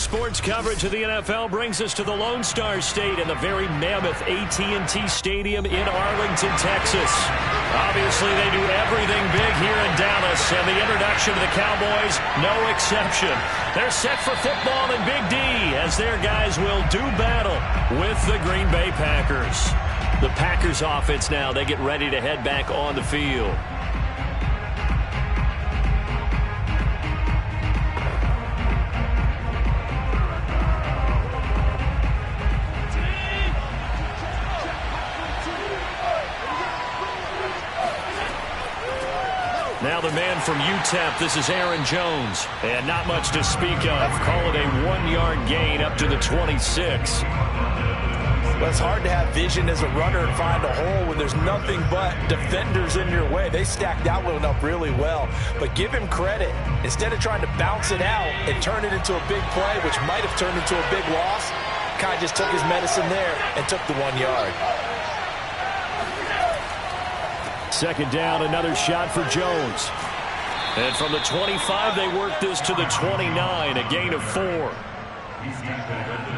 Sports coverage of the NFL brings us to the Lone Star State and the very mammoth AT&T Stadium in Arlington, Texas. Obviously, they do everything big here in Dallas, and the introduction to the Cowboys, no exception. They're set for football in Big D as their guys will do battle with the Green Bay Packers. The Packers offense now, they get ready to head back on the field. Now the man from UTEP, this is Aaron Jones. And not much to speak of. Call it a 1-yard gain up to the 26. Well, it's hard to have vision as a runner and find a hole when there's nothing but defenders in your way. They stacked that one up really well. But give him credit. Instead of trying to bounce it out and turn it into a big play, which might have turned into a big loss, Kai just took his medicine there and took the 1 yard. Second down, another shot for Jones. And from the 25, they work this to the 29, a gain of 4. He's got the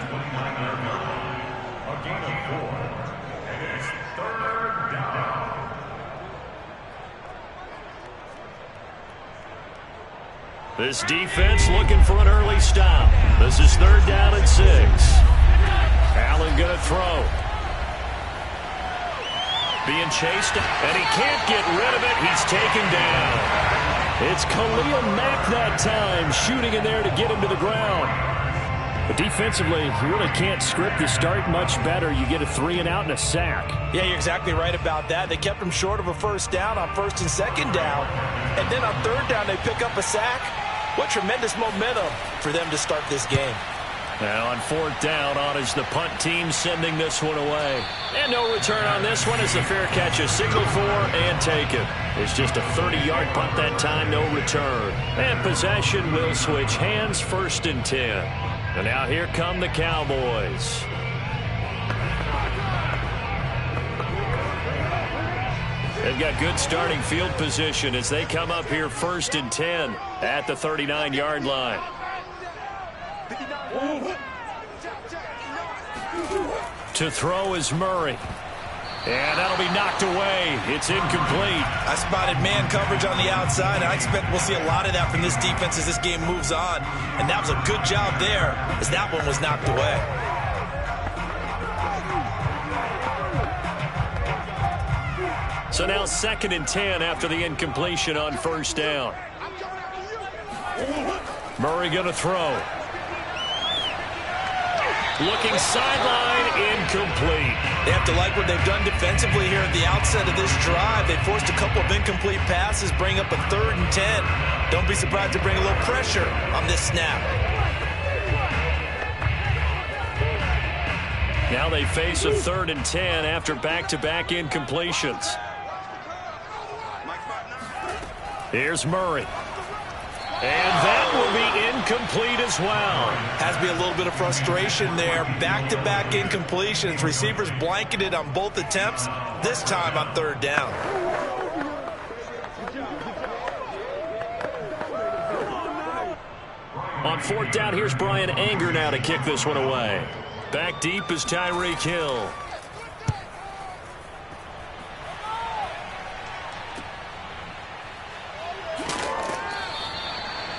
29-yard line, a gain of 4, and it's 3rd down. This defense looking for an early stop. This is 3rd down and 6. Allen going to throw. Being chased, and he can't get rid of it. He's taken down. It's Khalil Mack that time, shooting in there to get him to the ground. But defensively, you really can't script the start much better. You get a 3-and-out and a sack. Yeah, you're exactly right about that. They kept him short of a first down on 1st and 2nd down. And then on 3rd down, they pick up a sack. What tremendous momentum for them to start this game. Now on 4th down, on is the punt team sending this one away. And no return on this one as the fair catch is signaled for and taken. It's just a 30-yard punt that time, no return. And possession will switch hands, 1st and 10. And now here come the Cowboys. They've got good starting field position as they come up here 1st and 10 at the 39-yard line. To throw is Murray. And that'll be knocked away. It's incomplete. I spotted man coverage on the outside. I expect we'll see a lot of that from this defense as this game moves on. And that was a good job there as that one was knocked away. So now 2nd and 10 after the incompletion on 1st down. Murray going to throw. Looking sideline, incomplete. They have to like what they've done defensively here at the outset of this drive. They forced a couple of incomplete passes, bring up a 3rd and 10. Don't be surprised to bring a little pressure on this snap. Now they face a 3rd and 10 after back-to-back incompletions. Here's Murray. And that will be incomplete as well. Has to be a little bit of frustration there. Back-to-back incompletions. Receivers blanketed on both attempts, this time on 3rd down. On 4th down, here's Brian Anger now to kick this one away. Back deep is Tyreek Hill.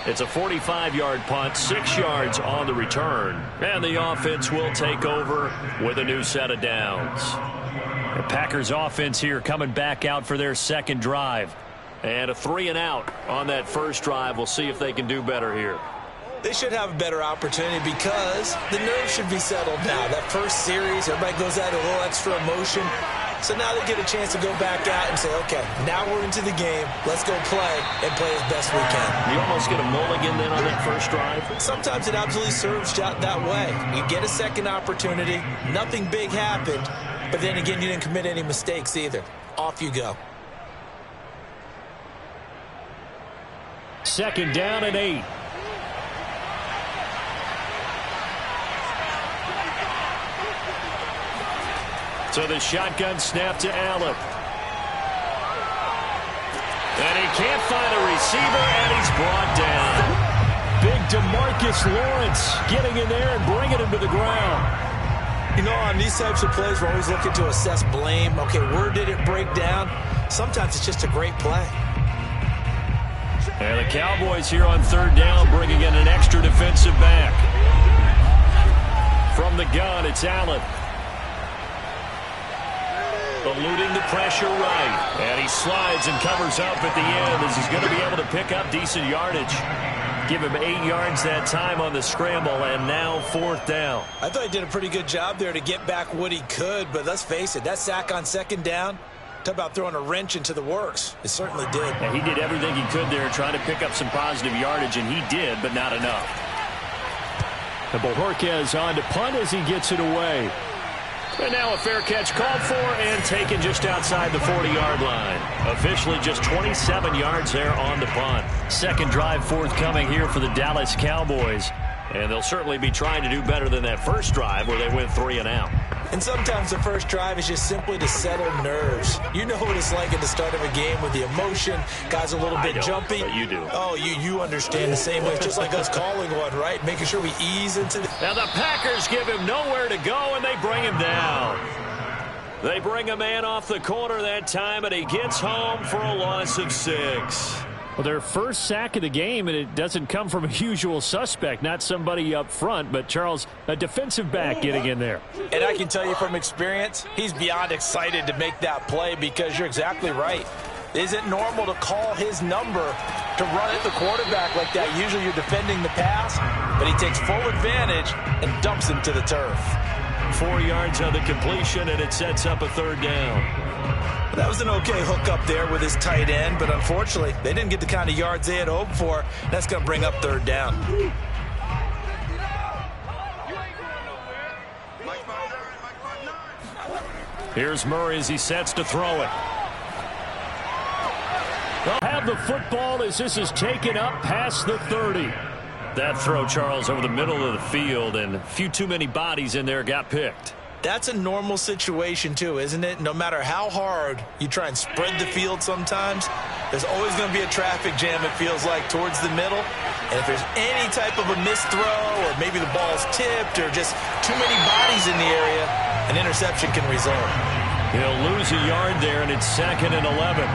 It's a 45-yard punt, 6 yards on the return. And the offense will take over with a new set of downs. The Packers offense here coming back out for their 2nd drive. And a 3-and-out on that 1st drive. We'll see if they can do better here. They should have a better opportunity because the nerves should be settled now. That first series, everybody goes out a little extra emotion. So now they get a chance to go back out and say, okay, now we're into the game. Let's go play and play as best we can. You almost get a mulligan then on that 1st drive? Sometimes it absolutely serves that way. You get a 2nd opportunity. Nothing big happened. But then again, you didn't commit any mistakes either. Off you go. 2nd down and 8. So the shotgun snap to Allen. And he can't find a receiver, and he's brought down. Big DeMarcus Lawrence getting in there and bringing him to the ground. You know, on these types of plays, we're always looking to assess blame. Okay, where did it break down? Sometimes it's just a great play. And the Cowboys here on third down, bringing in an extra defensive back. From the gun, it's Allen. Eluding the pressure right. And he slides and covers up at the end as he's going to be able to pick up decent yardage. Give him 8 yards that time on the scramble, and now fourth down. I thought he did a pretty good job there to get back what he could, but let's face it, that sack on second down, talk about throwing a wrench into the works. It certainly did. Yeah, he did everything he could there trying to pick up some positive yardage, and he did, but not enough. And Bojorquez on to punt as he gets it away. And now a fair catch called for and taken just outside the 40-yard line. Officially just 27 yards there on the punt. Second drive forthcoming here for the Dallas Cowboys. And they'll certainly be trying to do better than that first drive where they went 3 and out. And sometimes the first drive is just simply to settle nerves. You know what it's like at the start of a game with the emotion. Guys a little bit jumpy. But you do. Oh, you understand the same way. It's just like us calling one, right? Making sure we ease into the... Now the Packers give him nowhere to go, and they bring him down. They bring a man off the corner that time, and he gets home for a loss of 6. Well, their first sack of the game, and it doesn't come from a usual suspect, not somebody up front, but Charles, a defensive back getting in there. And I can tell you from experience, he's beyond excited to make that play because you're exactly right. Is it normal to call his number to run at the quarterback like that? Usually you're defending the pass, but he takes full advantage and dumps him to the turf. 4 yards on the completion, and it sets up a third down. That was an okay hook up there with his tight end, but unfortunately, they didn't get the kind of yards they had hoped for. That's going to bring up third down. Here's Murray as he sets to throw it. They'll have the football as this is taken up past the 30. That throw, Charles, over the middle of the field, and a few too many bodies in there got picked. That's a normal situation, too, isn't it? No matter how hard you try and spread the field sometimes, there's always going to be a traffic jam, it feels like, towards the middle. And if there's any type of a missed throw or maybe the ball's tipped or just too many bodies in the area, an interception can result. He'll lose a yard there, and it's 2nd and 11.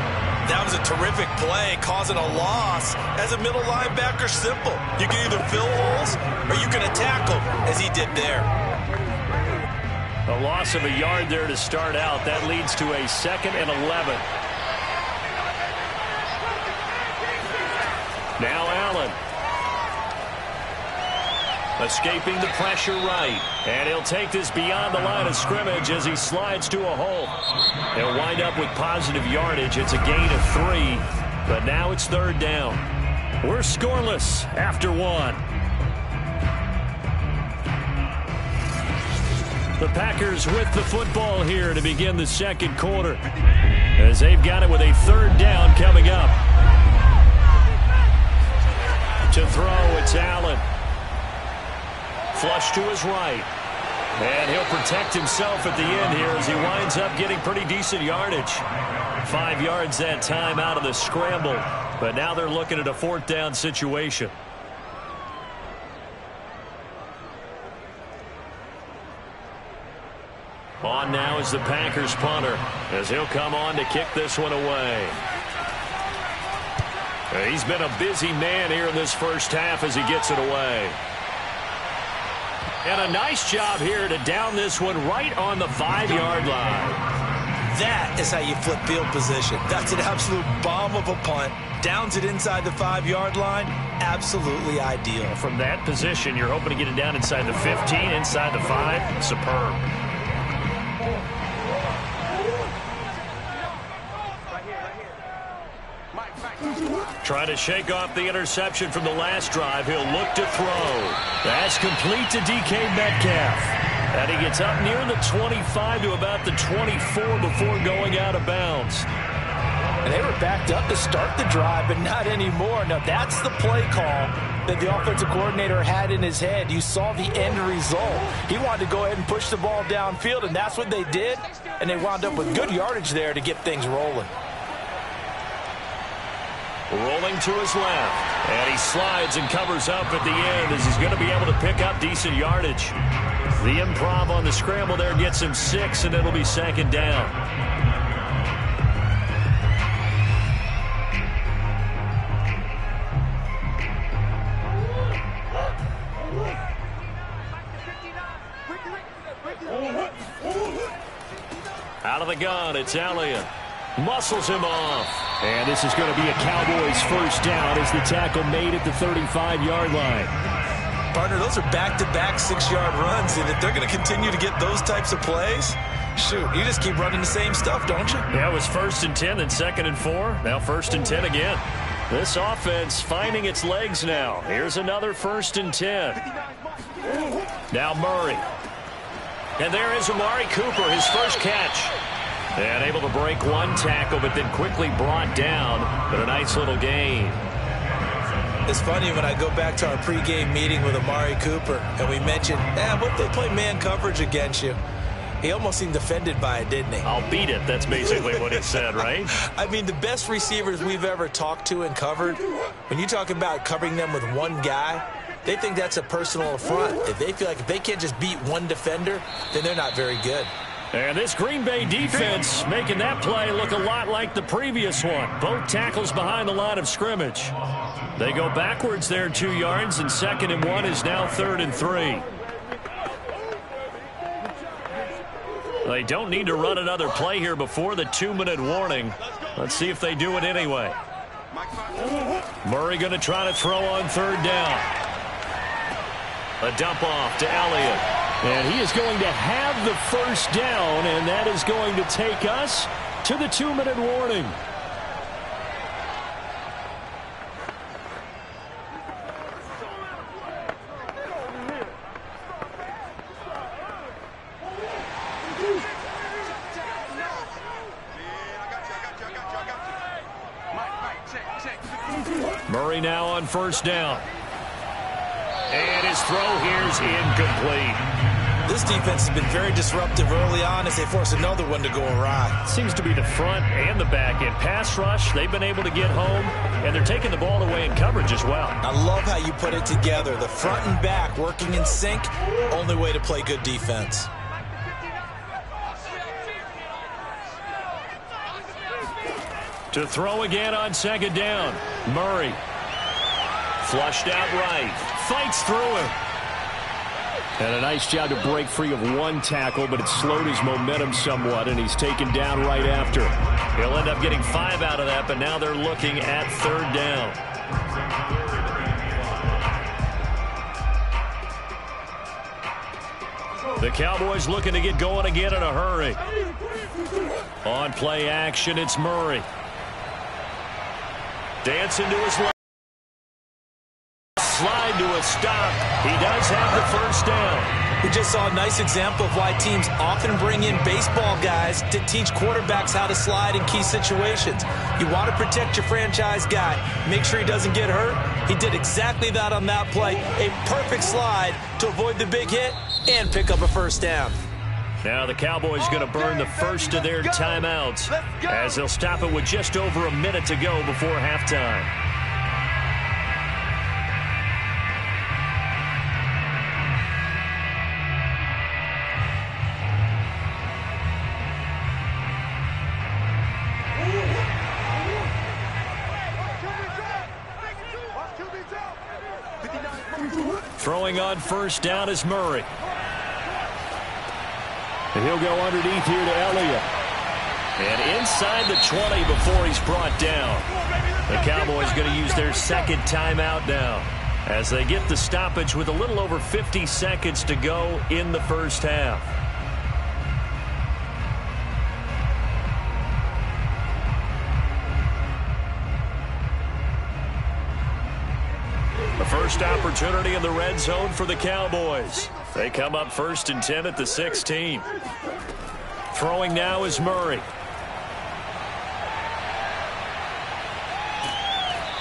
That was a terrific play, causing a loss. As a middle linebacker, simple. You can either fill holes or you can attack them, as he did there. A loss of a yard there to start out. That leads to a 2nd and 11. Now Allen. Escaping the pressure right. And he'll take this beyond the line of scrimmage as he slides to a hole. They'll wind up with positive yardage. It's a gain of 3. But now it's third down. We're scoreless after 1. The Packers with the football here to begin the second quarter, as they've got it with a third down coming up. To throw, it's Allen. Flush to his right. And he'll protect himself at the end here as he winds up getting pretty decent yardage. 5 yards that time out of the scramble, but now they're looking at a fourth down situation. On now is the Packers punter as he'll come on to kick this one away. He's been a busy man here in this first half as he gets it away. And a nice job here to down this one right on the 5-yard line. That is how you flip field position. That's an absolute bomb of a punt. Downs it inside the 5-yard line. Absolutely ideal. From that position, you're hoping to get it down inside the 15, inside the 5. Superb. Trying to shake off the interception from the last drive. He'll look to throw. That's complete to DK Metcalf. And he gets up near the 25 to about the 24 before going out of bounds. And they were backed up to start the drive, but not anymore. Now, that's the play call that the offensive coordinator had in his head. You saw the end result. He wanted to go ahead and push the ball downfield, and that's what they did. And they wound up with good yardage there to get things rolling. Rolling to his left. And he slides and covers up at the end as he's going to be able to pick up decent yardage. The improv on the scramble there gets him 6, and it'll be second down. Out of the gun, it's Elliott. Muscles him off. And this is going to be a Cowboys first down as the tackle made at the 35-yard line. Partner, those are back-to-back 6-yard runs, and if they're going to continue to get those types of plays, shoot, you just keep running the same stuff, don't you? Yeah, it was 1st and 10, then 2nd and 4. Now 1st and 10 again. This offense finding its legs now. Here's another 1st and 10. Now Murray. And there is Amari Cooper, his first catch. And able to break one tackle, but then quickly brought down. But a nice little gain. It's funny when I go back to our pregame meeting with Amari Cooper, and we mentioned, what if they play man coverage against you? He almost seemed offended by it, didn't he? I'll beat it. That's basically what he said, right? I mean, the best receivers we've ever talked to and covered, when you talk about covering them with one guy, they think that's a personal affront. If they feel like if they can't just beat one defender, then they're not very good. And this Green Bay defense making that play look a lot like the previous one. Both tackles behind the line of scrimmage. They go backwards there 2 yards, and 2nd and 1 is now 3rd and 3. They don't need to run another play here before the 2-minute warning. Let's see if they do it anyway. Murray going to try to throw on 3rd down. A dump off to Elliott. And he is going to have the first down, and that is going to take us to the 2-minute warning. Murray now on 1st down. And his throw here's incomplete. This defense has been very disruptive early on as they force another one to go awry. Seems to be the front and the back end. Pass rush, they've been able to get home, and they're taking the ball away in coverage as well. I love how you put it together. The front and back working in sync, only way to play good defense. To throw again on 2nd down. Murray. Flushed out right. Fights through him. And a nice job to break free of one tackle, but it slowed his momentum somewhat, and he's taken down right after. He'll end up getting 5 out of that, but now they're looking at 3rd down. The Cowboys looking to get going again in a hurry. On play action, it's Murray. Dancing to his left. Slide to a stop. He does have the first down. We just saw a nice example of why teams often bring in baseball guys to teach quarterbacks how to slide in key situations. You want to protect your franchise guy. Make sure he doesn't get hurt. He did exactly that on that play. A perfect slide to avoid the big hit and pick up a first down. Now the Cowboys going to burn the first of their timeouts as they'll stop it with just over a minute to go before halftime. Throwing on 1st down is Murray. And he'll go underneath here to Elliott. And inside the 20 before he's brought down. The Cowboys going to use their 2nd timeout now as they get the stoppage with a little over 50 seconds to go in the first half. The first opportunity in the red zone for the Cowboys. They come up 1st and 10 at the 16. Throwing now is Murray.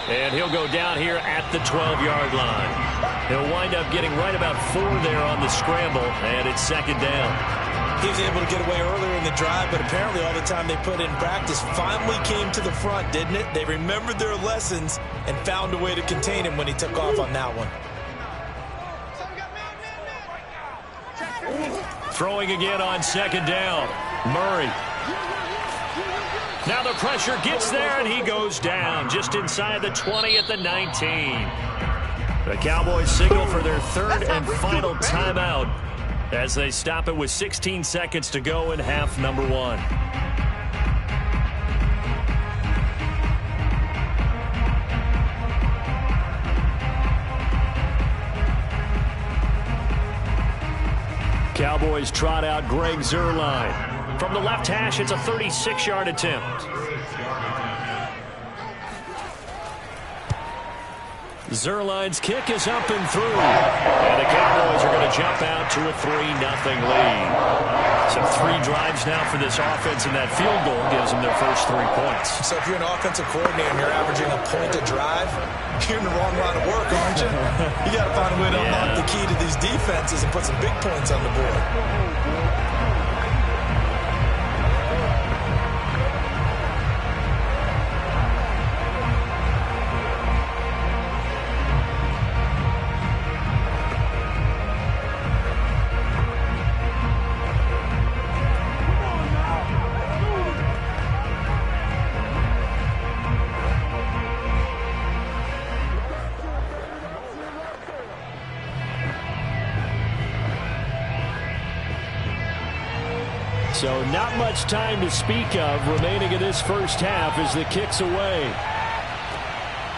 And he'll go down here at the 12-yard line. He'll wind up getting right about 4 there on the scramble, and it's 2nd down. He was able to get away earlier in the drive, but apparently all the time they put in practice finally came to the front, didn't it? They remembered their lessons and found a way to contain him when he took off on that one. Throwing again on second down. Murray. Now the pressure gets there, and he goes down just inside the 20 at the 19. The Cowboys signal for their third and final timeout as they stop it with 16 seconds to go in half number one. Cowboys trot out Greg Zuerlein. From the left hash, it's a 36-yard attempt. Zuerlein's kick is up and through. And the Cowboys are going to jump out to a 3-0 lead. So 3 drives now for this offense, and that field goal gives them their first 3 points. So if you're an offensive coordinator and you're averaging a point a drive, you're in the wrong line of work, aren't you? You got to find a way to unlock the key to these defenses and put some big points on the board. So not much time to speak of remaining in this first half as the kick's away.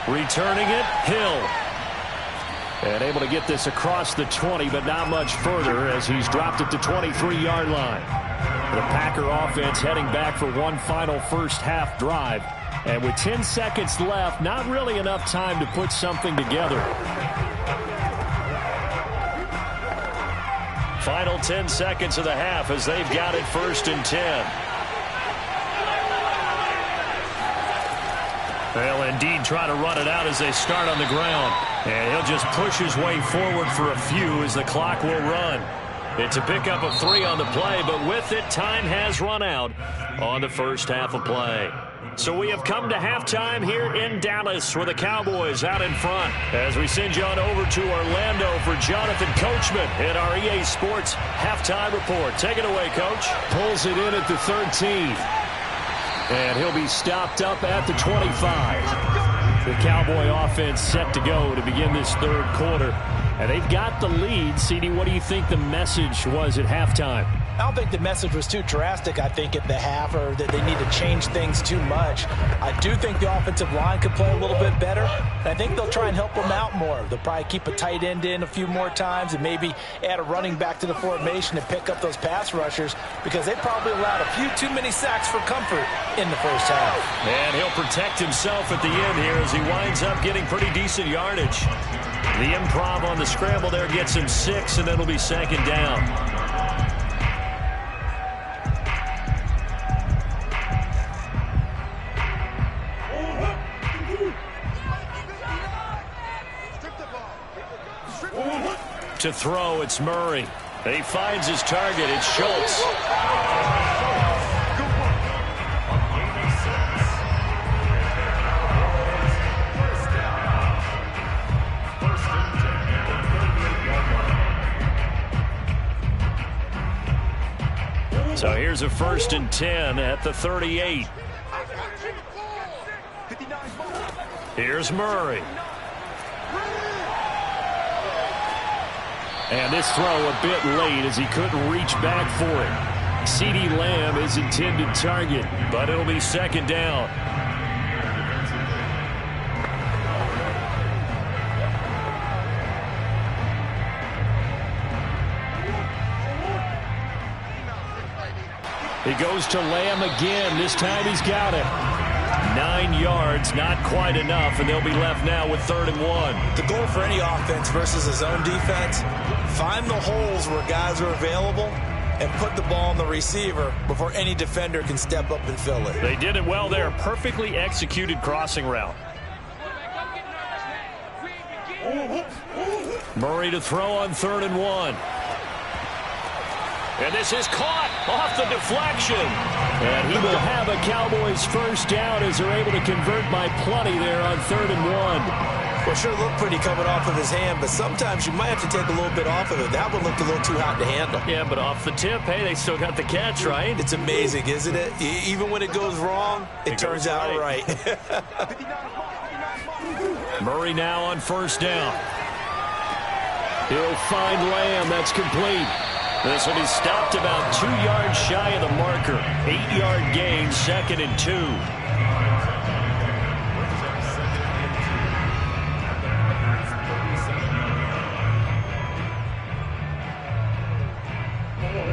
Returning it, Hill. And able to get this across the 20, but not much further as he's dropped it to 23-yard line. The Packer offense heading back for one final first half drive. And with 10 seconds left, not really enough time to put something together. Final 10 seconds of the half as they've got it 1st and 10. They'll indeed try to run it out as they start on the ground. And he'll just push his way forward for a few as the clock will run. It's a pickup of 3 on the play, but with it, time has run out on the first half of play. So we have come to halftime here in Dallas where the Cowboys out in front. As we send you on over to Orlando for Jonathan Coachman in our EA Sports halftime report. Take it away, Coach. Pulls it in at the 13. And he'll be stopped up at the 25. The Cowboy offense set to go to begin this third quarter. And they've got the lead. CD, what do you think the message was at halftime? I don't think the message was too drastic, I think, at the half, or that they need to change things too much. I do think the offensive line could play a little bit better. And I think they'll try and help them out more. They'll probably keep a tight end in a few more times and maybe add a running back to the formation and pick up those pass rushers because they probably allowed a few too many sacks for comfort in the first half. And he'll protect himself at the end here as he winds up getting pretty decent yardage. The improv on the scramble there gets him 6, and it'll be 2nd down. To throw, it's Murray. He finds his target. It's Schultz. So here's a 1st and 10 at the 38. Here's Murray. And this throw a bit late as he couldn't reach back for it. CeeDee Lamb is intended target, but it'll be 2nd down. He goes to Lamb again. This time he's got it. 9 yards, not quite enough, and they'll be left now with 3rd and 1. The goal for any offense versus a zone defense, find the holes where guys are available and put the ball on the receiver before any defender can step up and fill it. They did it well there. Perfectly executed crossing route. Murray to throw on 3rd and 1. And this is caught off the deflection. And he will have a Cowboys first down as they're able to convert by plenty there on 3rd and 1. Well, sure looked pretty coming off of his hand, but sometimes you might have to take a little bit off of it. That one looked a little too hot to handle. Yeah, but off the tip, hey, they still got the catch, right? It's amazing, isn't it? Even when it goes wrong, it turns out right. Murray now on first down. He'll find Lamb. That's complete. This one is stopped about 2 yards shy of the marker. 8-yard gain, 2nd and 2.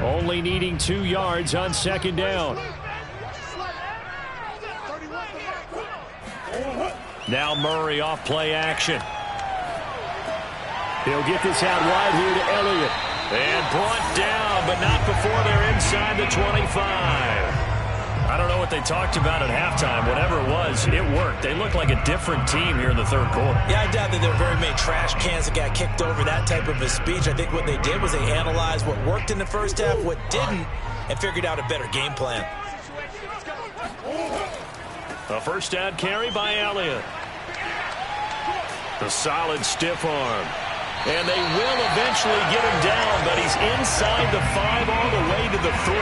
Only needing 2 yards on 2nd down. Now Murray off play action. He'll get this out wide here to Elliott. And brought down, but not before they're inside the 25. I don't know what they talked about at halftime. Whatever it was, it worked. They look like a different team here in the 3rd quarter. Yeah, I doubt that there were very many trash cans that got kicked over, that type of a speech. I think what they did was they analyzed what worked in the first half, what didn't, and figured out a better game plan. A first down carry by Elliott. The solid stiff arm. And they will eventually get him down, but he's inside the 5 all the way to the 3.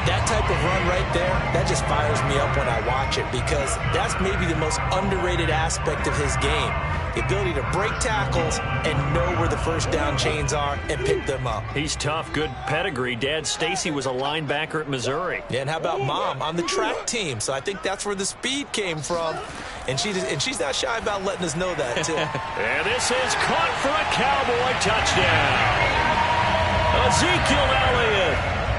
That type of run right there, that just fires me up when I watch it because that's maybe the most underrated aspect of his game. The ability to break tackles and know where the first down chains are and pick them up. He's tough, good pedigree. Dad Stacy was a linebacker at Missouri. Yeah, and how about Mom on the track team? So I think that's where the speed came from. And she's not shy about letting us know that, too. And this is caught for a Cowboy touchdown. Ezekiel Elliott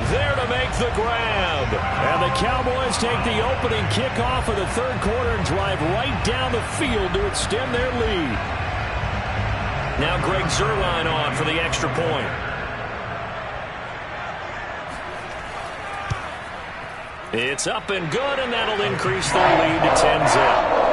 there to make the grab. And the Cowboys take the opening kickoff of the 3rd quarter and drive right down the field to extend their lead. Now Greg Zuerlein on for the extra point. It's up and good, and that'll increase their lead to 10-0.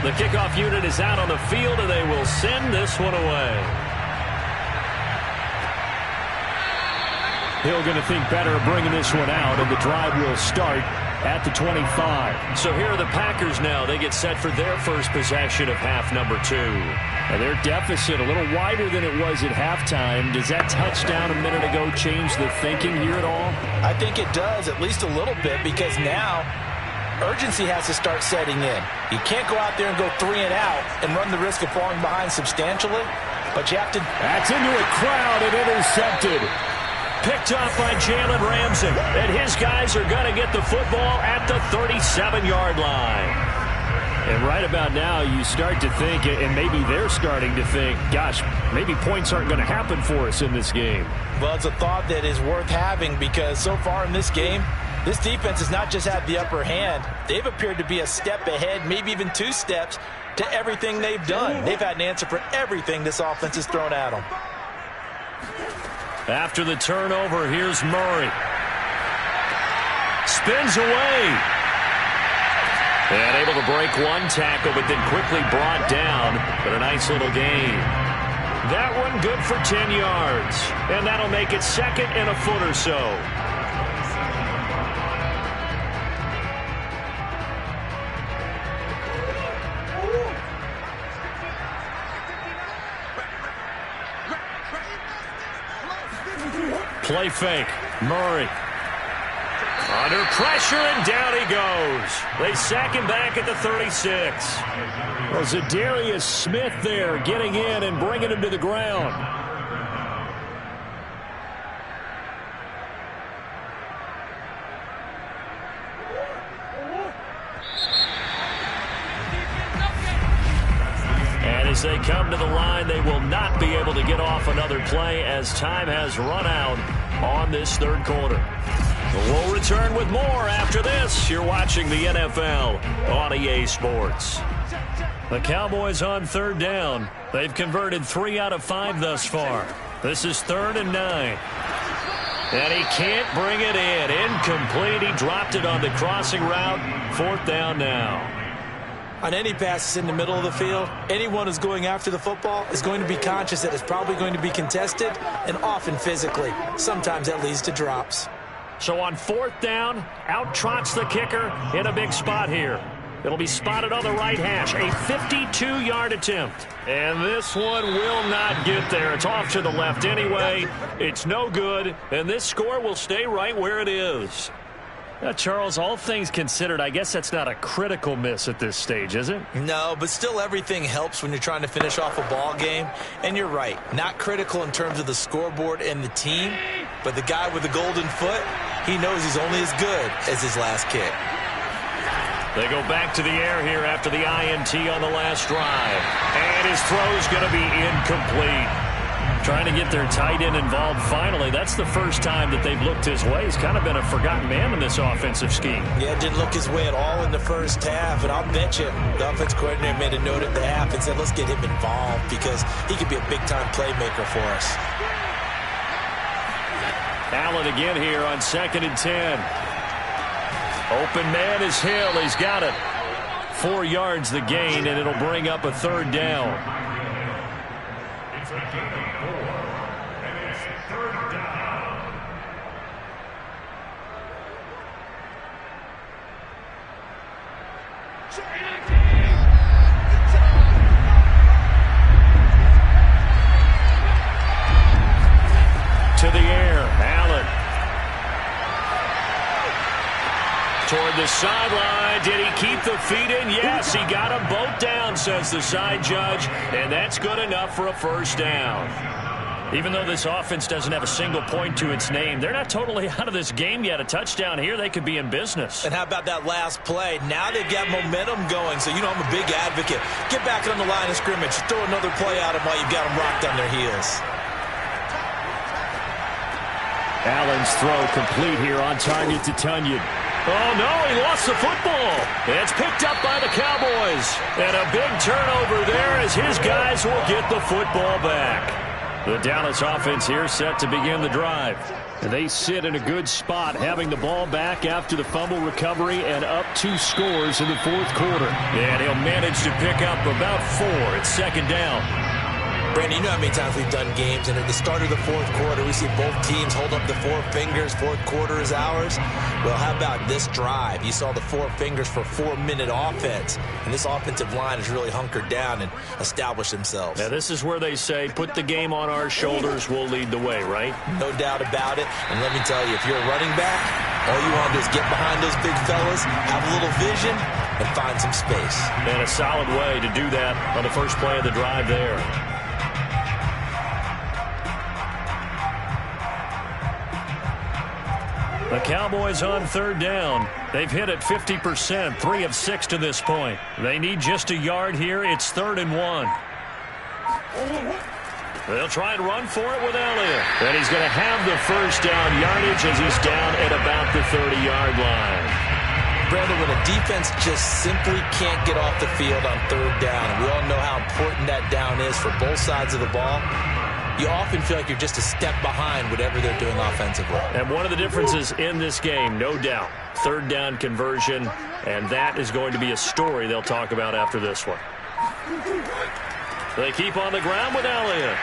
The kickoff unit is out on the field, and they will send this one away. Hill going to think better of bringing this one out, and the drive will start at the 25. So here are the Packers now. They get set for their first possession of half number 2. And their deficit a little wider than it was at halftime. Does that touchdown a minute ago change the thinking here at all? I think it does, at least a little bit, because now urgency has to start setting in. You can't go out there and go 3 and out and run the risk of falling behind substantially, but you have to... That's into a crowd and intercepted. Picked off by Jalen Ramsey, and his guys are going to get the football at the 37-yard line. And right about now, you start to think, and maybe they're starting to think, gosh, maybe points aren't going to happen for us in this game. Well, it's a thought that is worth having because so far in this game, this defense has not just had the upper hand. They've appeared to be a step ahead, maybe even 2 steps, to everything they've done. They've had an answer for everything this offense has thrown at them. After the turnover, here's Murray. Spins away. And able to break one tackle, but then quickly brought down. But a nice little gain. That one good for 10 yards. And that'll make it 2nd and a foot or so. Play fake. Murray. Under pressure, and down he goes. They sack him back at the 36. Well, Zadarius Smith there getting in and bringing him to the ground. And as they come to the line, they will not be able to get off another play as time has run out on this third quarter. We'll return with more after this. You're watching the NFL on EA Sports. The Cowboys on third down. They've converted 3 out of 5 thus far. This is 3rd and 9. And he can't bring it in. Incomplete. He dropped it on the crossing route. 4th down now. On any passes in the middle of the field, anyone who's going after the football is going to be conscious that it's probably going to be contested and often physically. Sometimes that leads to drops. So on 4th down, out trots the kicker in a big spot here. It'll be spotted on the right hash, a 52-yard attempt. And this one will not get there. It's off to the left anyway. It's no good, and this score will stay right where it is. Charles, all things considered, I guess that's not a critical miss at this stage, is it? No, but still everything helps when you're trying to finish off a ball game. And you're right, not critical in terms of the scoreboard and the team, but the guy with the golden foot, he knows he's only as good as his last kick. They go back to the air here after the INT on the last drive. And his throw's going to be incomplete. Trying to get their tight end involved finally. That's the first time that they've looked his way. He's kind of been a forgotten man in this offensive scheme. Yeah, didn't look his way at all in the first half. And I'll bet you the offense coordinator made a note at the half and said, let's get him involved because he could be a big-time playmaker for us. Allen again here on 2nd and 10. Open man is Hill. He's got it. 4 yards the gain, and it'll bring up a 3rd down. It's a gain of 4, and it's 3rd down. To the air, Allen. Toward the sideline. Did he keep the feet in? Yes, he got them both down, says the side judge, and that's good enough for a 1st down. Even though this offense doesn't have a single point to its name, they're not totally out of this game yet. A touchdown here, they could be in business. And how about that last play? Now they've got momentum going, so you know I'm a big advocate. Get back on the line of scrimmage. Throw another play at them while you've got them rocked on their heels. Allen's throw complete here on target to Tunyon. Oh, no, he lost the football. It's picked up by the Cowboys. And a big turnover there as his guys will get the football back. The Dallas offense here set to begin the drive. And they sit in a good spot, having the ball back after the fumble recovery and up 2 scores in the 4th quarter. And he'll manage to pick up about 4 at 2nd down. Brandon, you know how many times we've done games, and at the start of the 4th quarter, we see both teams hold up the 4 fingers. 4th quarter is ours. Well, how about this drive? You saw the 4 fingers for 4-minute offense, and this offensive line has really hunkered down and established themselves. Now, this is where they say, put the game on our shoulders, we'll lead the way, right? No doubt about it. And let me tell you, if you're a running back, all you want to do is get behind those big fellas, have a little vision, and find some space. And a solid way to do that on the first play of the drive there. The Cowboys on 3rd down. They've hit it 50%, 3 of 6 to this point. They need just a yard here. It's 3rd and 1. They'll try and run for it with Elliott. And he's going to have the 1st down yardage as he's down at about the 30-yard line. Brandon, when a defense just simply can't get off the field on 3rd down, and we all know how important that down is for both sides of the ball, you often feel like you're just a step behind whatever they're doing offensively. And one of the differences in this game, no doubt, 3rd down conversion, and that is going to be a story they'll talk about after this one. They keep on the ground with Elliott.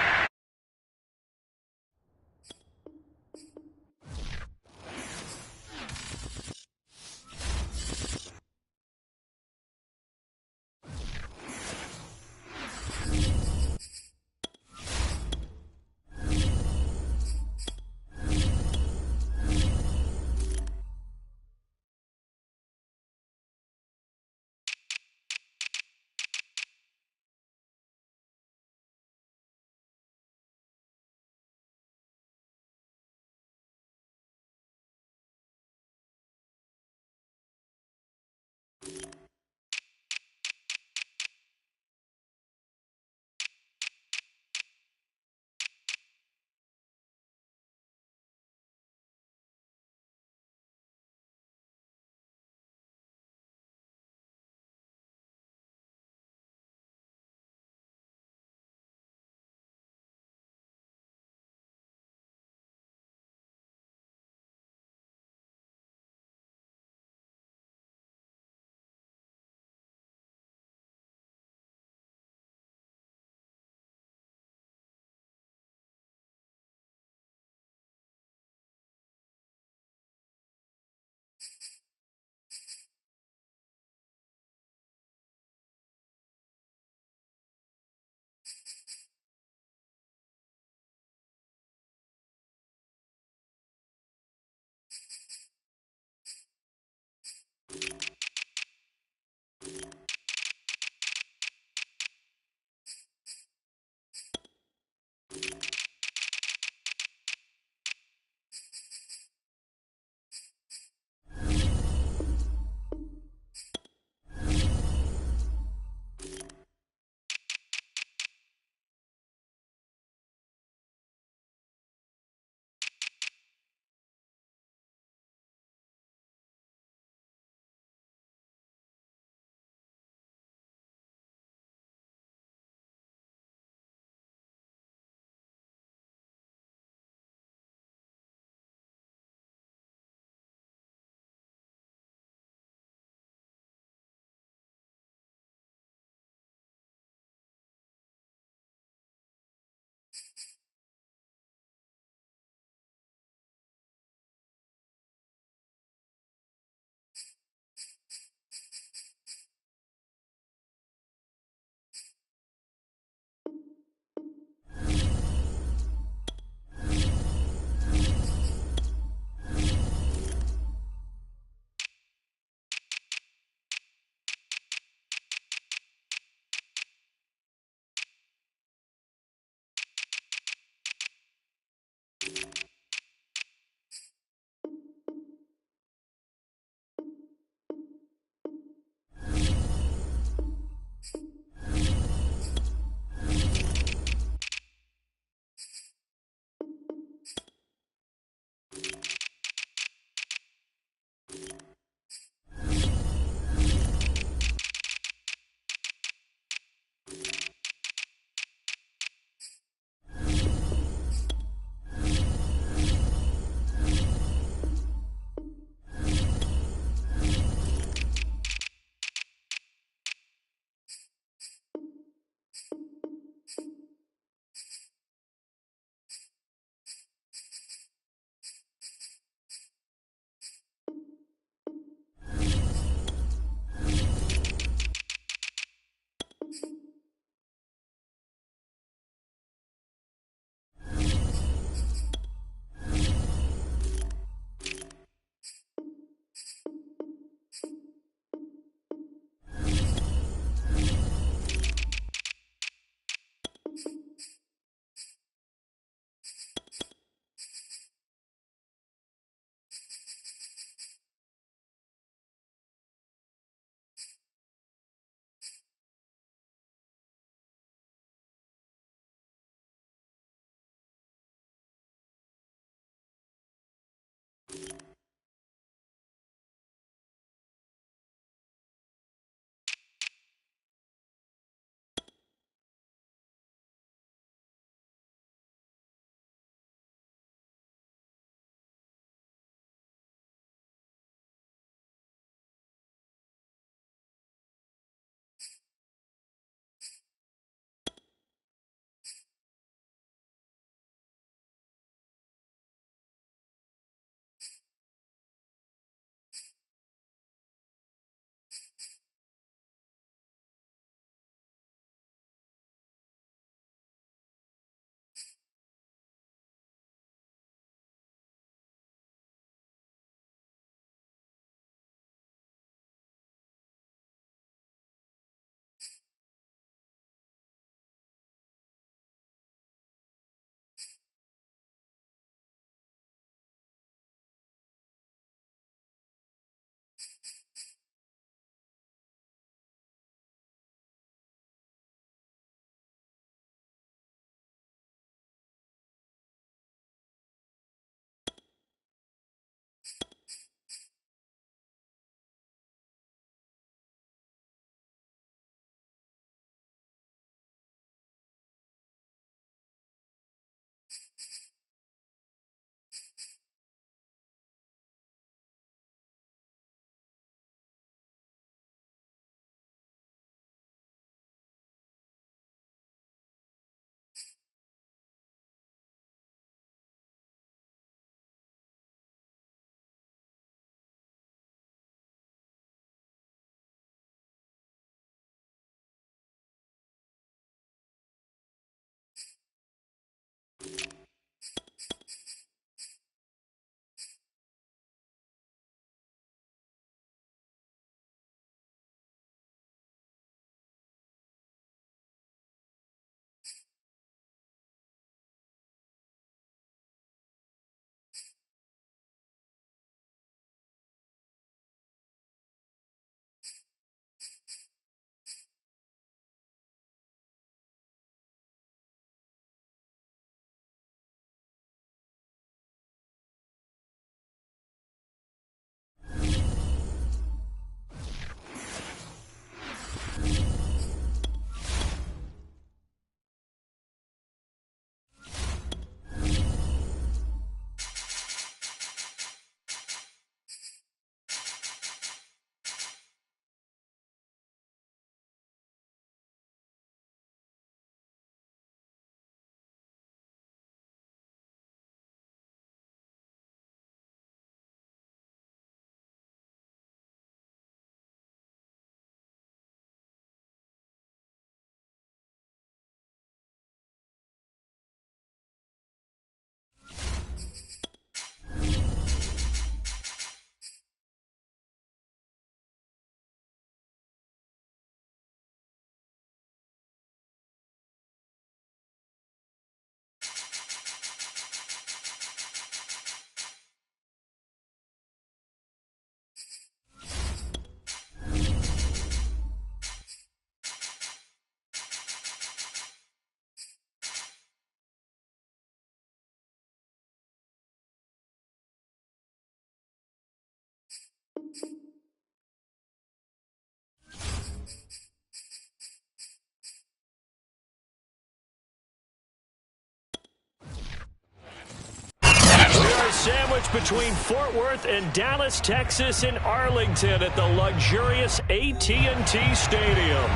starts between Fort Worth and Dallas, Texas in Arlington at the luxurious AT&T Stadium.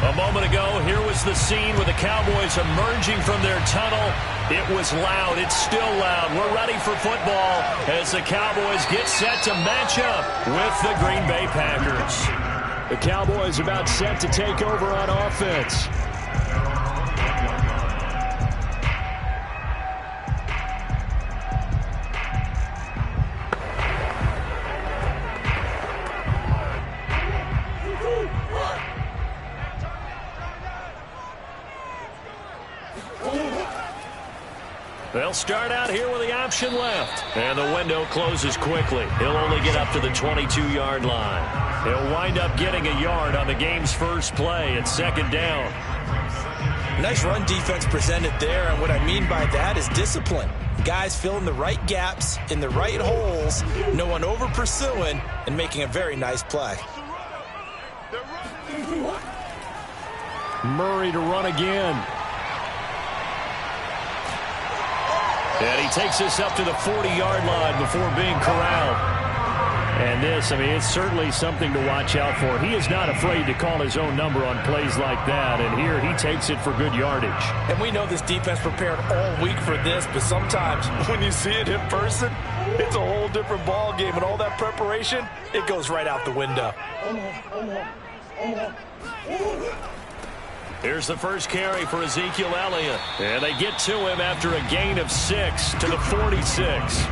A moment ago, here was the scene with the Cowboys emerging from their tunnel. It was loud. It's still loud. We're ready for football as the Cowboys get set to match up with the Green Bay Packers. The Cowboys about set to take over on offense. They'll start out here with the option left. And the window closes quickly. He'll only get up to the 22-yard line. He'll wind up getting a yard on the game's first play at second down. Nice run defense presented there, and what I mean by that is discipline. Guys filling the right gaps in the right holes, no one over pursuing, and making a very nice play. Murray to run again. And he takes this up to the 40-yard line before being corralled. And this, I mean, it's certainly something to watch out for. He is not afraid to call his own number on plays like that. And here he takes it for good yardage. And we know this defense prepared all week for this, but sometimes when you see it in person, it's a whole different ball game. And all that preparation, it goes right out the window. Here's the first carry for Ezekiel Elliott. And they get to him after a gain of 6 to the 46.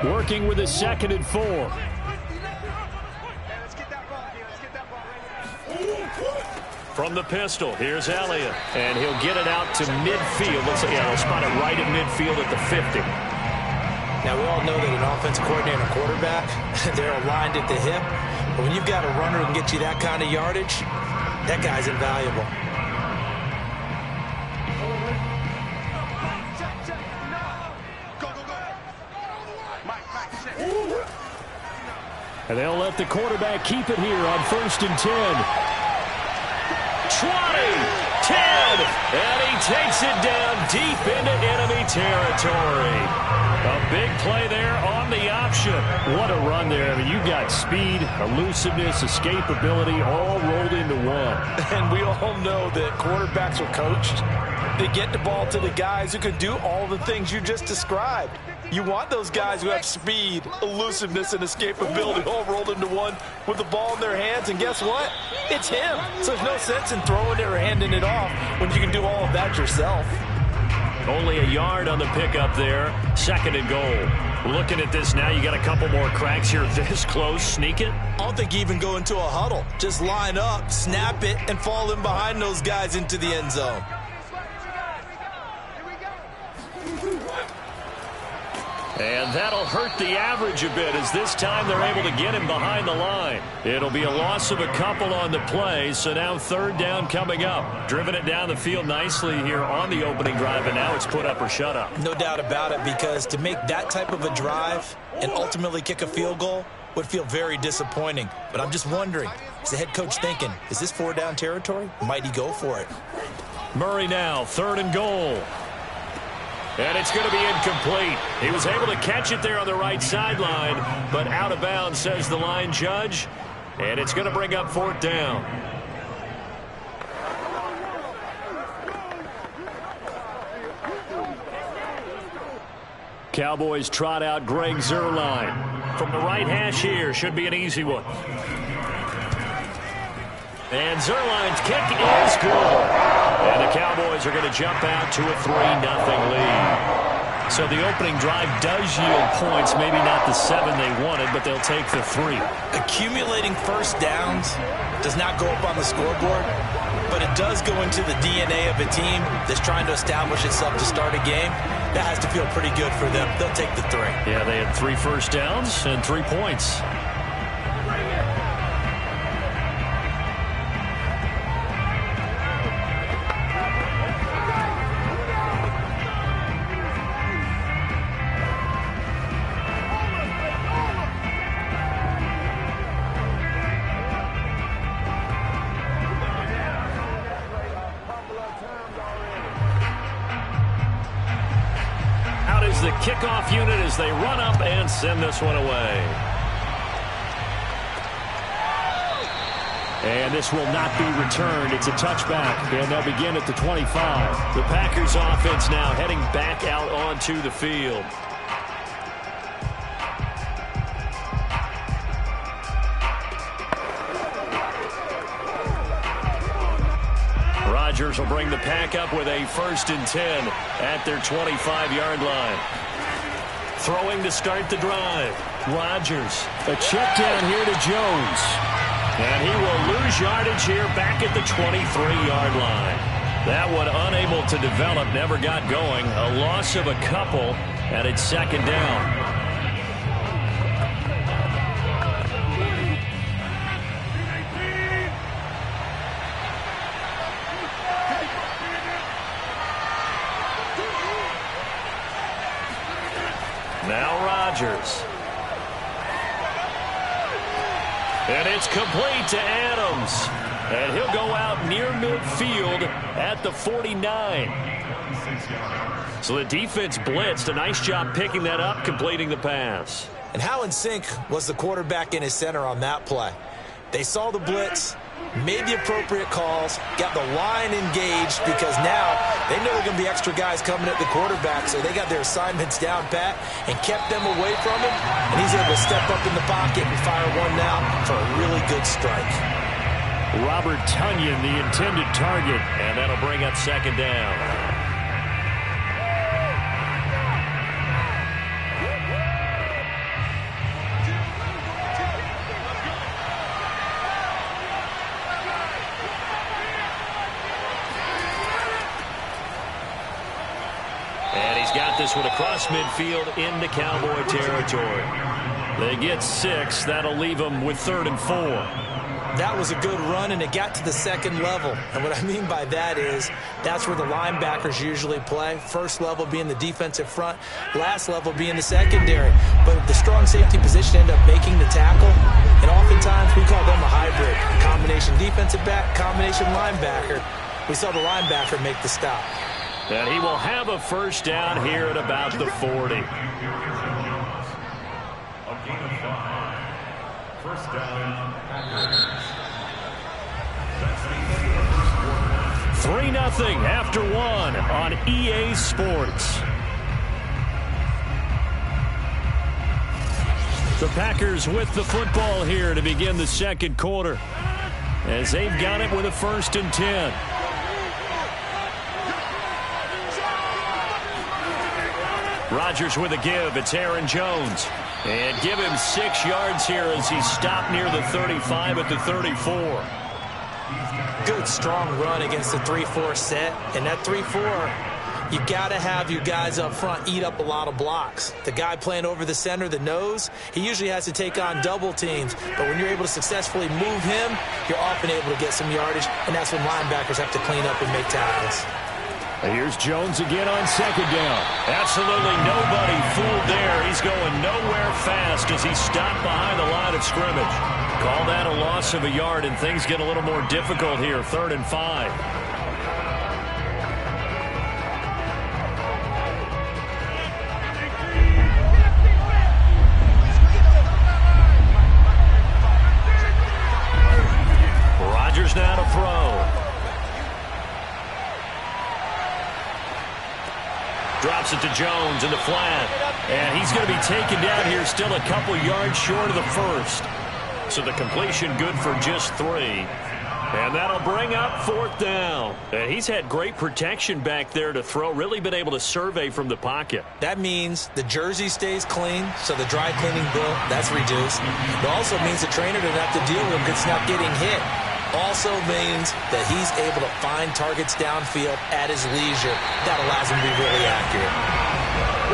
Working with a 2nd and 4. From the pistol, here's Elliott. And he'll get it out to midfield. Looks like they'll spot it right at midfield at the 50. Now, we all know that an offensive coordinator and a quarterback, they're aligned at the hip. But when you've got a runner who can get you that kind of yardage, that guy's invaluable. And they'll let the quarterback keep it here on 1st and 10. 20, 10, and he takes it down deep into enemy territory. A big play there on the option. What a run there. I mean, you got speed, elusiveness, escapability all rolled into one. And we all know that quarterbacks are coached. They get the ball to the guys who can do all the things you just described. You want those guys who have speed, elusiveness, and escapability all rolled into one with the ball in their hands. And guess what? It's him. So there's no sense in throwing it or handing it off when you can do all of that yourself. Only a yard on the pickup there. 2nd and goal. Looking at this now, you got a couple more cracks here this close. Sneak it. I don't think you even go into a huddle. Just line up, snap it, and fall in behind those guys into the end zone. And that'll hurt the average a bit as this time they're able to get him behind the line. It'll be a loss of a couple on the play, so now 3rd down coming up. Driven it down the field nicely here on the opening drive, and now it's put up or shut up. No doubt about it, because to make that type of a drive and ultimately kick a field goal would feel very disappointing. But I'm just wondering, is the head coach thinking, is this 4-down territory? Might he go for it? Murray now, 3rd and goal. And it's going to be incomplete. He was able to catch it there on the right sideline, but out of bounds, says the line judge. And it's going to bring up 4th down. Cowboys trot out Greg Zuerlein. From the right hash here, should be an easy one. And Zuerlein's kick is good. And the Cowboys are going to jump out to a 3-0 lead. So the opening drive does yield points, maybe not the 7 they wanted, but they'll take the 3. Accumulating first downs does not go up on the scoreboard, but it does go into the DNA of a team that's trying to establish itself to start a game. That has to feel pretty good for them. They'll take the 3. Yeah, they had 3 first downs and 3 points. kickoff unit as they run up and send this one away. And this will not be returned. It's a touchback, and they'll begin at the 25. The Packers offense now heading back out onto the field. Rodgers will bring the pack up with a 1st and 10 at their 25-yard line. Throwing to start the drive. Rodgers. A check down here to Jones. And he will lose yardage here back at the 23-yard line. That one unable to develop, never got going. A loss of a couple, and it's 2nd down. Now Rodgers. And it's complete to Adams. And he'll go out near midfield at the 49. So the defense blitzed. A nice job picking that up, completing the pass. And how in sync was the quarterback in his center on that play? They saw the blitz, made the appropriate calls, got the line engaged, because now they know there are going to be extra guys coming at the quarterback, so they got their assignments down pat and kept them away from him, and he's able to step up in the pocket and fire one now for a really good strike. Robert Tonyan, the intended target, and that'll bring up 2nd down. Got this one across midfield into Cowboy territory. They get 6. That'll leave them with 3rd and 4. That was a good run, and it got to the 2nd level. And what I mean by that is that's where the linebackers usually play. First level being the defensive front, last level being the secondary. But the strong safety position ended up making the tackle, and oftentimes we call them a hybrid. Combination defensive back, combination linebacker. We saw the linebacker make the stop. And he will have a 1st down here at about the 40. A gain of 5. 1st down, Packers. 3-0 after 1 on EA Sports. The Packers with the football here to begin the 2nd quarter, as they've got it with a 1st and 10. Rodgers with a give. It's Aaron Jones. And give him 6 yards here as he stopped near the 35 at the 34. Good, strong run against the 3-4 set. And that 3-4, you got to have your guys up front eat up a lot of blocks. The guy playing over the center, the nose, he usually has to take on double teams. But when you're able to successfully move him, you're often able to get some yardage. And that's when linebackers have to clean up and make tackles. Here's Jones again on 2nd down. Absolutely nobody fooled there. He's going nowhere fast as he stopped behind the line of scrimmage. Call that a loss of a yard, and things get a little more difficult here. 3rd and 5. Rodgers now to throw. Drops it to Jones in the flat. And he's going to be taken down here, still a couple yards short of the 1st. So the completion good for just 3. And that'll bring up 4th down. And he's had great protection back there to throw. Really been able to survey from the pocket. That means the jersey stays clean, so the dry cleaning bill, that's reduced. It also means the trainer doesn't have to deal with him because he's not getting hit. Also means that he's able to find targets downfield at his leisure. That allows him to be really accurate.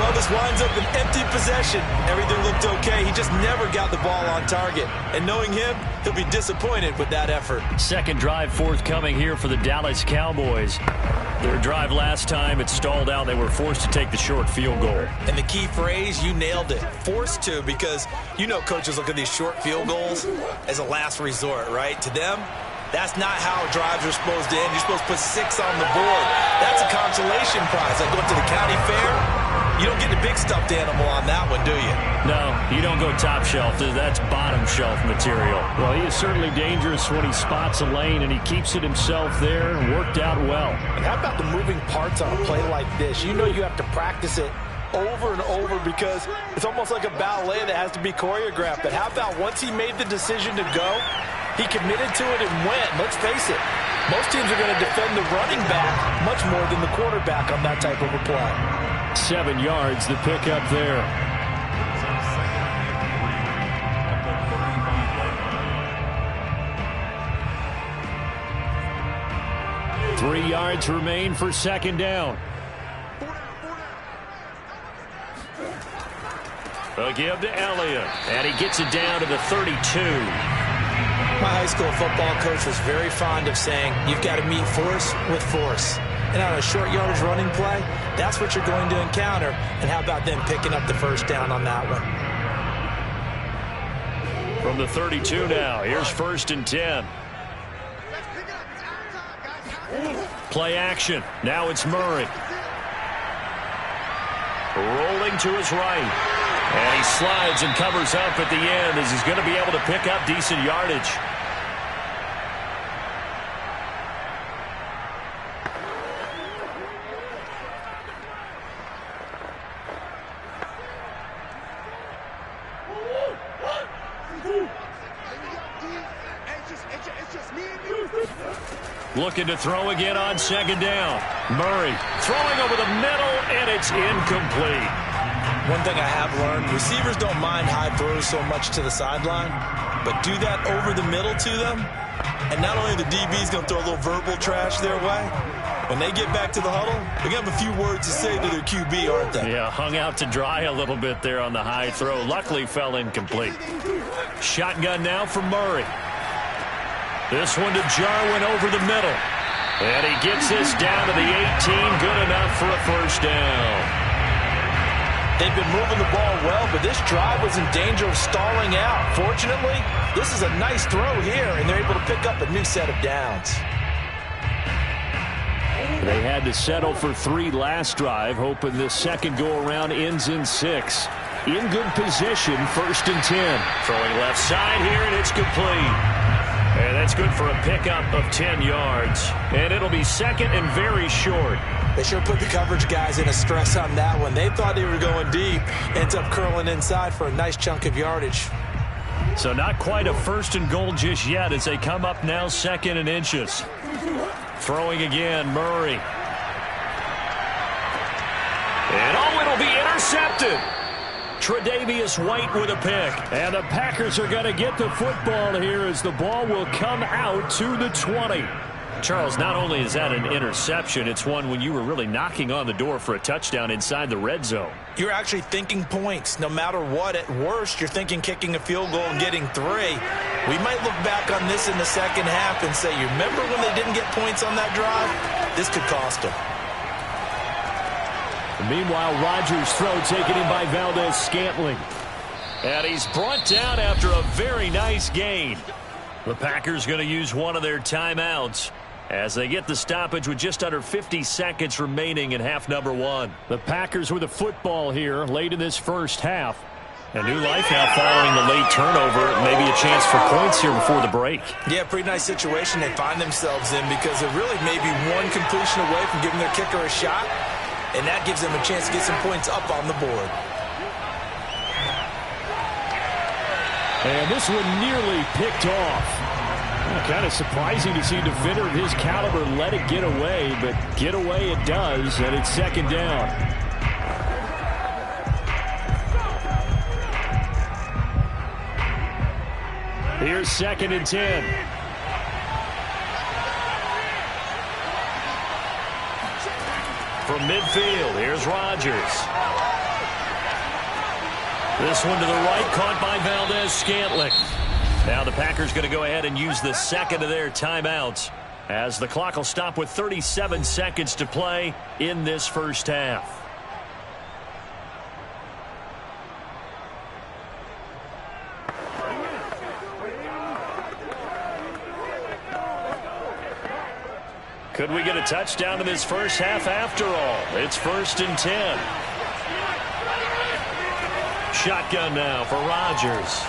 Well, this winds up an empty possession. Everything looked okay. He just never got the ball on target. And knowing him, he'll be disappointed with that effort. 2nd drive forthcoming here for the Dallas Cowboys. Their drive last time, it stalled out. They were forced to take the short field goal. And the key phrase, you nailed it. Forced to, because you know coaches look at these short field goals as a last resort, right? To them, that's not how drives are supposed to end. You're supposed to put 6 on the board. That's a consolation prize. Like going to the county fair, You don't get the big stuffed animal on that one, do you? No, you don't go top shelf. That's bottom shelf material. Well, he is certainly dangerous when he spots a lane, and he keeps it himself there and worked out well. And how about the moving parts on a play like this? You know you have to practice it over and over because it's almost like a ballet that has to be choreographed. But how about once he made the decision to go, he committed to it and went. Let's face it, most teams are going to defend the running back much more than the quarterback on that type of a play. 7 yards, the pickup there. Three yards remain for second down. A give to Elliott, and he gets it down to the 32. My high school football coach was very fond of saying, you've got to meet force with force. And on a short yardage running play, that's what you're going to encounter. And how about them picking up the first down on that one? From the 32 now, here's 1st and 10. Play action. Now it's Murray. Rolling to his right. And he slides and covers up at the end as he's going to be able to pick up decent yardage. Looking to throw again on second down. Murray throwing over the middle, and it's incomplete. One thing I have learned, receivers don't mind high throws so much to the sideline, but do that over the middle to them, and not only the DB's going to throw a little verbal trash their way, when they get back to the huddle, they're going to have a few words to say to their QB, aren't they? Yeah, hung out to dry a little bit there on the high throw. Luckily fell incomplete. Shotgun now for Murray. This one to Jarwin over the middle. And he gets this down to the 18. Good enough for a first down. They've been moving the ball well, but this drive was in danger of stalling out. Fortunately, this is a nice throw here, and they're able to pick up a new set of downs. They had to settle for 3 last drive, hoping this second go-around ends in 6. In good position, 1st and 10. Throwing left side here, and it's complete. And that's good for a pickup of 10 yards. And it'll be second and very short. They sure put the coverage guys in a stress on that one. They thought they were going deep. Ends up curling inside for a nice chunk of yardage. So not quite a 1st and goal just yet as they come up now 2nd and inches. Throwing again, Murray. And oh, it'll be intercepted. Tre'Davious White with a pick. And the Packers are going to get the football here as the ball will come out to the 20. Charles, not only is that an interception, it's one when you were really knocking on the door for a touchdown inside the red zone. You're actually thinking points. No matter what, at worst, you're thinking kicking a field goal and getting 3. We might look back on this in the second half and say, you remember when they didn't get points on that drive? This could cost them. Meanwhile, Rodgers' throw taken in by Valdez-Scantling. And he's brought down after a very nice gain. The Packers going to use one of their timeouts as they get the stoppage with just under 50 seconds remaining in half number 1. The Packers with a football here late in this first half. A new life now following the late turnover. Maybe a chance for points here before the break. Yeah, pretty nice situation they find themselves in because they're really maybe one completion away from giving their kicker a shot. And that gives them a chance to get some points up on the board. And this one nearly picked off. Kind of surprising to see a defender of his caliber let it get away, but get away it does, and it's 2nd down. Here's 2nd and 10. From midfield, here's Rodgers. This one to the right, caught by Valdez-Scantling. Now the Packers going to go ahead and use the second of their timeouts as the clock will stop with 37 seconds to play in this first half. Could we get a touchdown in this first half after all? It's 1st and 10. shotgun now for Rodgers.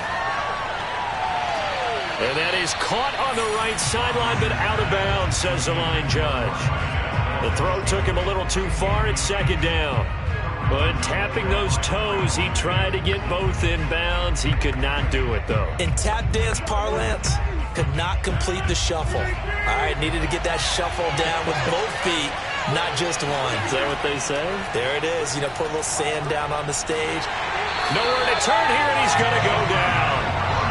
And that is caught on the right sideline, but out of bounds, says the line judge. The throw took him a little too far at second down. But tapping those toes, he tried to get both in bounds. He could not do it, though. In tap dance parlance, could not complete the shuffle. All right, needed to get that shuffle down with both feet, not just one. Is that what they say? There it is. You know, put a little sand down on the stage. Nowhere to turn here, and he's going to go down.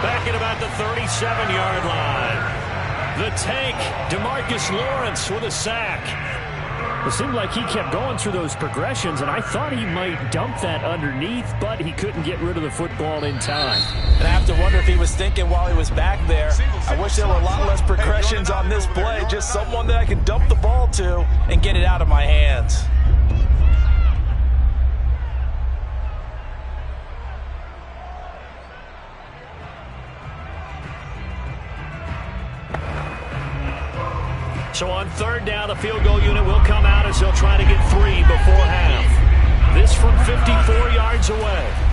Back at about the 37-yard line. The tank, DeMarcus Lawrence with a sack. It seemed like he kept going through those progressions, and I thought he might dump that underneath, but he couldn't get rid of the football in time. And I have to wonder if he was thinking while he was back there, I wish there were a lot less progressions on this play, just someone that I can dump the ball to and get it out of my hands. So on third down, the field goal unit will come out as they'll try to get 3 before half. This from 54 yards away.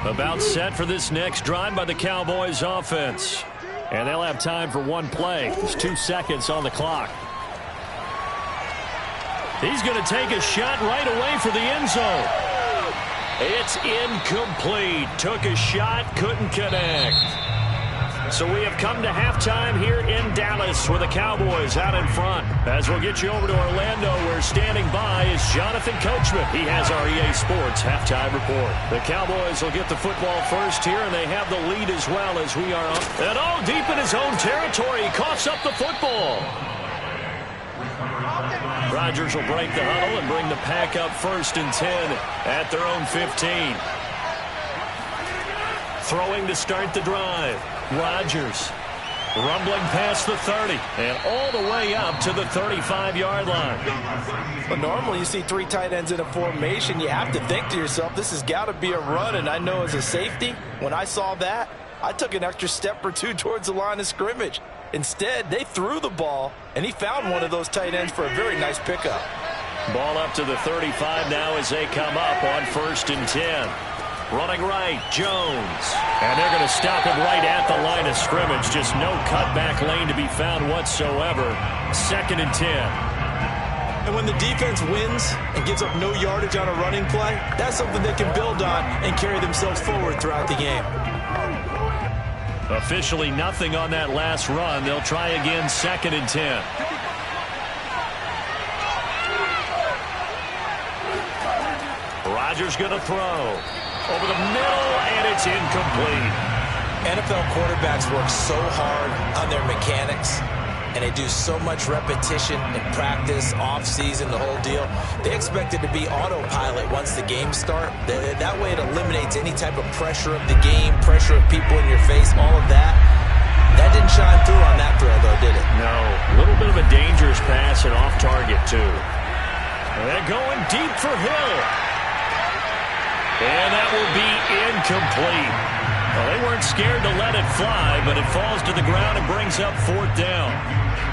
About set for this next drive by the Cowboys offense. And they'll have time for one play. There's 2 seconds on the clock. He's going to take a shot right away for the end zone. It's incomplete. Took a shot, couldn't connect. So we have come to halftime here in Dallas with the Cowboys out in front. As we'll get you over to Orlando, where standing by is Jonathan Coachman. He has our EA Sports halftime report. The Cowboys will get the football first here, and they have the lead as well as we are up. And all deep in his own territory, he coughs up the football. Rodgers will break the huddle and bring the pack up 1st and 10 at their own 15. Throwing to start the drive. Rodgers rumbling past the 30 and all the way up to the 35-yard line. But normally you see 3 tight ends in a formation, you have to think to yourself, this has got to be a run. And I know as a safety, when I saw that, I took an extra step or 2 towards the line of scrimmage. Instead, they threw the ball, and he found one of those tight ends for a very nice pickup. Ball up to the 35 now as they come up on 1st and 10. Running right, Jones. And they're going to stop him right at the line of scrimmage. Just no cutback lane to be found whatsoever. 2nd and 10. And when the defense wins and gives up no yardage on a running play, that's something they can build on and carry themselves forward throughout the game. Officially nothing on that last run. They'll try again 2nd and 10. Rodgers going to throw. Over the middle, and it's incomplete. NFL quarterbacks work so hard on their mechanics, and they do so much repetition in practice, off-season, the whole deal. They expect it to be autopilot once the games start. That way it eliminates any type of pressure of the game, pressure of people in your face, all of that. That didn't shine through on that throw, though, did it? No. A little bit of a dangerous pass and off target, too. And they're going deep for Hill. And that will be incomplete. Well, they weren't scared to let it fly, but it falls to the ground and brings up 4th down.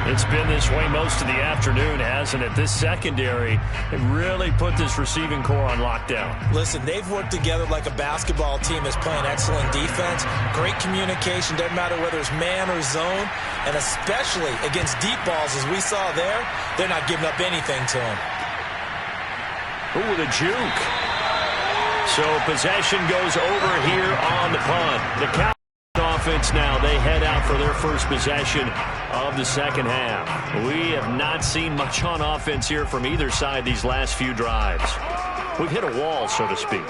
It's been this way most of the afternoon, hasn't it? This secondary, it really put this receiving core on lockdown. Listen, they've worked together like a basketball team that's playing excellent defense. Great communication, doesn't matter whether it's man or zone. And especially against deep balls, as we saw there, they're not giving up anything to them. Ooh, with a juke. So possession goes over here on the punt. The Cowboys offense now, they head out for their first possession of the second half. We have not seen much on offense here from either side these last few drives. We've hit a wall, so to speak.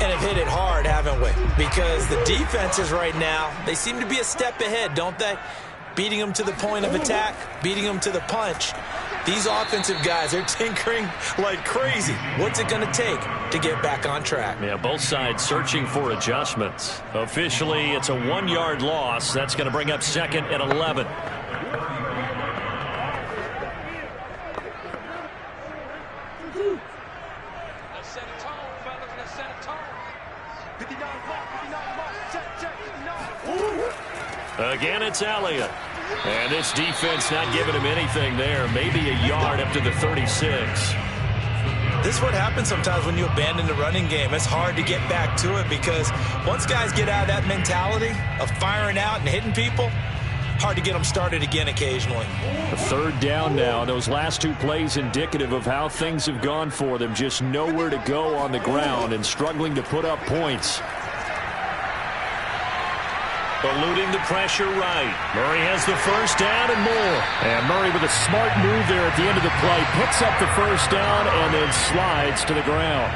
And have hit it hard, haven't we? Because the defenses right now, they seem to be a step ahead, don't they? Beating them to the point of attack, beating them to the punch. These offensive guys are tinkering like crazy. What's it going to take to get back on track? Yeah, both sides searching for adjustments. Officially, it's a 1-yard loss. That's going to bring up 2nd and 11. Again, it's Elliott. And this defense not giving him anything there. Maybe a yard up to the 36. This is what happens sometimes when you abandon the running game. It's hard to get back to it because once guys get out of that mentality of firing out and hitting people, hard to get them started again occasionally. A third down now. Those last two plays indicative of how things have gone for them. Just nowhere to go on the ground and struggling to put up points. Eluding the pressure right. Murray has the first down and more. And Murray with a smart move there at the end of the play. Picks up the first down and then slides to the ground.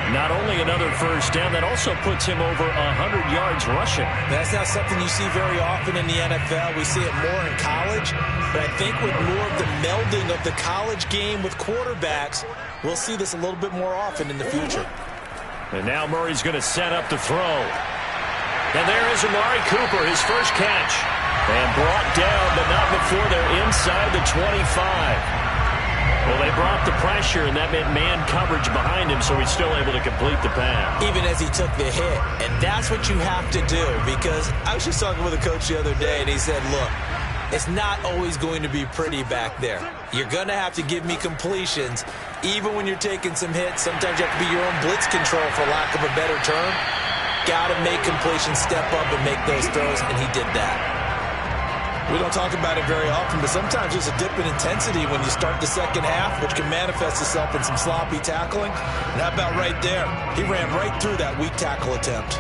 Not only another first down, that also puts him over 100 yards rushing. That's not something you see very often in the NFL. We see it more in college. But I think with more of the melding of the college game with quarterbacks, we'll see this a little bit more often in the future. And now Murray's going to set up the throw. And there is Amari Cooper, his first catch. And brought down, but not before they're inside the 25. Well, they brought the pressure, and that meant man coverage behind him, so he's still able to complete the pass. Even as he took the hit. And that's what you have to do, because I was just talking with a coach the other day, and he said, look, it's not always going to be pretty back there. You're going to have to give me completions, even when you're taking some hits. Sometimes you have to be your own blitz control, for lack of a better term. Got to make completions, step up and make those throws, and he did that. We don't talk about it very often, but sometimes there's a dip in intensity when you start the second half, which can manifest itself in some sloppy tackling. And how about right there? He ran right through that weak tackle attempt.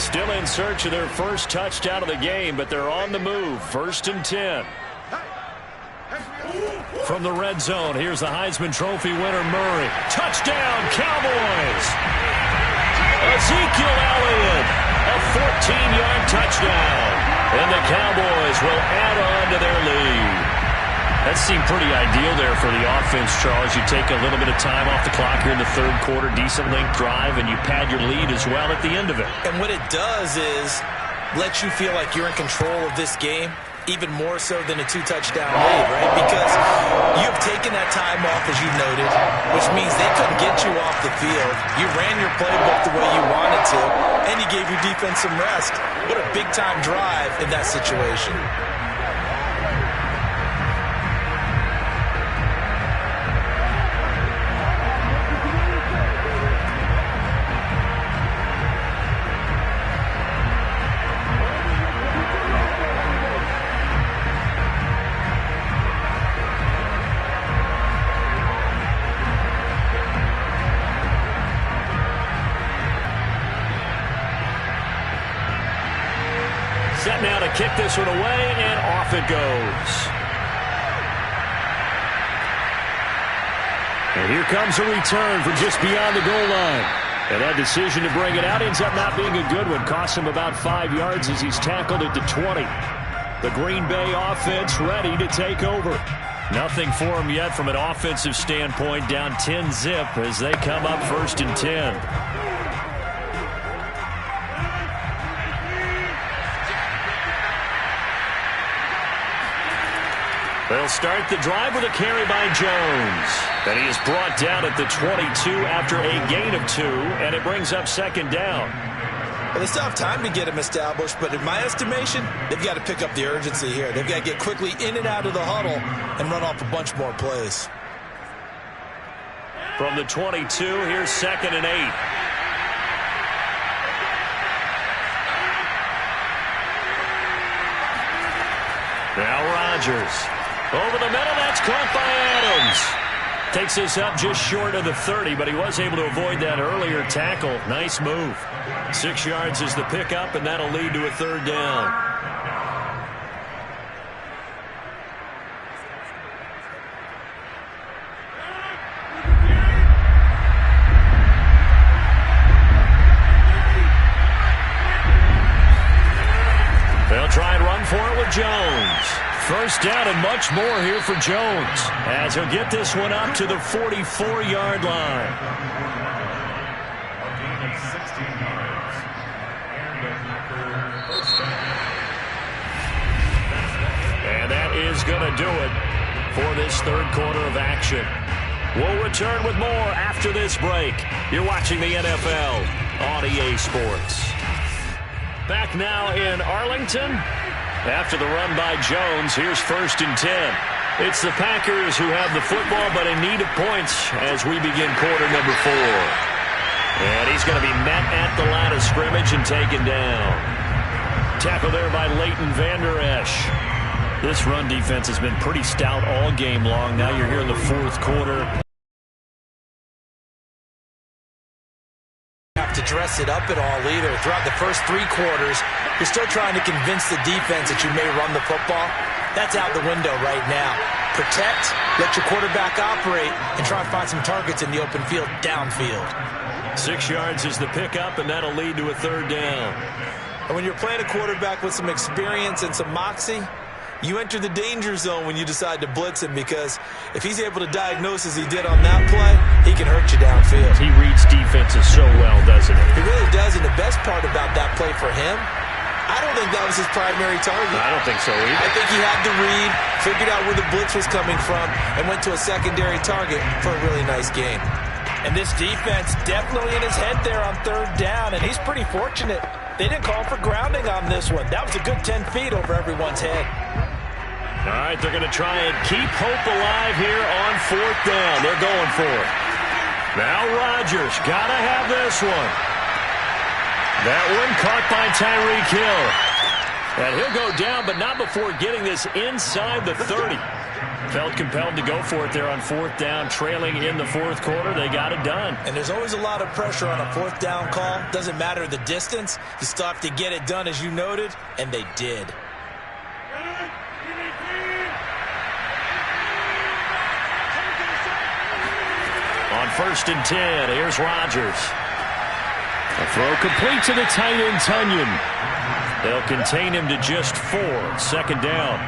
Still in search of their first touchdown of the game, but they're on the move. 1st and 10. From the red zone, here's the Heisman Trophy winner, Murray. Touchdown, Cowboys! Ezekiel Elliott, a 14-yard touchdown. And the Cowboys will add on to their lead. That seemed pretty ideal there for the offense, Charles. You take a little bit of time off the clock here in the third quarter, decent length drive, and you pad your lead as well at the end of it. And what it does is let you feel like you're in control of this game, even more so than a 2-touchdown lead, right? Because you've taken that time off, as you noted, which means they couldn't get you off the field. You ran your playbook the way you wanted to, and you gave your defense some rest. What a big-time drive in that situation. Set now to kick this one away, and off it goes. And here comes a return from just beyond the goal line. And that decision to bring it out ends up not being a good one. Costs him about 5 yards as he's tackled at the 20. The Green Bay offense ready to take over. Nothing for him yet from an offensive standpoint. Down 10-zip as they come up 1st and 10. They'll start the drive with a carry by Jones. And he is brought down at the 22 after a gain of 2, and it brings up 2nd down. Well, they still have time to get him established, but in my estimation, they've got to pick up the urgency here. They've got to get quickly in and out of the huddle and run off a bunch more plays. From the 22, here's 2nd and 8. Now Rodgers. Over the middle, that's caught by Adams. Takes us up just short of the 30, but he was able to avoid that earlier tackle. Nice move. 6 yards is the pickup, and that'll lead to a 3rd down. They'll try and run for it with Jones. 1st down and much more here for Jones as he'll get this one up to the 44-yard line. A gain of 16 yards. And the Packer first down. And that is going to do it for this third quarter of action. We'll return with more after this break. You're watching the NFL on EA Sports. Back now in Arlington. After the run by Jones, here's 1st and 10. It's the Packers who have the football, but in need of points as we begin quarter number 4. And he's going to be met at the line of scrimmage and taken down. Tackle there by Leighton Vander Esch. This run defense has been pretty stout all game long. Now you're here in the 4th quarter. Have to dress it up at all either. Throughout the first 3 quarters, you're still trying to convince the defense that you may run the football. That's out the window right now. Protect, let your quarterback operate, and try and find some targets in the open field downfield. 6 yards is the pickup, and that'll lead to a 3rd down. And when you're playing a quarterback with some experience and some moxie, you enter the danger zone when you decide to blitz him, because if he's able to diagnose as he did on that play, he can hurt you downfield. He reads defenses so well, doesn't he? He really does, and the best part about that play for him, I don't think that was his primary target. I don't think so either. I think he had the read, figured out where the blitz was coming from, and went to a secondary target for a really nice gain. And this defense definitely in his head there on 3rd down, and he's pretty fortunate. They didn't call for grounding on this one. That was a good 10 feet over everyone's head. All right, they're going to try and keep hope alive here on 4th down. They're going for it. Now Rodgers, got to have this one. That one caught by Tyreek Hill. And he'll go down, but not before getting this inside the 30. Felt compelled to go for it there on 4th down, trailing in the 4th quarter. They got it done. And there's always a lot of pressure on a 4th down call. Doesn't matter the distance. You still have to get it done, as you noted, and they did. On 1st and 10, here's Rodgers. A throw complete to the tight end, Tunyon. They'll contain him to just 4. 2nd down.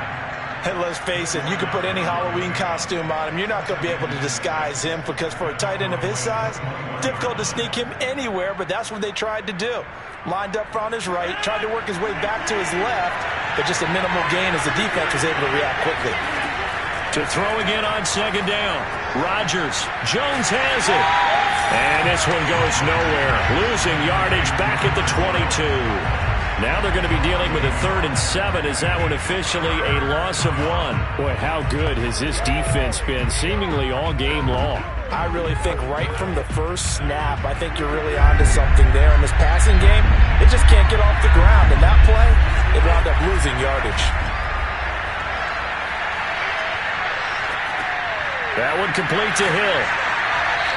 And let's face it, you can put any Halloween costume on him. You're not going to be able to disguise him, because for a tight end of his size, difficult to sneak him anywhere, but that's what they tried to do. Lined up on his right, tried to work his way back to his left, but just a minimal gain as the defense was able to react quickly. To throw again on 2nd down. Rodgers. Jones has it. And this one goes nowhere. Losing yardage back at the 22. Now they're going to be dealing with a 3rd and 7. Is that one officially a loss of 1? Boy, how good has this defense been seemingly all game long? I really think right from the first snap, I think you're really onto something there. In this passing game, it just can't get off the ground. And that play, it wound up losing yardage. That one complete to Hill.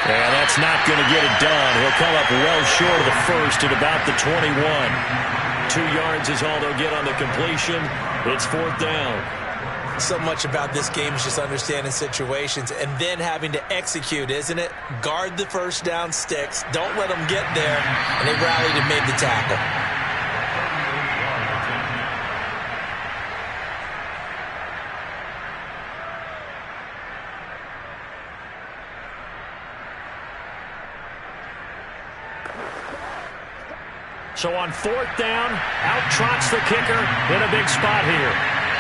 And that's not going to get it done. He'll come up well short of the 1st at about the 21. 2 yards is all they'll get on the completion. It's 4th down. So much about this game is just understanding situations and then having to execute, isn't it? Guard the 1st down sticks. Don't let them get there. And they rallied and made the tackle. So on 4th down, out trots the kicker in a big spot here.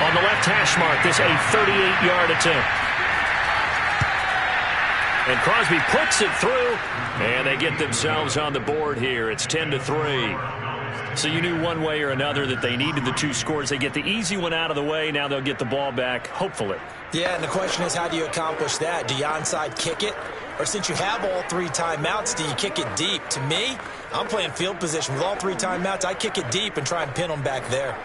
On the left hash mark, this a 38-yard attempt. And Crosby puts it through, and they get themselves on the board here. It's 10-3. So you knew one way or another that they needed the 2 scores. They get the easy one out of the way. Now they'll get the ball back, hopefully. Yeah, and the question is, how do you accomplish that? Do you onside kick it? Or since you have all 3 timeouts, do you kick it deep? To me, I'm playing field position. With all 3 timeouts, I kick it deep and try and pin them back there.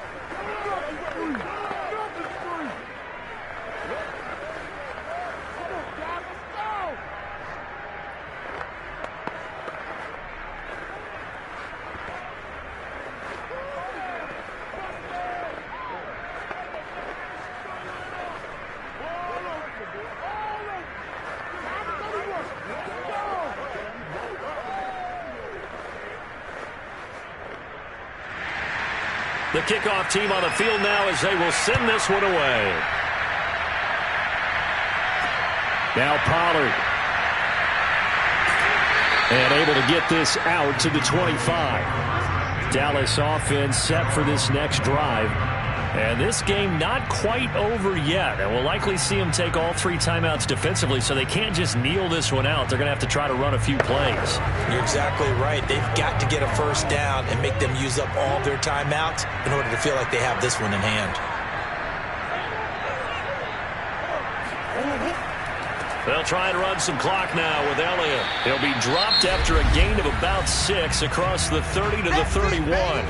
The kickoff team on the field now as they will send this one away. Now Pollard. And able to get this out to the 25. Dallas offense set for this next drive. And this game not quite over yet. And we'll likely see them take all 3 timeouts defensively, so they can't just kneel this one out. They're going to have to try to run a few plays. You're exactly right. They've got to get a first down and make them use up all their timeouts in order to feel like they have this one in hand. They'll try and run some clock now with Elliott. He'll be dropped after a gain of about 6 across the 30 to the 31.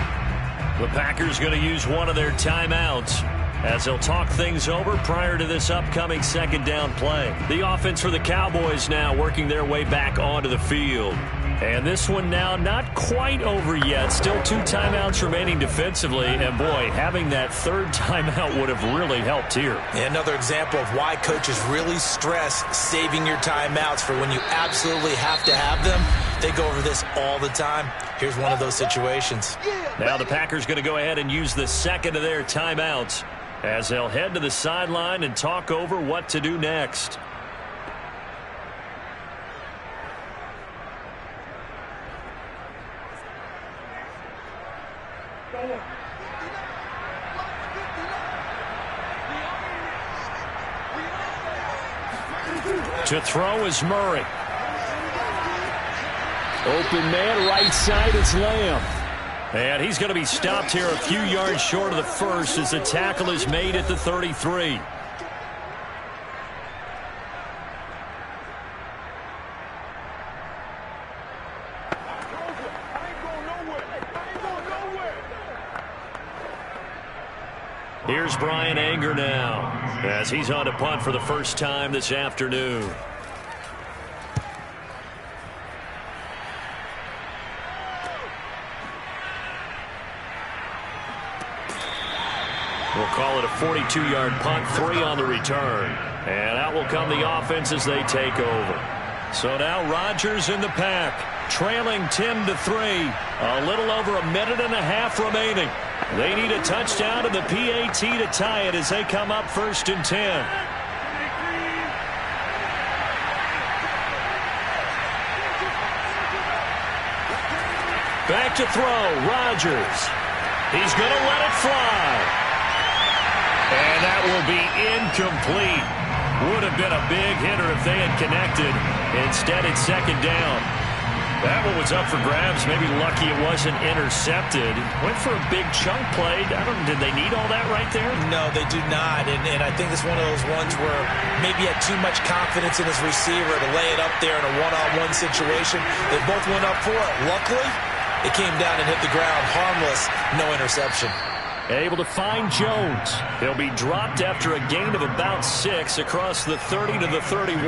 The Packers going to use one of their timeouts as they'll talk things over prior to this upcoming second down play. The offense for the Cowboys now working their way back onto the field. And this one now not quite over yet. Still 2 timeouts remaining defensively. And, boy, having that 3rd timeout would have really helped here. Another example of why coaches really stress saving your timeouts for when you absolutely have to have them. They go over this all the time. Here's one of those situations. Now the Packers going to go ahead and use the second of their timeouts as they'll head to the sideline and talk over what to do next. To throw is Murray. Open man, right side, it's Lamb. And he's going to be stopped here a few yards short of the first as the tackle is made at the 33. Here's Brian Anger now as he's on to punt for the first time this afternoon. We'll call it a 42-yard punt, 3 on the return. And out will come the offense as they take over. So now Rodgers in the pack, trailing 10-3. A little over a minute and a half remaining. They need a touchdown and the PAT to tie it as they come up 1st and 10. Back to throw, Rodgers. He's going to let it fly. And that will be incomplete. Would have been a big hitter if they had connected. Instead, it's 2nd down. That one was up for grabs. Maybe lucky it wasn't intercepted. Went for a big chunk play. Did they need all that right there? No, they do not. And I think it's one of those ones where maybe he had too much confidence in his receiver to lay it up there in a one-on-one situation. They both went up for it. Luckily, it came down and hit the ground. Harmless. No interception. Able to find Jones. He'll be dropped after a gain of about 6 across the 30 to the 31.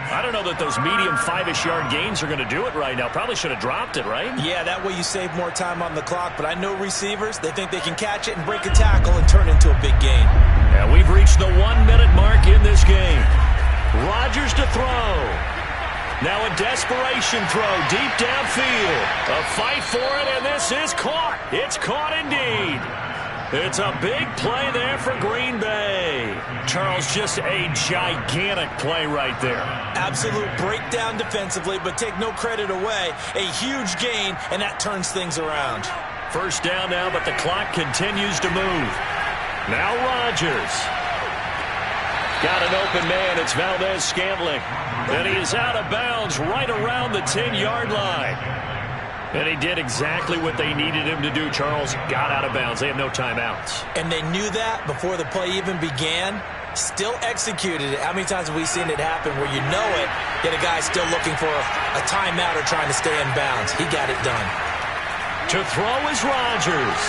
I don't know that those medium 5-ish yard gains are going to do it right now. Probably should have dropped it, right? Yeah, that way you save more time on the clock. But I know receivers, they think they can catch it and break a tackle and turn into a big gain. And we've reached the 1-minute mark in this game. Rodgers to throw. Now a desperation throw deep downfield. A fight for it, and this is caught. It's caught indeed. It's a big play there for Green Bay. Charles, just a gigantic play right there. Absolute breakdown defensively, but take no credit away. A huge gain, and that turns things around. 1st down now, but the clock continues to move. Now Rodgers. Got an open man. It's Valdez-Scantling. And he is out of bounds right around the 10-yard line. And he did exactly what they needed him to do, Charles. Got out of bounds. They have no timeouts. And they knew that before the play even began. Still executed it. How many times have we seen it happen where you know it, yet a guy's still looking for a timeout or trying to stay in bounds? He got it done. To throw is Rodgers.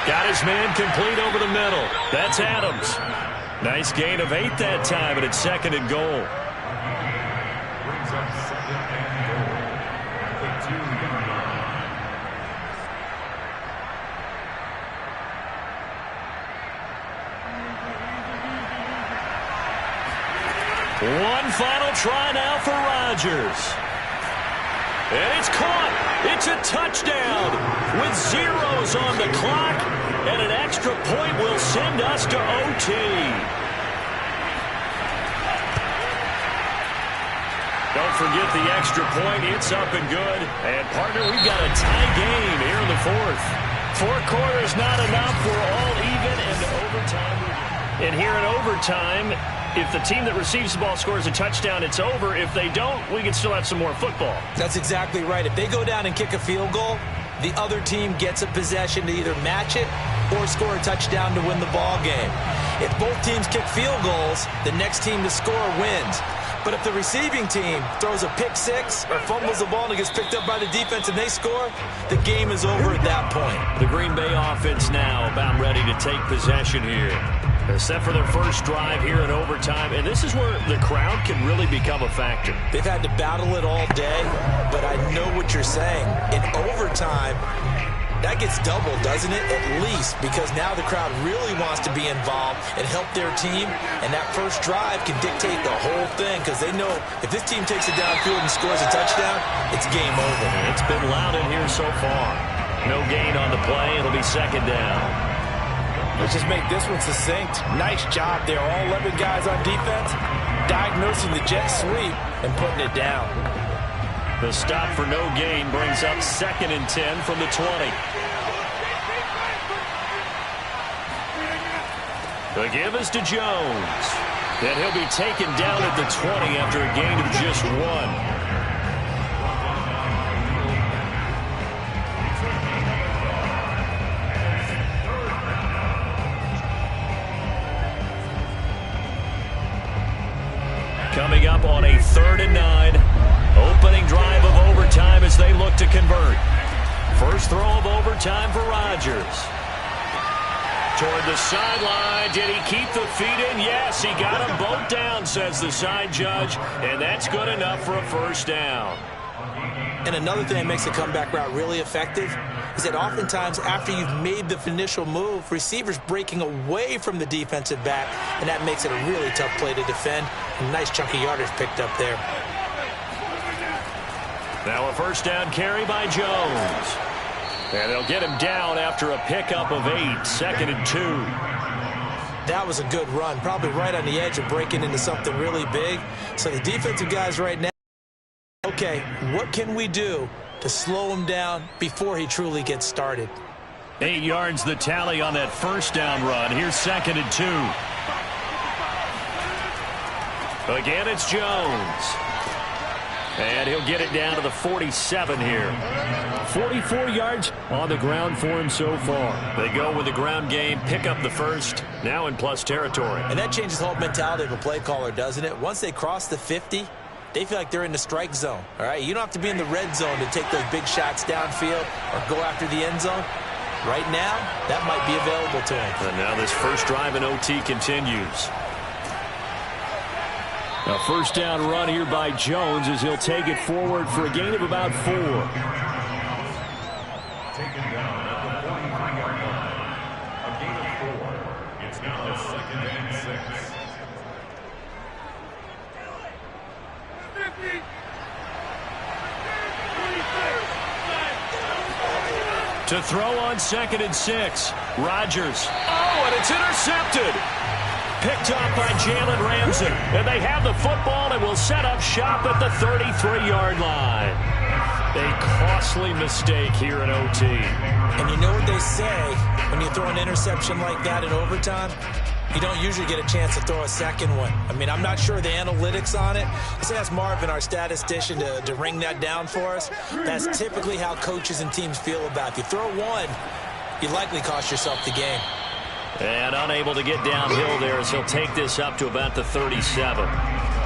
Got his man complete over the middle. That's Adams. Nice gain of 8 that time, and it's 2nd and goal. Brings up 2nd and goal at the 2-yard line. One final try now for Rodgers. And it's caught. It's a touchdown with zeros on the clock. And an extra point will send us to OT. Don't forget the extra point. It's up and good. And, partner, we've got a tie game here in the 4th. 4 quarters not enough. We're all even and overtime. And here in overtime, if the team that receives the ball scores a touchdown, it's over. If they don't, we can still have some more football. That's exactly right. If they go down and kick a field goal, the other team gets a possession to either match it or score a touchdown to win the ball game. If both teams kick field goals, the next team to score wins. But if the receiving team throws a pick six or fumbles the ball and it gets picked up by the defense and they score, the game is over at that point. The Green Bay offense now about ready to take possession here. They're set for their first drive here in overtime, and this is where the crowd can really become a factor. They've had to battle it all day, but I know what you're saying. In overtime, that gets doubled, doesn't it? At least, because now the crowd really wants to be involved and help their team, and that first drive can dictate the whole thing because they know if this team takes it downfield and scores a touchdown, it's game over. It's been loud in here so far. No gain on the play. It'll be second down. Let's just make this one succinct. Nice job there. All 11 guys on defense diagnosing the jet sweep and putting it down. The stop for no gain brings up 2nd and 10 from the 20. The give is to Jones. And he'll be taken down at the 20 after a gain of just 1. Coming up on a 3rd and 9. Opening drive of overtime as they look to convert. First throw of overtime for Rodgers. Toward the sideline. Did he keep the feet in? Yes, he got them both down, says the side judge. And that's good enough for a first down. And another thing that makes the comeback route really effective is that oftentimes after you've made the initial move, receivers breaking away from the defensive back, and that makes it a really tough play to defend. A nice chunk of yardage picked up there. Now a first down carry by Jones. And they'll get him down after a pickup of 8, 2nd and 2. That was a good run, probably right on the edge of breaking into something really big. So the defensive guys right now, okay, what can we do to slow him down before he truly gets started? 8 yards the tally on that first down run. Here's 2nd and 2. Again, it's Jones. And he'll get it down to the 47 here. 44 yards on the ground for him so far. They go with the ground game, pick up the first, now in plus territory. And that changes the whole mentality of a play caller, doesn't it? Once they cross the 50, they feel like they're in the strike zone. All right, you don't have to be in the red zone to take those big shots downfield or go after the end zone. Right now, that might be available to him. And now this first drive in OT continues. A first down run here by Jones as he'll take it forward for a gain of about 4. Taken down at the 43-yard line. A gain of 4. It's now 2nd and 6. To throw on 2nd and 6. Rodgers. Oh, and it's intercepted. Picked off by Jalen Ramsey. And they have the football and will set up shop at the 33-yard line. A costly mistake here in OT. And you know what they say, when you throw an interception like that in overtime, you don't usually get a chance to throw a second one. I mean, I'm not sure the analytics on it. Let's ask Marvin, our statistician, to ring that down for us. That's typically how coaches and teams feel about it. If you throw one, you likely cost yourself the game. And unable to get downhill there as he'll take this up to about the 37.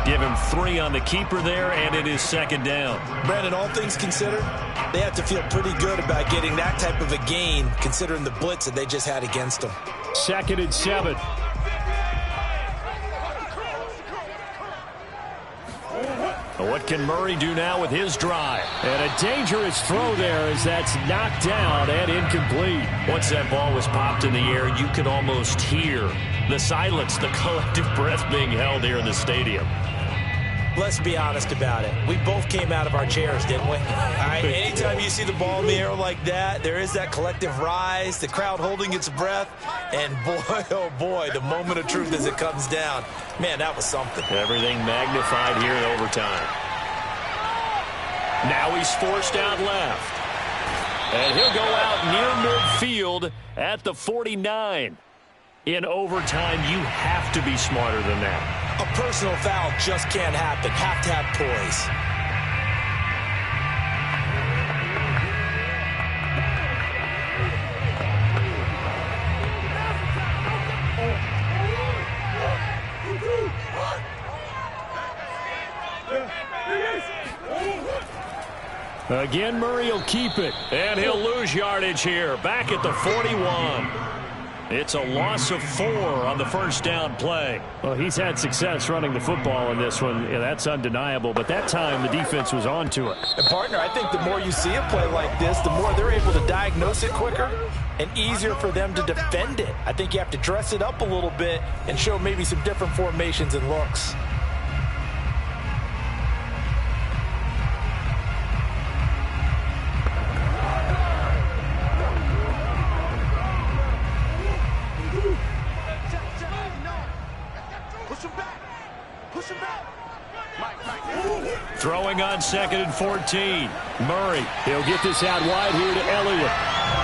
Give him 3 on the keeper there, and it is 2nd down. Brandon, all things considered, they have to feel pretty good about getting that type of a gain, considering the blitz that they just had against them. 2nd and 7. What can Murray do now with his drive? And a dangerous throw there as that's knocked down and incomplete. Once that ball was popped in the air, you could almost hear the silence, the collective breath being held here in the stadium. Let's be honest about it. We both came out of our chairs, didn't we? All right, anytime you see the ball in the air like that, there is that collective rise, the crowd holding its breath, and boy, oh boy, the moment of truth as it comes down. Man, that was something. Everything magnified here in overtime. Now he's forced out left. And he'll go out near midfield at the 49. In overtime, you have to be smarter than that. A personal foul just can't happen. Have to have poise. Again, Murray will keep it. And he'll lose yardage here. Back at the 41. It's a loss of 4 on the first down play. Well, he's had success running the football in this one. Yeah, that's undeniable. But that time, the defense was on to it. And, partner, I think the more you see a play like this, the more they're able to diagnose it quicker and easier for them to defend it. I think you have to dress it up a little bit and show maybe some different formations and looks. Throwing on 2nd and 14. Murray. He'll get this out wide here to Elliott.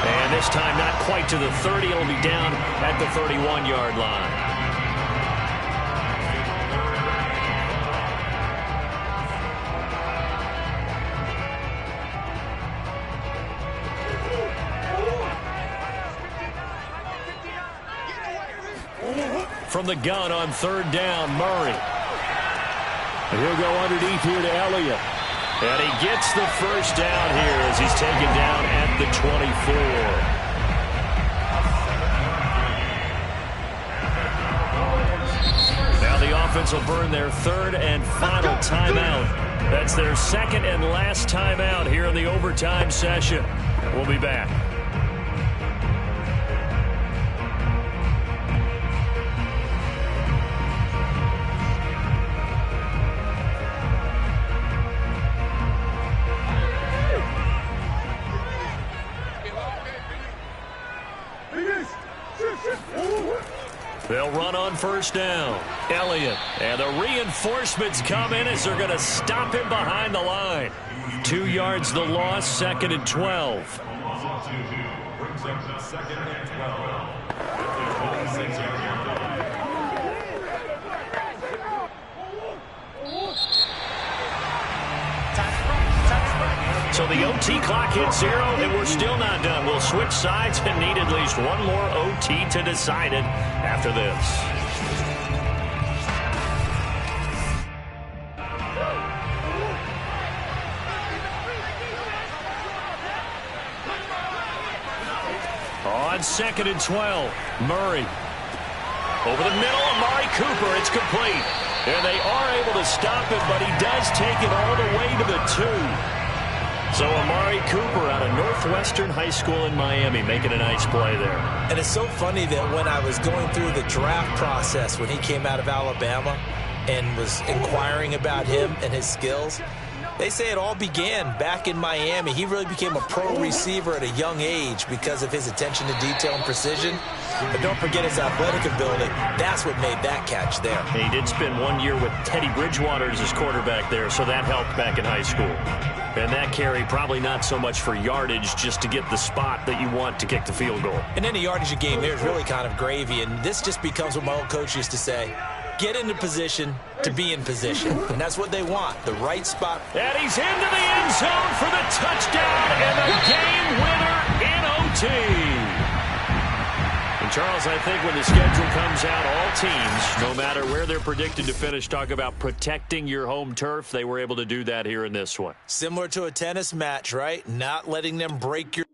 And this time not quite to the 30. It'll be down at the 31-yard line. From the gun on 3rd down, Murray. And he'll go underneath here to Elliott. And he gets the first down here as he's taken down at the 24. Now the offense will burn their 3rd and final timeout. That's their 2nd and last timeout here in the overtime session. We'll be back. They'll run on first down. Elliott. And the reinforcements come in as they're going to stop him behind the line. 2 yards the loss, 2nd and 12. Brings up 2nd and 12. So the OT clock hits 0, and we're still not done. We'll switch sides and need at least one more OT to decide it after this. On 2nd and 12, Murray. Over the middle, Amari Cooper. It's complete. And they are able to stop him, but he does take it all the way to the 2. So Amari Cooper out of Northwestern High School in Miami making a nice play there. And it's so funny that when I was going through the draft process when he came out of Alabama and was inquiring about him and his skills, they say it all began back in Miami. He really became a pro receiver at a young age because of his attention to detail and precision. But don't forget his athletic ability. That's what made that catch there. And he did spend 1 year with Teddy Bridgewater as his quarterback there, so that helped back in high school. And that carry probably not so much for yardage, just to get the spot that you want to kick the field goal. And any yardage of game there is really kind of gravy, and this just becomes what my old coach used to say. Get into position to be in position. And that's what they want, the right spot. And he's into the end zone for the touchdown and the game winner in OT. And Charles, I think when the schedule comes out, all teams, no matter where they're predicted to finish, talk about protecting your home turf. They were able to do that here in this one. Similar to a tennis match, right? Not letting them break your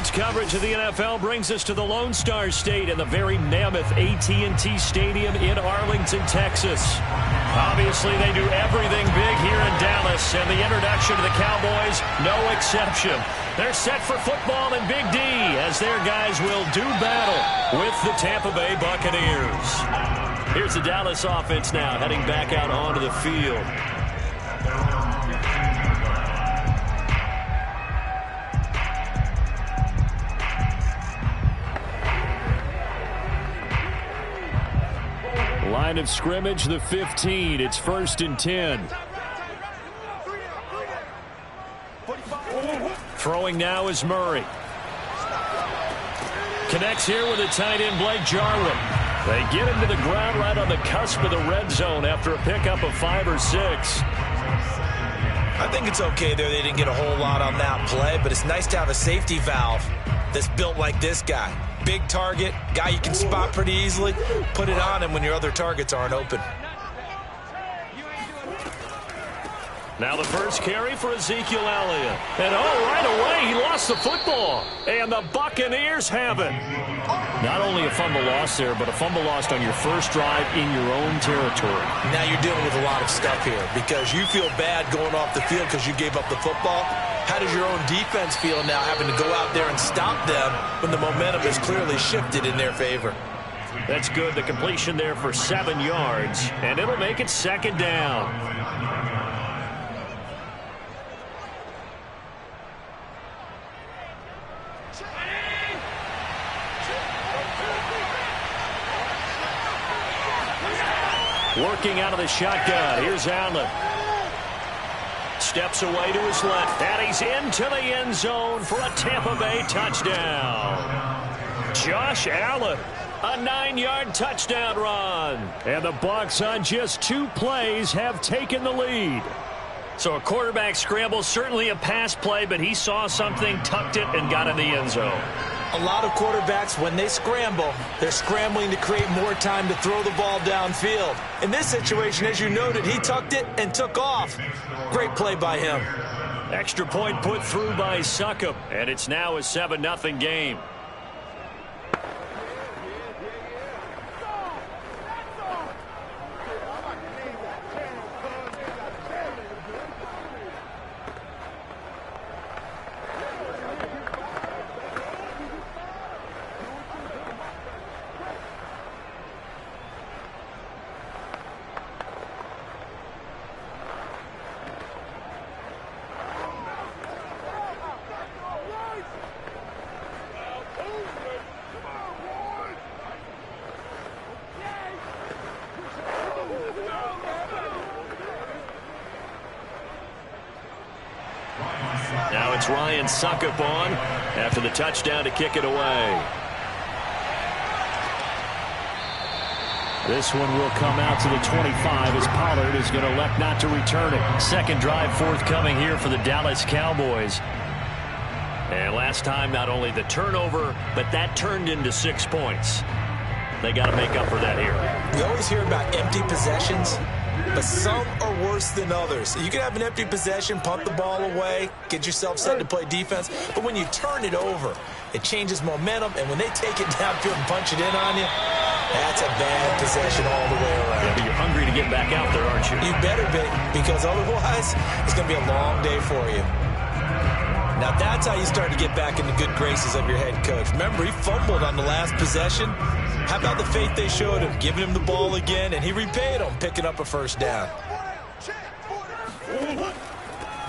Tonight's coverage of the NFL brings us to the Lone Star State and the very mammoth AT&T Stadium in Arlington, Texas. Obviously, they do everything big here in Dallas, and the introduction to the Cowboys, no exception. They're set for football in Big D as their guys will do battle with the Tampa Bay Buccaneers. Here's the Dallas offense now heading back out onto the field. Line of scrimmage, the 15. It's 1st and 10. Throwing now is Murray. Connects here with a tight end, Blake Jarwin. They get him to the ground right on the cusp of the red zone after a pickup of 5 or 6. I think it's okay there. They didn't get a whole lot on that play, but it's nice to have a safety valve that's built like this guy. Big target, guy you can spot pretty easily. Put it on him when your other targets aren't open. Now the first carry for Ezekiel Elliott. And right away, he lost the football. And the Buccaneers have it. Not only a fumble loss there, but a fumble lost on your first drive in your own territory. Now you're dealing with a lot of stuff here because you feel bad going off the field because you gave up the football. How does your own defense feel now having to go out there and stop them when the momentum is clearly shifted in their favor? That's good. The completion there for 7 yards. And it'll make it 2nd down. Working out of the shotgun. Here's Allen. Steps away to his left. And he's into the end zone for a Tampa Bay touchdown. Josh Allen. A 9-yard touchdown run. And the Bucs on just 2 plays have taken the lead. So a quarterback scramble, certainly a pass play, but he saw something, tucked it, and got in the end zone. A lot of quarterbacks, when they scramble, they're scrambling to create more time to throw the ball downfield. In this situation, as you noted, he tucked it and took off. Great play by him. Extra point put through by Succop, and it's now a 7-0 game. Now it's Ryan Succop on after the touchdown to kick it away. This one will come out to the 25 as Pollard is going to elect not to return it. Second drive forthcoming here for the Dallas Cowboys. And last time, not only the turnover, but that turned into 6 points. They got to make up for that here. We always hear about empty possessions, but some are worse than others. You can have an empty possession, punt the ball away, get yourself set to play defense, but when you turn it over, it changes momentum, and when they take it downfield and punch it in on you, that's a bad possession all the way around. Yeah, but you're hungry to get back out there, aren't you? You better be, because otherwise, it's going to be a long day for you. Now, that's how you start to get back in the good graces of your head coach. Remember, he fumbled on the last possession. How about the faith they showed him, giving him the ball again, and he repaid them, picking up a first down.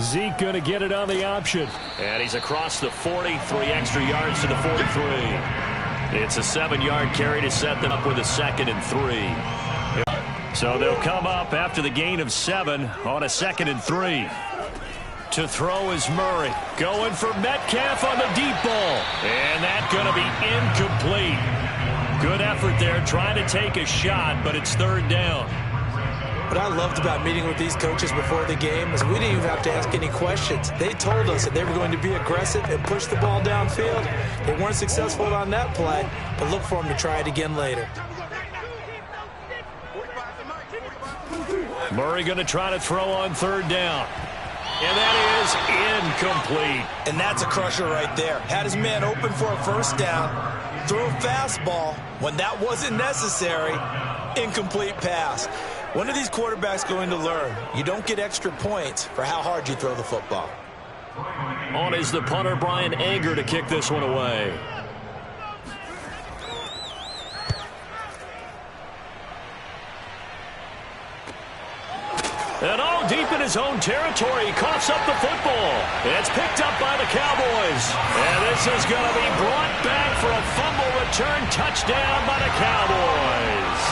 Zeke going to get it on the option. And he's across the 40, 3 extra yards to the 43. It's a 7-yard carry to set them up with a 2nd and 3. So they'll come up after the gain of 7 on a 2nd and 3. To throw is Murray. Going for Metcalf on the deep ball. And that's going to be incomplete. Good effort there, trying to take a shot, but it's 3rd down. What I loved about meeting with these coaches before the game is we didn't even have to ask any questions. They told us that they were going to be aggressive and push the ball downfield. They weren't successful on that play, but look for them to try it again later. Murray going to try to throw on 3rd down. And that is incomplete. And that's a crusher right there. Had his man open for a first down, threw a fastball when that wasn't necessary, incomplete pass. When are these quarterbacks going to learn? You don't get extra points for how hard you throw the football. On is the punter, Brian Anger, to kick this one away. And all deep in his own territory, he coughs up the football. It's picked up by the Cowboys. And this is going to be brought back for a fumble return touchdown by the Cowboys.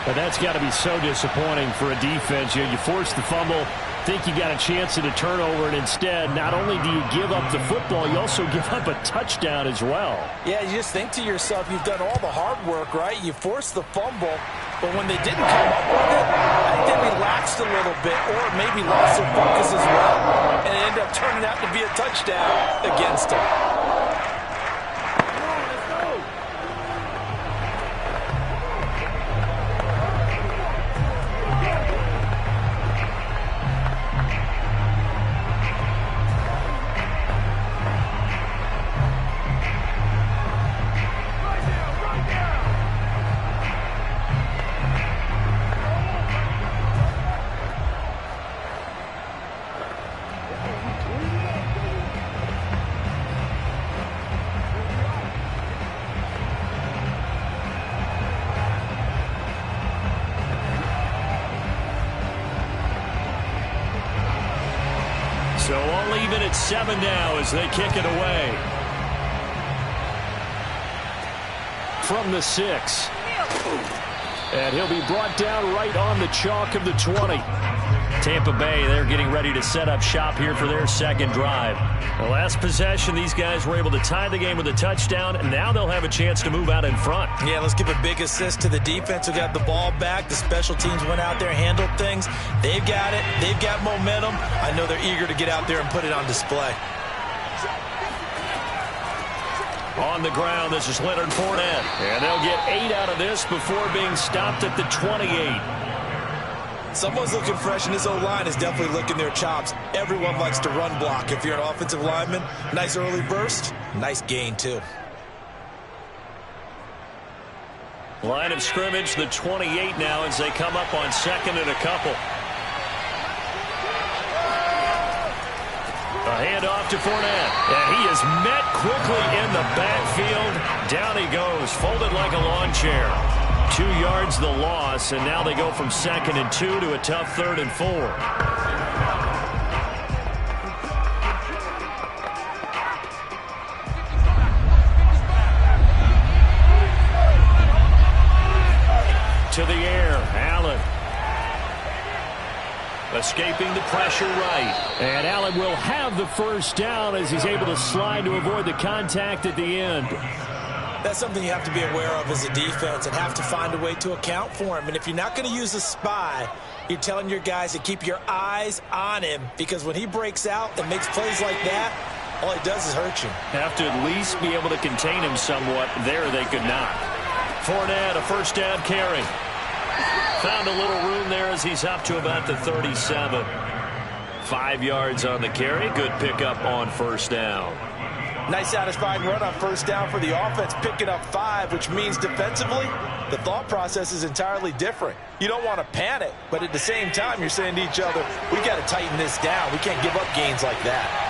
But that's got to be so disappointing for a defense. You force the fumble, think you got a chance at a turnover, and instead, not only do you give up the football, you also give up a touchdown as well. Yeah, you just think to yourself, you've done all the hard work, right? You forced the fumble, but when they didn't come up with it, I think they relaxed a little bit, or maybe lost their focus as well, and it ended up turning out to be a touchdown against them. So all even at 7 now as they kick it away. From the 6. And he'll be brought down right on the chalk of the 20. Tampa Bay, they're getting ready to set up shop here for their second drive. The last possession, these guys were able to tie the game with a touchdown, and now they'll have a chance to move out in front. Yeah, let's give a big assist to the defense who got the ball back. The special teams went out there, handled things. They've got it. They've got momentum. I know they're eager to get out there and put it on display. On the ground, this is Leonard Fournette. And they'll get 8 out of this before being stopped at the 28. Someone's looking fresh, and this O-line is definitely licking their chops. Everyone likes to run block. If you're an offensive lineman, nice early burst, nice gain too. Line of scrimmage, the 28 now as they come up on second and a couple. A handoff to Fournette, and he is met quickly in the backfield. Down he goes, folded like a lawn chair. 2 yards the loss, and now they go from 2nd and 2 to a tough 3rd and 4. To the air, Allen. Escaping the pressure right. And Allen will have the first down as he's able to slide to avoid the contact at the end. That's something you have to be aware of as a defense and have to find a way to account for him. And if you're not going to use a spy, you're telling your guys to keep your eyes on him, because when he breaks out and makes plays like that, all he does is hurt you. Have to at least be able to contain him somewhat. There they could not. Fournette, a first down carry. Found a little room there as he's up to about the 37. 5 yards on the carry. Good pickup on first down. Nice satisfying run on first down for the offense, picking up 5, which means defensively, the thought process is entirely different. You don't want to panic, but at the same time, you're saying to each other, we got to tighten this down. We can't give up gains like that.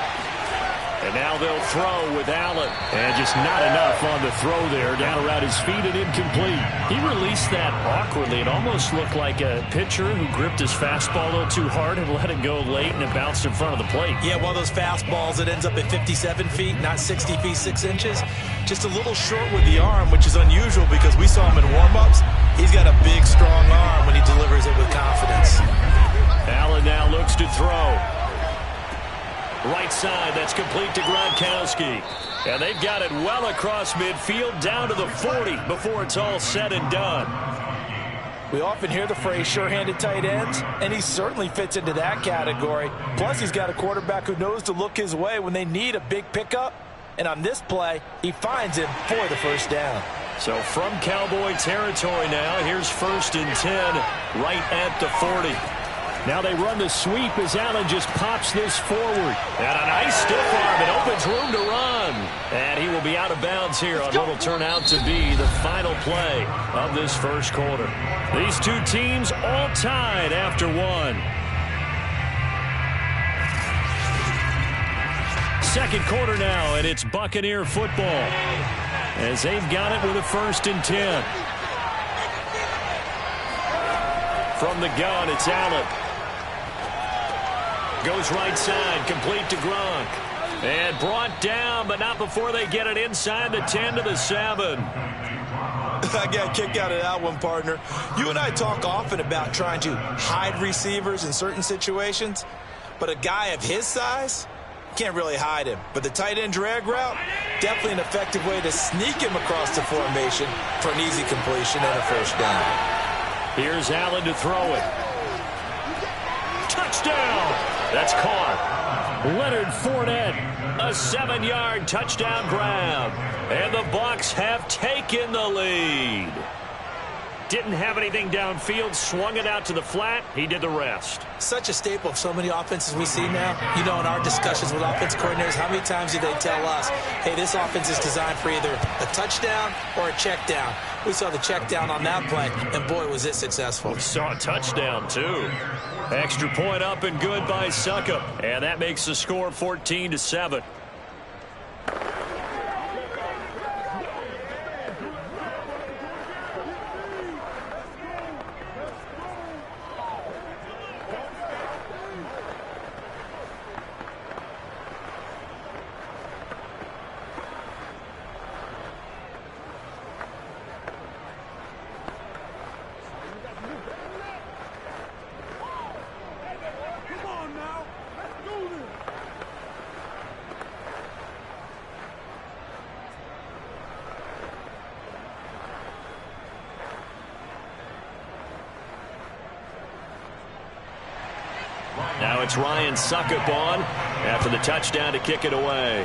And now they'll throw with Allen. And just not enough on the throw there. Down around his feet and incomplete. He released that awkwardly. It almost looked like a pitcher who gripped his fastball a little too hard and let it go late, and it bounced in front of the plate. Yeah, one of those fastballs, it ends up at 57 feet, not 60 feet, 6 inches. Just a little short with the arm, which is unusual because we saw him in warm-ups. He's got a big, strong arm when he delivers it with confidence. Allen now looks to throw. Right side, that's complete to Gronkowski. And they've got it well across midfield, down to the 40 before it's all said and done. We often hear the phrase sure-handed tight ends, and he certainly fits into that category. Plus, he's got a quarterback who knows to look his way when they need a big pickup. And on this play, he finds him for the first down. So from Cowboy territory now, here's 1st and 10 right at the 40. Now they run the sweep as Allen just pops this forward. And a nice stiff arm. It opens room to run. And he will be out of bounds here on what will turn out to be the final play of this first quarter. These two teams all tied after one. Second quarter now, and it's Buccaneer football as they've got it with a 1st and 10. From the gun, it's Allen. Goes right side, complete to Gronk. And brought down, but not before they get it inside the 10 to the 7. I got a kick out of that one, partner. You and I talk often about trying to hide receivers in certain situations, but a guy of his size can't really hide him. But the tight end drag route, definitely an effective way to sneak him across the formation for an easy completion and a 1st down. Here's Allen to throw it. Touchdown! That's caught. Leonard Fournette, a 7-yard touchdown grab. And the Bucs have taken the lead. Didn't have anything downfield, swung it out to the flat. He did the rest. Such a staple of so many offenses we see now. You know, in our discussions with offense coordinators, how many times do they tell us, hey, this offense is designed for either a touchdown or a check down. We saw the check down on that play, and boy, was it successful. We saw a touchdown, too. Extra point up and good by Succop. And that makes the score 14-7. Now it's Ryan Succop on after the touchdown to kick it away.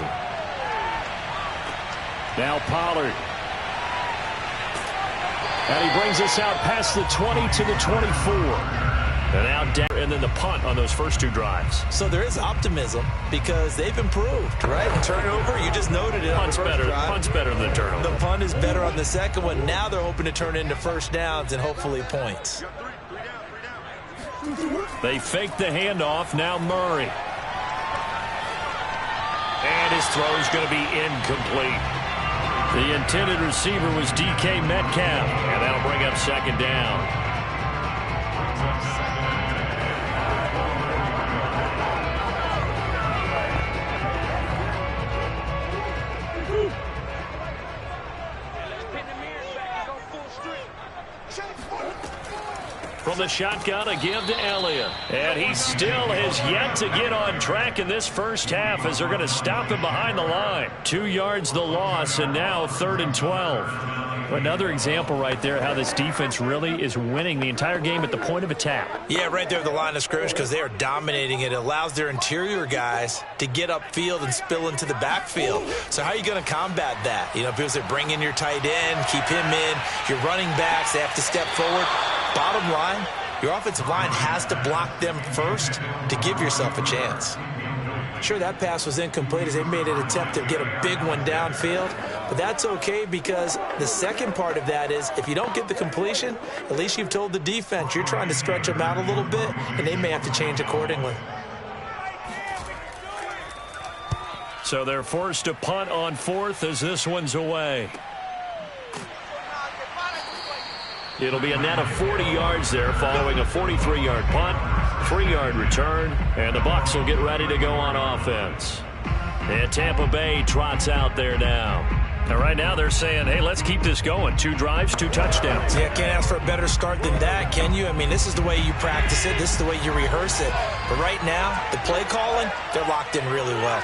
Now Pollard. And he brings us out past the 20 to the 24. And out down, and then the punt on those first 2 drives. So there is optimism because they've improved, right? And turnover, you just noted it. Punt's better. Punt's better than the turnover. The punt is better on the second one. Now they're hoping to turn into 1st downs and hopefully points. They fake the handoff. Now Murray. And his throw is going to be incomplete. The intended receiver was DK Metcalf. And that'll bring up 2nd down. From the shotgun, a give to Elliott. And he still has yet to get on track in this first half as they're going to stop him behind the line. 2 yards the loss, and now 3rd and 12. Another example right there how this defense really is winning the entire game at the point of attack. Yeah, right there at the line of scrimmage because they are dominating it. It allows their interior guys to get upfield and spill into the backfield. So how are you going to combat that? You know, people say bring in your tight end, keep him in. Your running backs, they have to step forward. Bottom line, your offensive line has to block them first to give yourself a chance. Sure, that pass was incomplete as they made an attempt to get a big one downfield, but that's okay because the second part of that is if you don't get the completion, at least you've told the defense you're trying to stretch them out a little bit, and they may have to change accordingly. So they're forced to punt on 4th as this one's away. It'll be a net of 40 yards there following a 43-yard punt, 3-yard return, and the Bucs will get ready to go on offense. And Tampa Bay trots out there now. And right now they're saying, hey, let's keep this going. 2 drives, 2 touchdowns. Yeah, can't ask for a better start than that, can you? I mean, this is the way you practice it. This is the way you rehearse it. But right now, the play calling, they're locked in really well.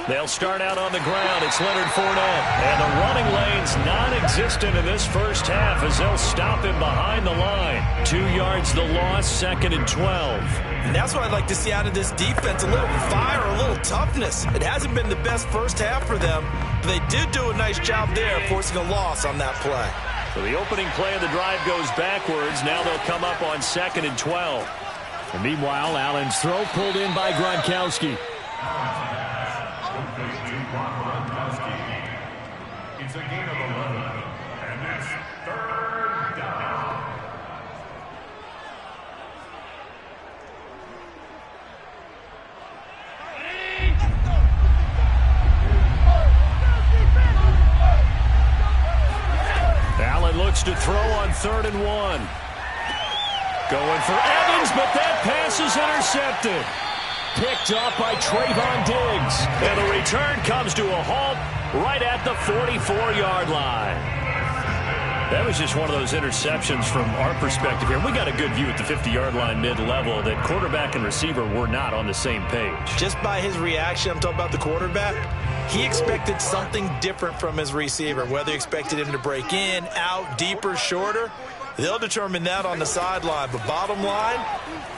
They'll start out on the ground. It's Leonard Fournette. And the running lane's non-existent in this first half as they'll stop him behind the line. 2 yards the loss, 2nd and 12. And that's what I'd like to see out of this defense, a little fire, a little toughness. It hasn't been the best first half for them, but they did do a nice job there forcing a loss on that play. So the opening play of the drive goes backwards. Now they'll come up on 2nd and 12. And meanwhile, Allen's throw pulled in by Gronkowski. It's a gain of 11, and it's 3rd down. Allen looks to throw on 3rd and 1. Going for Evans, but that pass is intercepted. Picked off by Trayvon Diggs. And the return comes to a halt right at the 44-yard line. That was just one of those interceptions from our perspective here. We got a good view at the 50-yard line mid-level that quarterback and receiver were not on the same page. Just by his reaction, I'm talking about the quarterback, he expected something different from his receiver, whether he expected him to break in, out, deeper, shorter. They'll determine that on the sideline. But bottom line,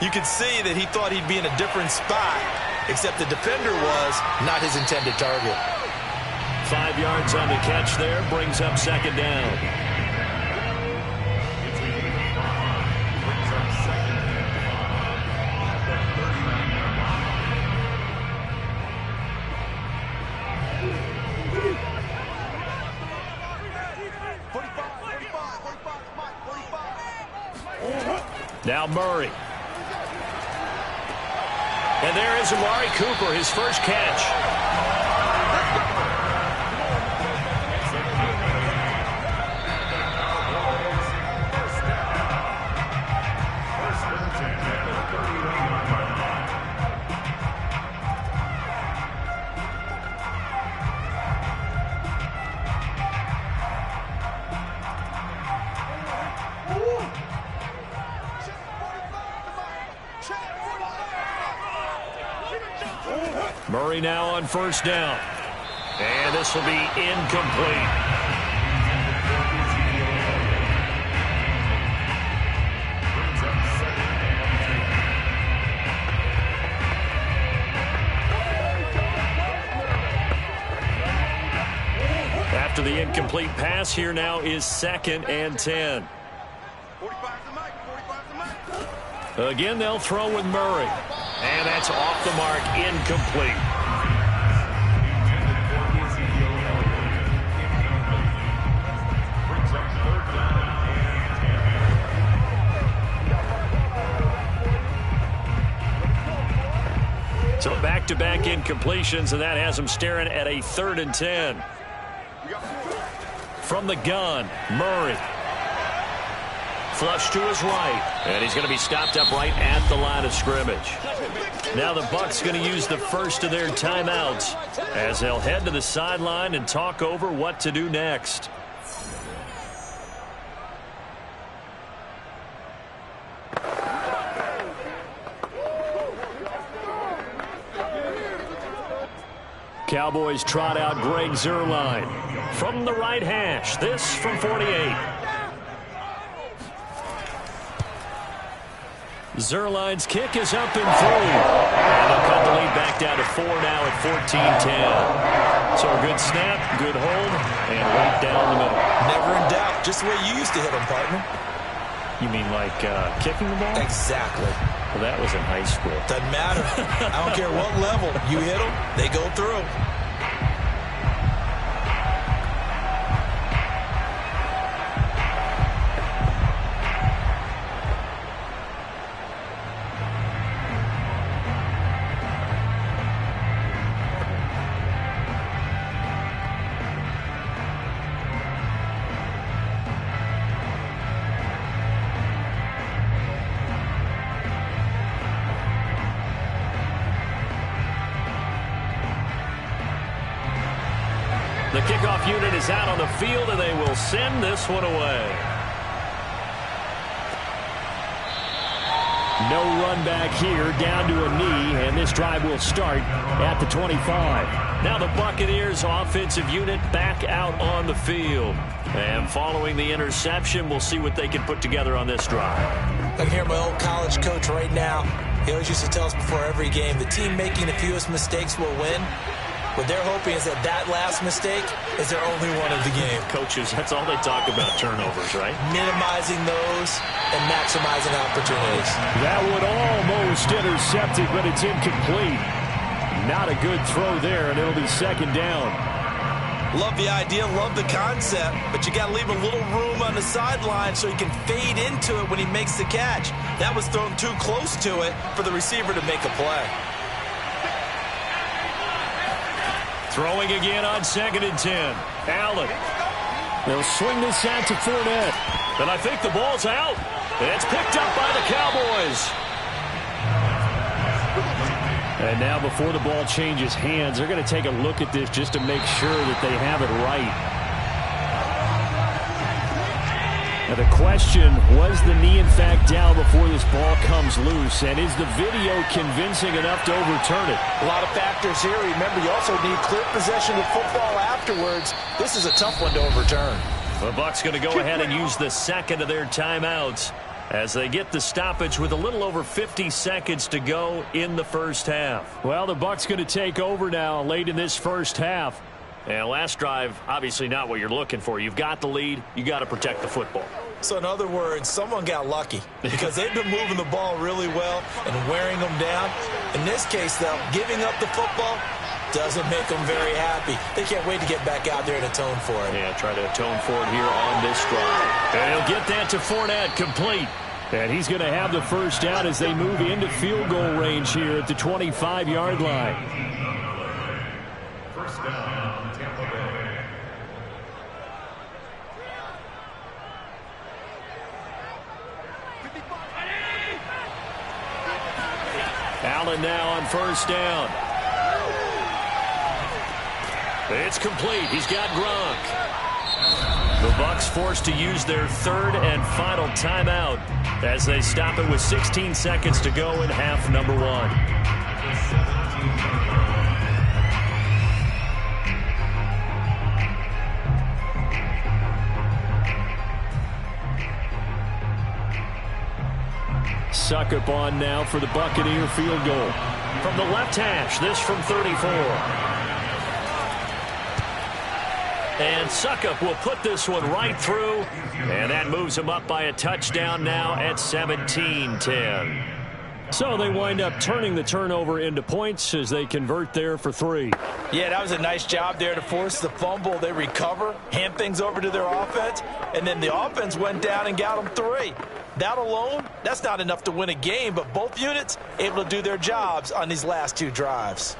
you could see that he thought he'd be in a different spot, except the defender was not his intended target. 5 yards on the catch there, brings up 2nd down. Now Murray. And there is Amari Cooper, his first catch. Murray now on 1st down. And this will be incomplete. After the incomplete pass, here now is 2nd and 10. Again, they'll throw with Murray. And that's off the mark, incomplete. So back-to-back incompletions, and that has him staring at a 3rd and 10. From the gun, Murray. Flush to his right, and he's going to be stopped up right at the line of scrimmage. Now the Bucs going to use the first of their timeouts as they'll head to the sideline and talk over what to do next. Cowboys trot out Greg Zuerlein from the right hash. This from 48. Zuerlein's kick is up and through. And they'll cut the lead back down to 4 now at 14-10. So a good snap, good hold, and right down the middle. Never in doubt. Just the way you used to hit them, partner. You mean like kicking the ball? Exactly. Well, that was in high school. Doesn't matter. I don't care what level. You hit them, they go through. The kickoff unit is out on the field, and they will send this one away. No run back here, down to a knee, and this drive will start at the 25. Now the Buccaneers offensive unit back out on the field. And following the interception, we'll see what they can put together on this drive. I can hear my old college coach right now. He always used to tell us before every game, the team making the fewest mistakes will win. What they're hoping is that last mistake is their only one of the game. Coaches, that's all they talk about, turnovers, right? Minimizing those and maximizing opportunities. That would almost intercept it, but it's incomplete. Not a good throw there, and it'll be second down. Love the idea, love the concept, but you got to leave a little room on the sideline so he can fade into it when he makes the catch. That was thrown too close to it for the receiver to make a play. Throwing again on 2nd and 10. Allen. They'll swing this out to Fournette. And I think the ball's out. It's picked up by the Cowboys. And now before the ball changes hands, they're going to take a look at this just to make sure that they have it right. Now the question, was the knee in fact down before this ball comes loose? And is the video convincing enough to overturn it? A lot of factors here. Remember, you also need clear possession of football afterwards. This is a tough one to overturn. The Bucs going to go ahead and use the second of their timeouts as they get the stoppage with a little over 50 seconds to go in the first half. Well, the Bucs going to take over now late in this first half. And last drive, obviously not what you're looking for. You've got the lead. You got to protect the football. So in other words, someone got lucky because they've been moving the ball really well and wearing them down. In this case, though, giving up the football doesn't make them very happy. They can't wait to get back out there and atone for it. Yeah, try to atone for it here on this drive. And he'll get that to Fournette, complete. And he's going to have the first down as they move into field goal range here at the 25-yard line. First down, Tampa Bay. Allen now on first down. It's complete. He's got Gronk. The Bucs forced to use their third and final timeout as they stop it with 16 seconds to go in half number one. Succop on now for the Buccaneer field goal. From the left hash, this from 34. And Succop will put this one right through, and that moves him up by a touchdown now at 17-10. So they wind up turning the turnover into points as they convert there for 3. Yeah, that was a nice job there to force the fumble. They recover, hand things over to their offense, and then the offense went down and got them 3. That alone, that's not enough to win a game, but both units able to do their jobs on these last 2 drives.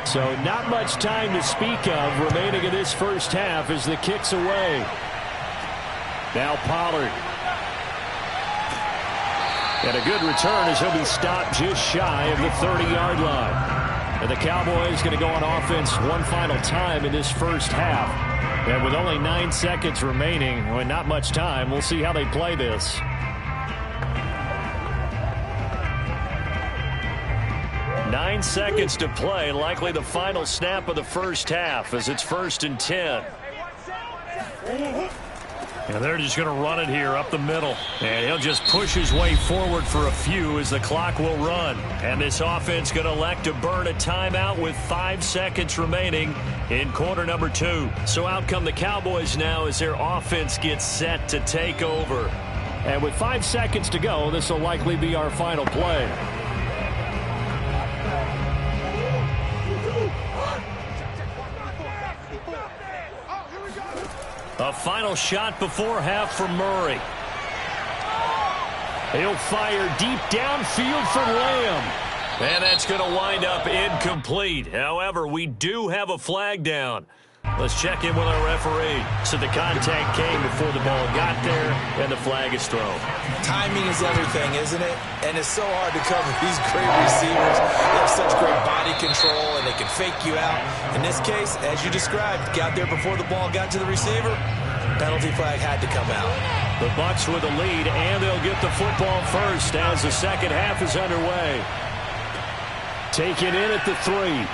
So not much time to speak of remaining in this first half as the kick's away. Now Pollard. And a good return as he'll be stopped just shy of the 30-yard line. And the Cowboys going to go on offense one final time in this first half. And with only 9 seconds remaining, well, not much time, we'll see how they play this. Nine seconds to play, likely the final snap of the first half as it's 1st and 10. And they're just going to run it here up the middle. And he'll just push his way forward for a few as the clock will run. And this offense going to elect to burn a timeout with 5 seconds remaining in quarter number 2. So out come the Cowboys now as their offense gets set to take over. And with 5 seconds to go, this will likely be our final play. A final shot before half for Murray. He'll fire deep downfield for Lamb. And that's going to wind up incomplete. However, we do have a flag down. Let's check in with our referee. So the contact came before the ball got there, and the flag is thrown. Timing is everything, isn't it? And it's so hard to cover these great receivers. They have such great body control, and they can fake you out. In this case, as you described, got there before the ball got to the receiver. Penalty flag had to come out. The Bucs with a lead, and they'll get the football first as the second half is underway. Taken in at the 3.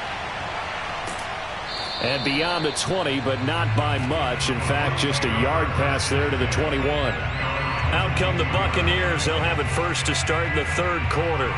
And beyond the 20, but not by much. In fact, just a yard pass there to the 21. Out come the Buccaneers. They'll have it first to start in the third quarter.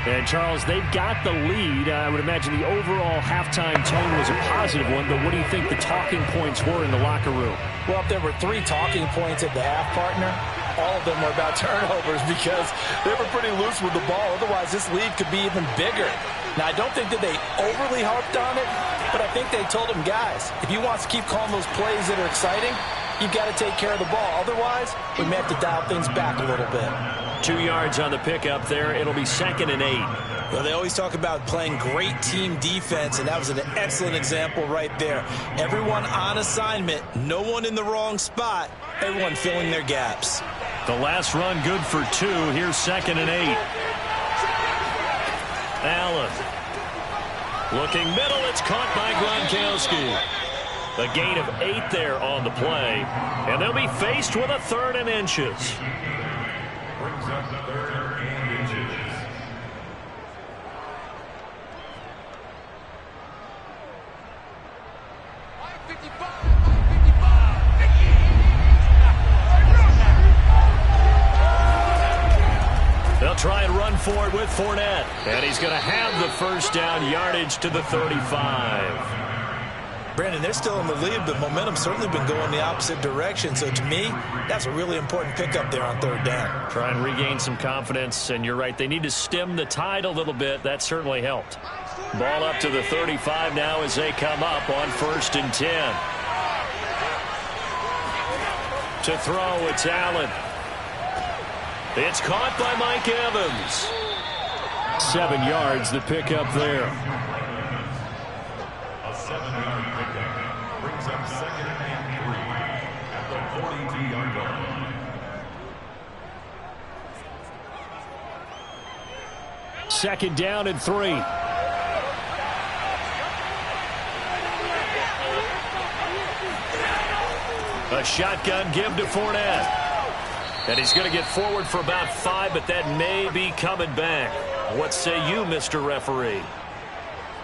And, Charles, they've got the lead. I would imagine the overall halftime tone was a positive one, but what do you think the talking points were in the locker room? Well, if there were 3 talking points at the half, partner, all of them were about turnovers because they were pretty loose with the ball. Otherwise, this lead could be even bigger. Now, I don't think that they overly harped on it, but I think they told them, guys, if you want to keep calling those plays that are exciting, you've got to take care of the ball. Otherwise, we may have to dial things back a little bit. 2 yards on the pickup there. It'll be 2nd and 8. Well, they always talk about playing great team defense, and that was an excellent example right there. Everyone on assignment, no one in the wrong spot, everyone filling their gaps. The last run good for 2. Here's 2nd and 8. Allen. Looking middle. It's caught by Gronkowski. A gain of 8 there on the play. And they'll be faced with a 3rd and inches. Brings up 3rd and inches. They'll try and run for it with Fournette. And he's going to have the first down, yardage to the 35. Brandon, they're still in the lead, but momentum's certainly been going the opposite direction. So to me, that's a really important pickup there on 3rd down. Try and regain some confidence, and you're right. They need to stem the tide a little bit. That certainly helped. Ball up to the 35 now as they come up on 1st and 10. To throw, it's Allen. It's caught by Mike Evans. 7 yards, the pickup there. A 7-yard pickup brings up 2nd and 3 at the 42-yard line. 2nd down and 3. A shotgun give to Fournette. And he's going to get forward for about 5, but that may be coming back. What say you, Mr. Referee?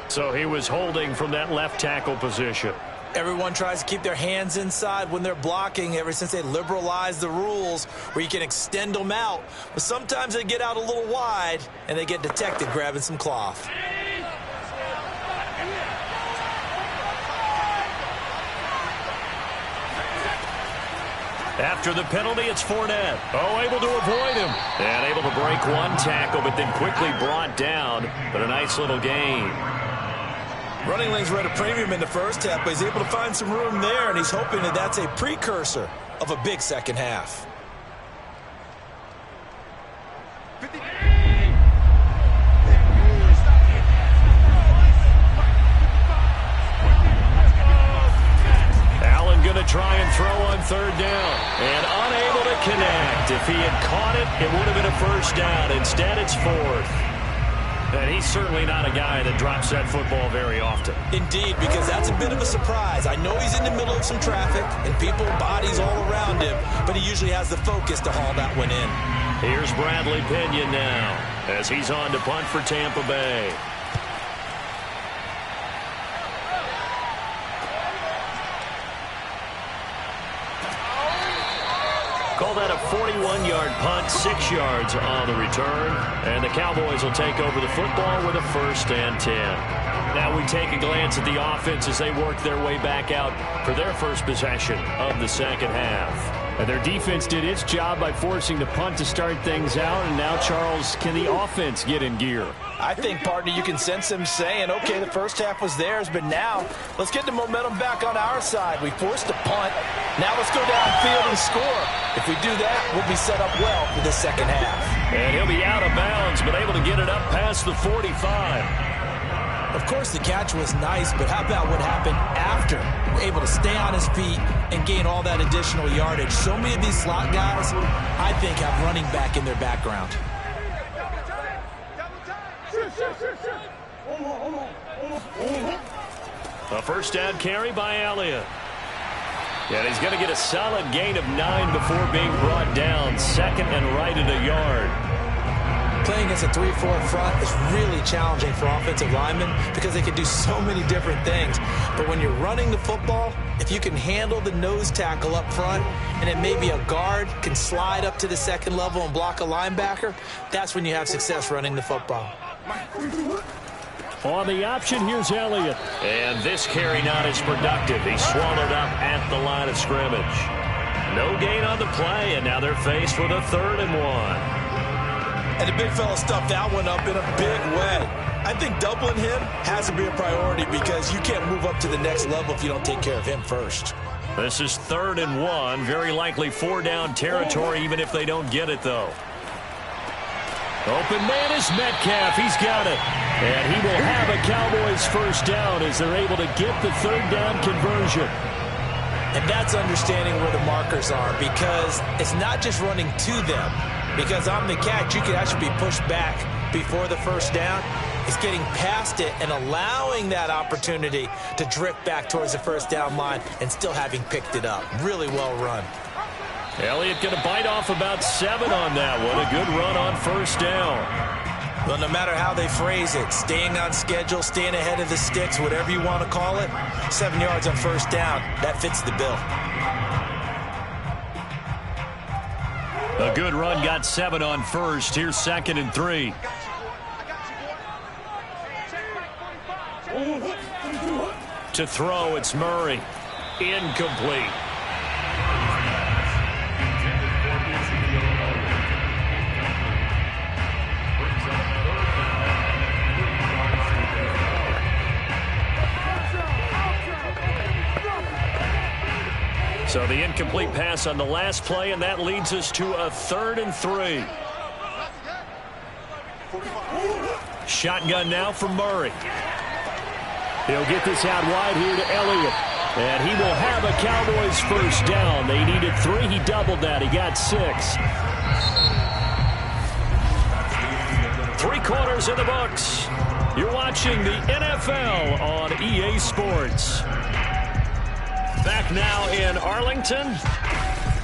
So he was holding from that left tackle position. Everyone tries to keep their hands inside when they're blocking ever since they liberalized the rules where you can extend them out. But sometimes they get out a little wide and they get detected grabbing some cloth. After the penalty, it's Fournette. Oh, able to avoid him. And able to break one tackle, but then quickly brought down. But a nice little gain. Running lanes were at a premium in the first half, but he's able to find some room there, and he's hoping that that's a precursor of a big second half. Allen going to try and throw on 3rd down. And unable to connect. If he had caught it, it would have been a first down. Instead, it's 4th. And he's certainly not a guy that drops that football very often. Indeed, because that's a bit of a surprise. I know he's in the middle of some traffic and people, bodies all around him, but he usually has the focus to haul that one in. Here's Bradley Pinion now as he's on to punt for Tampa Bay. Call that a 41-yard punt, 6 yards on the return. And the Cowboys will take over the football with a 1st and 10. Now we take a glance at the offense as they work their way back out for their first possession of the second half. And their defense did its job by forcing the punt to start things out. And now, Charles, can the offense get in gear? I think, partner, you can sense them saying, okay, the first half was theirs, but now let's get the momentum back on our side. We forced a punt. Now let's go downfield and score. If we do that, we'll be set up well for the second half. And he'll be out of bounds, but able to get it up past the 45. Of course, the catch was nice, but how about what happened after? Able to stay on his feet and gain all that additional yardage. So many of these slot guys, I think, have running back in their background. A first down carry by Elliott. And he's going to get a solid gain of 9 before being brought down. Second and right at a yard. Playing against a 3-4 front is really challenging for offensive linemen because they can do so many different things. But when you're running the football, if you can handle the nose tackle up front and then maybe a guard can slide up to the second level and block a linebacker, that's when you have success running the football. On the option, here's Elliott. And this carry not as productive. He's swallowed up at the line of scrimmage. No gain on the play, and now they're faced with a 3rd and 1. And the big fella stuffed that one up in a big way. I think doubling him has to be a priority because you can't move up to the next level if you don't take care of him first. This is 3rd and 1. Very likely 4-down territory, even if they don't get it, though. Open man is Metcalf. He's got it. And he will have a Cowboys first down as they're able to get the 3rd down conversion. And that's understanding where the markers are because it's not just running to them. Because on the catch, you can actually be pushed back before the first down. It's getting past it and allowing that opportunity to drift back towards the first down line and still having picked it up. Really well run. Elliott going to bite off about 7 on that one. A good run on first down. Well, no matter how they phrase it, staying on schedule, staying ahead of the sticks, whatever you want to call it, 7 yards on first down, that fits the bill. A good run, got 7 on first. Here's 2nd and 3. To throw, it's Murray. Incomplete. So the incomplete pass on the last play, and that leads us to a 3rd and 3. Shotgun now for Murray. He'll get this out wide here to Elliott. And he will have a Cowboys first down. They needed 3. He doubled that. He got 6. 3 quarters in the books. You're watching the NFL on EA Sports. Back now in Arlington.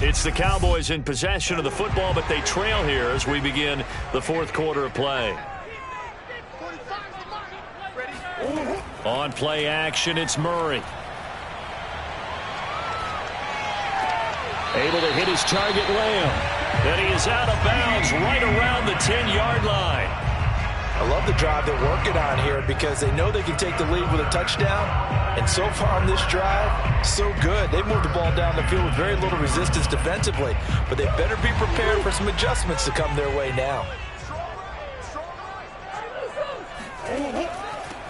It's the Cowboys in possession of the football, but they trail here as we begin the 4th quarter of play. On play action, it's Murray. Able to hit his target, Lamb. And he is out of bounds right around the 10-yard line. I love the drive they're working on here because they know they can take the lead with a touchdown. And so far on this drive, so good. They've moved the ball down the field with very little resistance defensively. But they better be prepared for some adjustments to come their way now.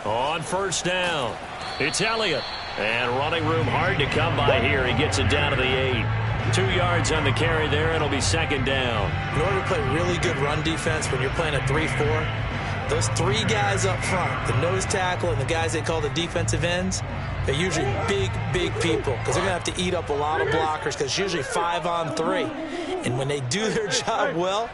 On first down, it's Elliott. And running room hard to come by here. He gets it down to the 8. 2 yards on the carry there, and it'll be 2nd down. In order to play really good run defense when you're playing a 3-4, those 3 guys up front, the nose tackle and the guys they call the defensive ends, they're usually big, big people because they're going to have to eat up a lot of blockers because it's usually 5 on 3. And when they do their job well,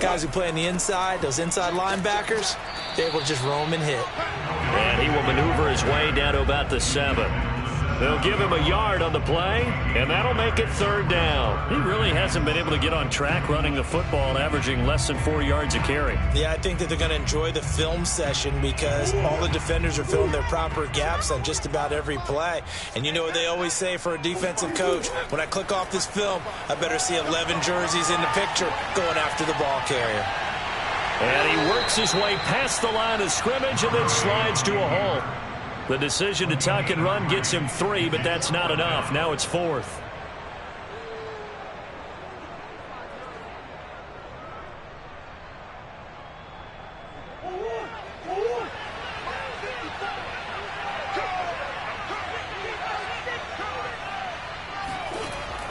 guys who play on the inside, those inside linebackers, they're able to just roam and hit. And he will maneuver his way down to about the 7. They'll give him a yard on the play, and that'll make it 3rd down. He really hasn't been able to get on track running the football, averaging less than 4 yards a carry. Yeah, I think that they're going to enjoy the film session because all the defenders are filling their proper gaps on just about every play. And you know what they always say for a defensive coach? When I click off this film, I better see 11 jerseys in the picture going after the ball carrier. And he works his way past the line of scrimmage and then slides to a halt. The decision to tuck and run gets him 3, but that's not enough. Now it's 4th.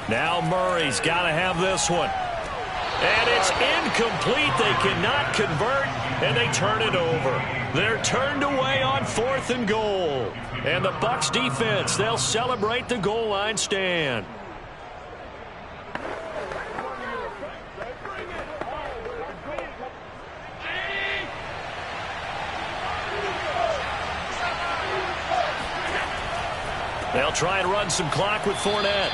Now Murray's got to have this one. And it's incomplete. They cannot convert, and they turn it over. They're turned away on 4th and goal. And the Bucs defense, they'll celebrate the goal line stand. They'll They'll try and run some clock with Fournette.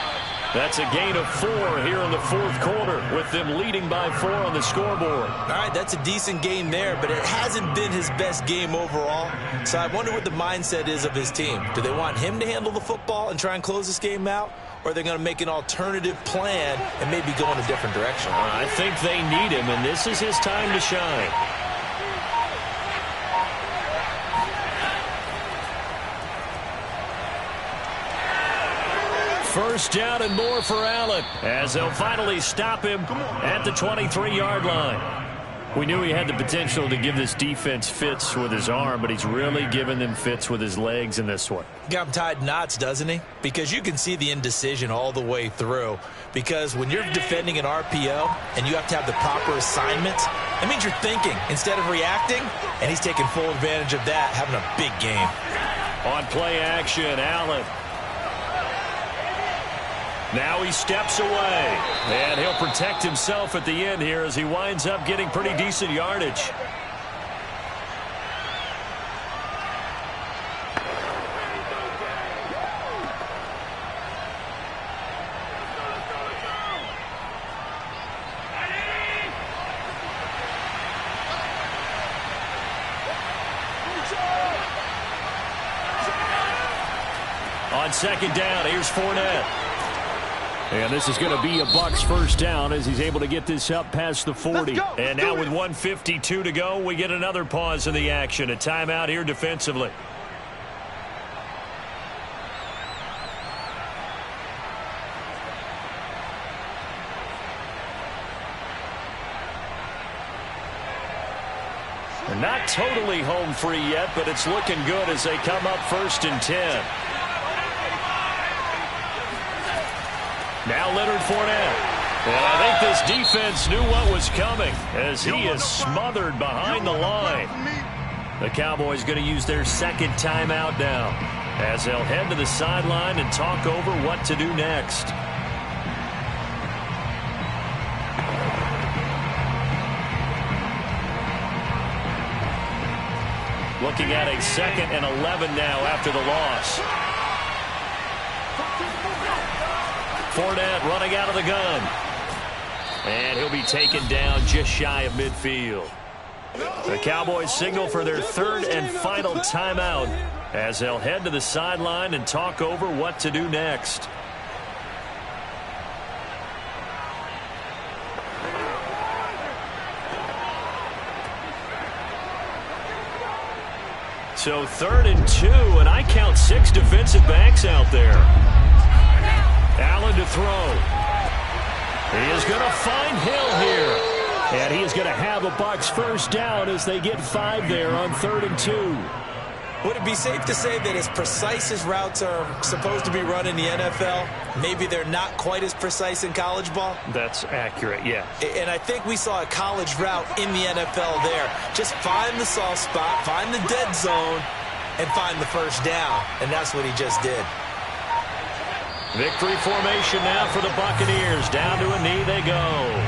That's a gain of 4 here in the fourth quarter, with them leading by 4 on the scoreboard. All right, that's a decent game there, but it hasn't been his best game overall. So I wonder what the mindset is of his team. Do they want him to handle the football and try and close this game out? Or are they going to make an alternative plan and maybe go in a different direction? I think they need him, and this is his time to shine. First down and more for Allen, as they'll finally stop him at the 23-yard line. We knew he had the potential to give this defense fits with his arm, but he's really given them fits with his legs in this one. Got him tied knots, doesn't he? Because you can see the indecision all the way through. Because when you're defending an RPO and you have to have the proper assignments, that means you're thinking instead of reacting, and he's taking full advantage of that, having a big game. On play action, Allen. Now he steps away, and he'll protect himself at the end here as he winds up getting pretty decent yardage. On second down, here's Fournette. And this is going to be a Bucs first down as he's able to get this up past the 40. And now with 1:52 to go, we get another pause in the action. A timeout here defensively. They're not totally home free yet, but it's looking good as they come up 1st and 10. Now Leonard Fournette. And I think this defense knew what was coming as he is smothered behind the line. The Cowboys going to use their second timeout now as they'll head to the sideline and talk over what to do next. Looking at a 2nd and 11 now after the loss. Fournette running out of the gun. And he'll be taken down just shy of midfield. The Cowboys signal for their 3rd and final timeout as they'll head to the sideline and talk over what to do next. So 3rd and 2, and I count 6 defensive backs out there. Allen to throw. He is going to find Hill here. And he is going to have a Bucs first down as they get 5 there on 3rd and 2. Would it be safe to say that as precise as routes are supposed to be run in the NFL, maybe they're not quite as precise in college ball? That's accurate, yeah. And I think we saw a college route in the NFL there. Just find the soft spot, find the dead zone, and find the first down. And that's what he just did. Victory formation now for the Buccaneers. Down to a knee they go.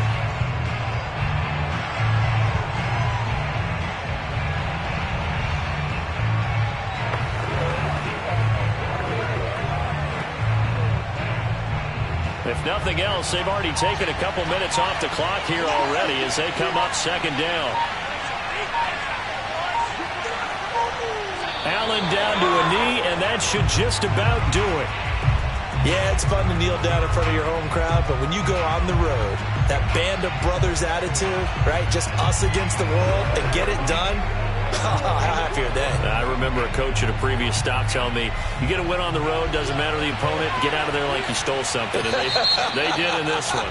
If nothing else, they've already taken a couple minutes off the clock here already as they come up 2nd down. Allen down to a knee, and that should just about do it. Yeah, it's fun to kneel down in front of your home crowd, but when you go on the road, that band of brothers attitude, right, just us against the world and get it done, how happy are they? I remember a coach at a previous stop telling me, you get a win on the road, doesn't matter the opponent, get out of there like you stole something, and they did in this one.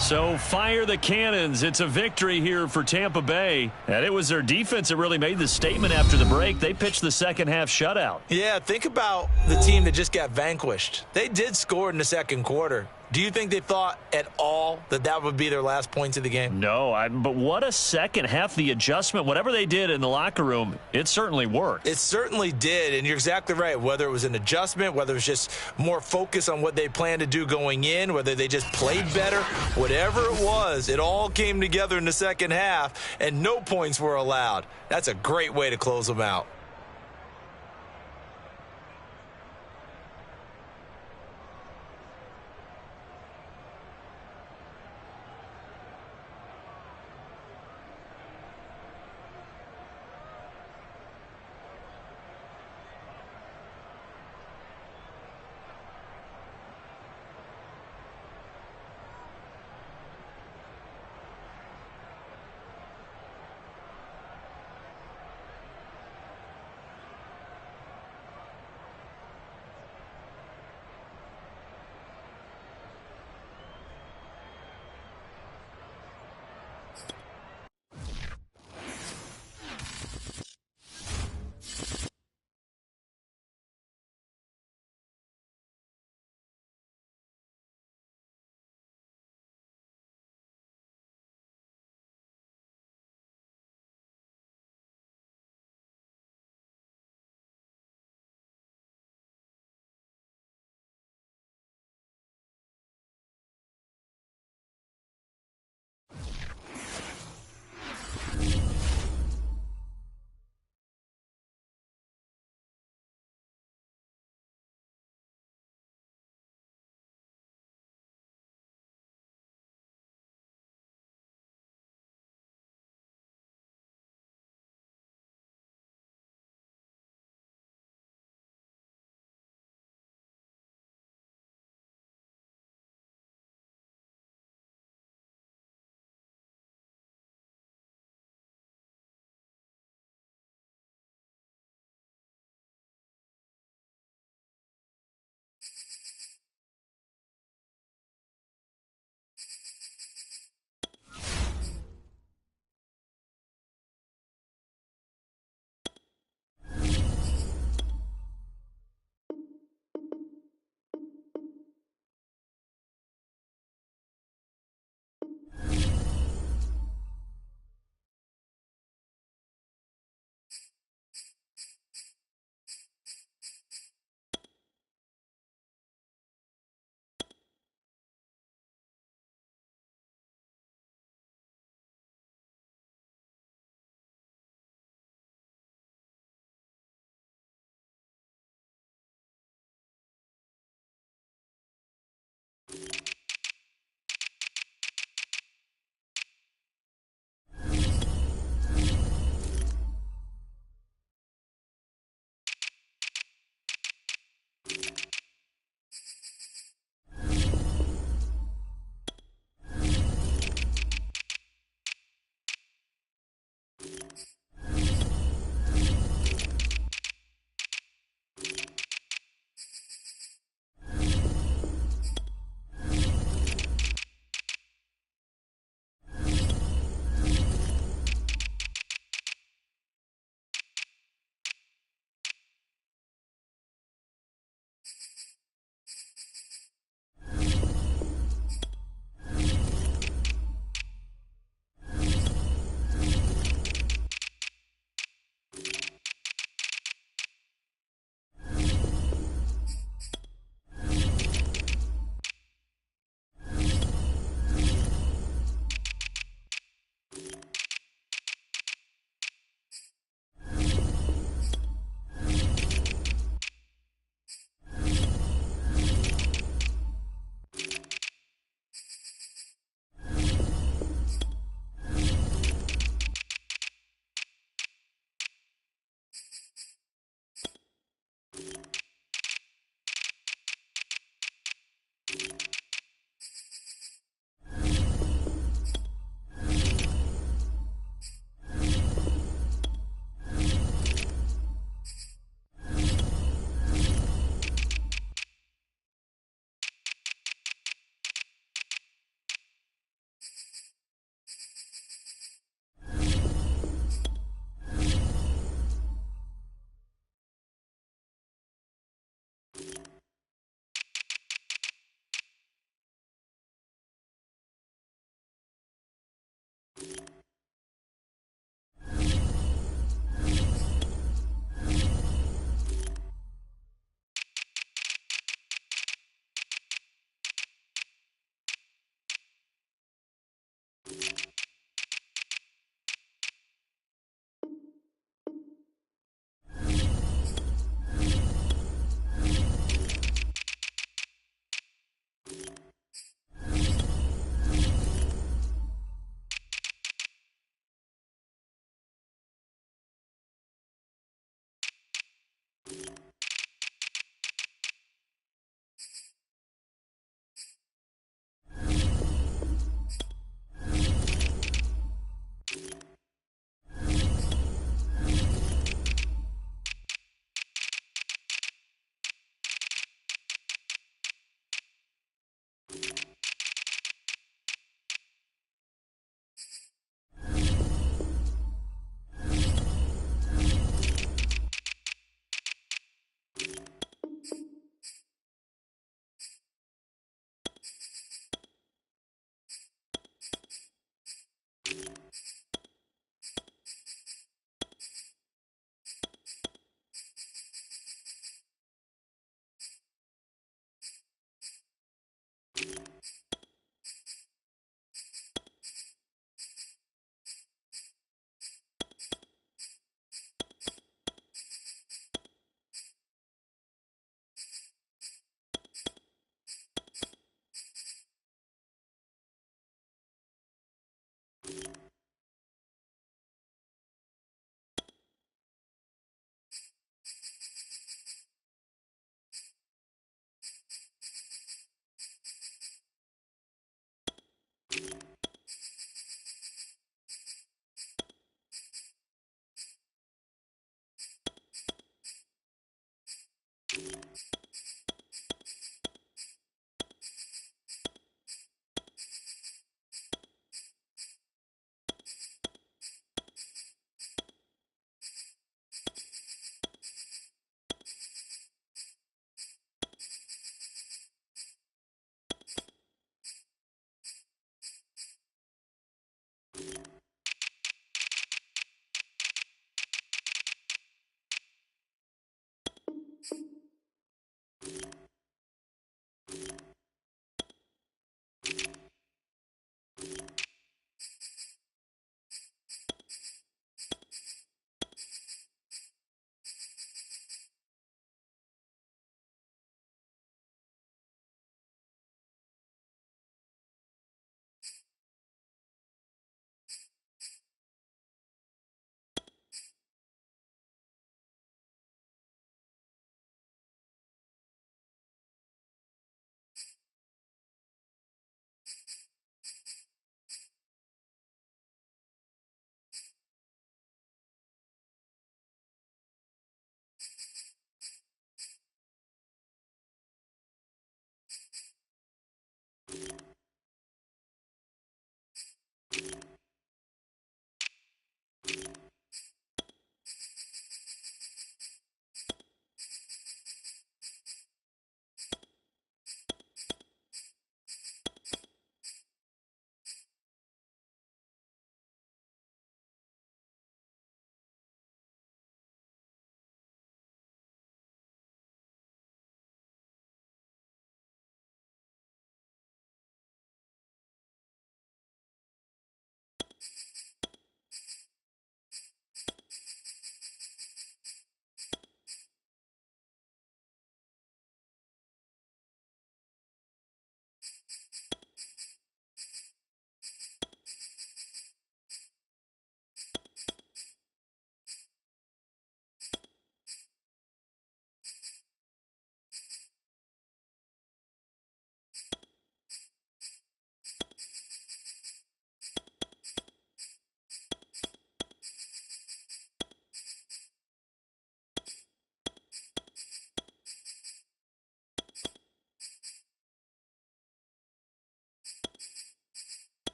So fire the cannons. It's a victory here for Tampa Bay. And it was their defense that really made the statement after the break. They pitched the second half shutout. Yeah, think about the team that just got vanquished. They did score in the second quarter. Do you think they thought at all that that would be their last points of the game? No, but what a second half. The adjustment, whatever they did in the locker room, it certainly worked. It certainly did, and you're exactly right. Whether it was an adjustment, whether it was just more focus on what they planned to do going in, whether they just played better, whatever it was, it all came together in the second half, and no points were allowed. That's a great way to close them out.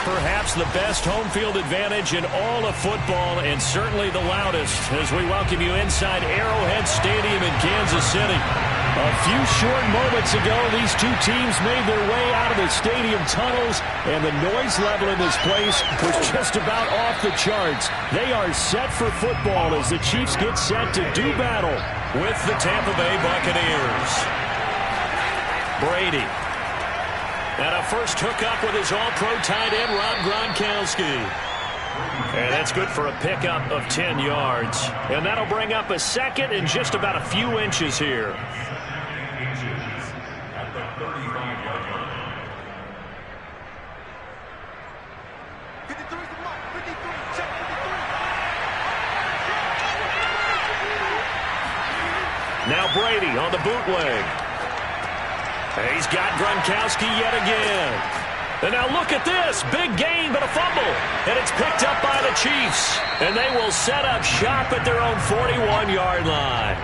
Perhaps the best home field advantage in all of football, and certainly the loudest, as we welcome you inside Arrowhead Stadium in Kansas City. A few short moments ago, these two teams made their way out of the stadium tunnels, and the noise level in this place was just about off the charts. They are set for football as the Chiefs get set to do battle with the Tampa Bay Buccaneers. Brady. And a first hookup with his all-pro tight end, Rob Gronkowski. And that's good for a pickup of 10 yards. And that'll bring up a second and just about a few inches here. At the 35-yard line. Now Brady on the bootleg. He's got Gronkowski yet again. And now look at this. Big gain, but a fumble. And it's picked up by the Chiefs. And they will set up shop at their own 41-yard line.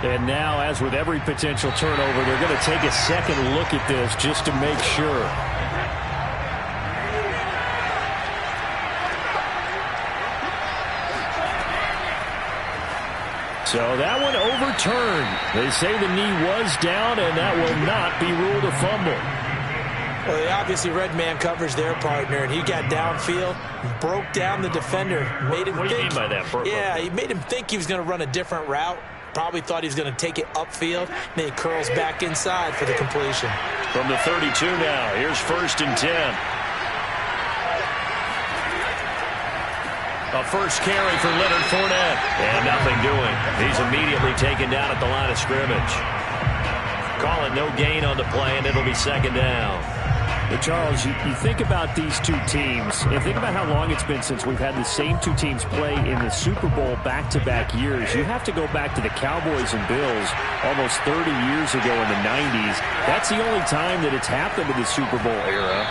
And now, as with every potential turnover, they're going to take a second look at this just to make sure. So that one overturned. They say the knee was down, and that will not be ruled a fumble. Well, they obviously read man coverage their partner, and he got downfield, broke down the defender, made him think. What do you mean by that? Yeah, he made him think he was going to run a different route. Probably thought he was going to take it upfield. Then he curls back inside for the completion. From the 32 now, here's 1st and 10. A first carry for Leonard Fournette. And nothing doing. He's immediately taken down at the line of scrimmage. Call it no gain on the play, and it'll be 2nd down. But Charles, you think about these two teams, and think about how long it's been since we've had the same two teams play in the Super Bowl back-to-back years. You have to go back to the Cowboys and Bills almost 30 years ago in the 90s. That's the only time that it's happened in the Super Bowl era.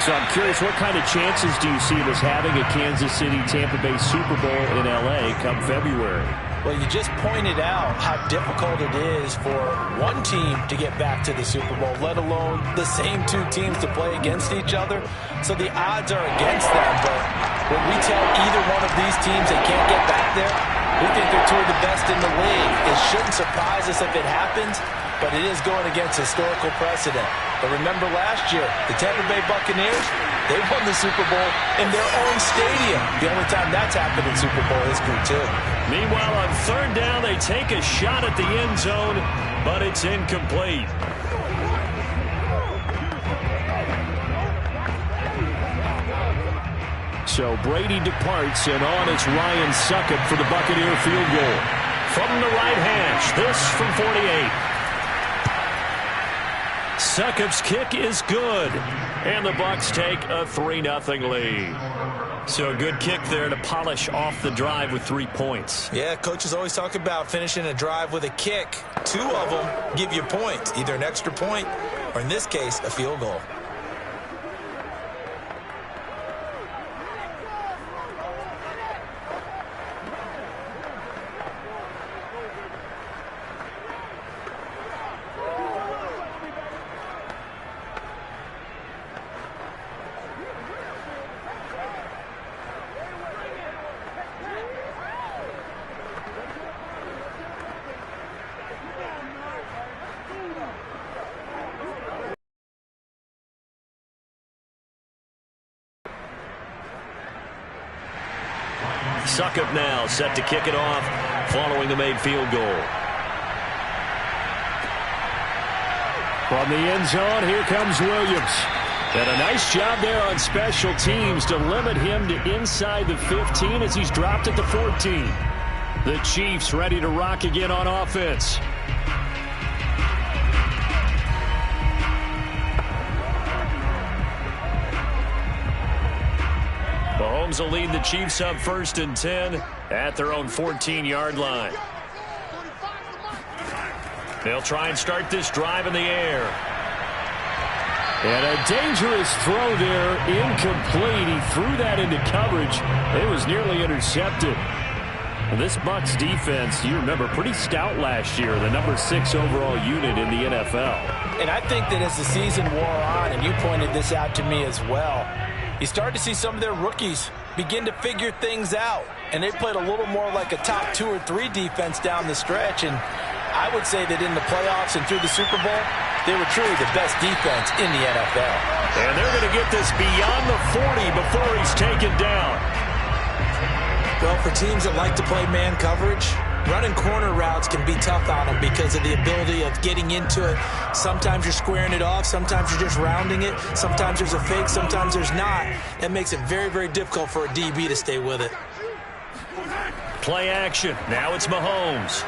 So I'm curious, what kind of chances do you see of us having a Kansas City-Tampa Bay Super Bowl in L.A. come February? Well, you just pointed out how difficult it is for one team to get back to the Super Bowl, let alone the same two teams to play against each other. So the odds are against them. But when we tell either one of these teams they can't get back there, we think they're two of the best in the league. It shouldn't surprise us if it happens, but it is going against historical precedent. But remember last year, the Tampa Bay Buccaneers, they won the Super Bowl in their own stadium. The only time that's happened in Super Bowl history, too. Meanwhile, on 3rd down, they take a shot at the end zone, but it's incomplete. So Brady departs, and on it's Ryan Succop for the Buccaneer field goal. From the right hash, this from 48. Succop's kick is good, and the Bucs take a 3-0 lead. So a good kick there to polish off the drive with 3 points. Yeah, coaches always talk about finishing a drive with a kick. 2 of them give you points, either an extra point or, in this case, a field goal. Succop now set to kick it off following the made field goal. From the end zone, here comes Williams. And a nice job there on special teams to limit him to inside the 15 as he's dropped at the 14. The Chiefs ready to rock again on offense. Mahomes will lead the Chiefs up 1st and 10 at their own 14-yard line. They'll try and start this drive in the air. And a dangerous throw there, incomplete. He threw that into coverage. It was nearly intercepted. This Bucs defense, you remember, pretty stout last year, the number 6 overall unit in the NFL. And I think that as the season wore on, and you pointed this out to me as well, you started to see some of their rookies begin to figure things out. And they played a little more like a top 2 or 3 defense down the stretch. And I would say that in the playoffs and through the Super Bowl, they were truly the best defense in the NFL. And they're going to get this beyond the 40 before he's taken down. Well, for teams that like to play man coverage, Running corner routes can be tough on him because of the ability of getting into it. Sometimes you're squaring it off. Sometimes you're just rounding it. Sometimes there's a fake. Sometimes there's not. That makes it very, very difficult for a DB to stay with it. Play action. Now it's Mahomes.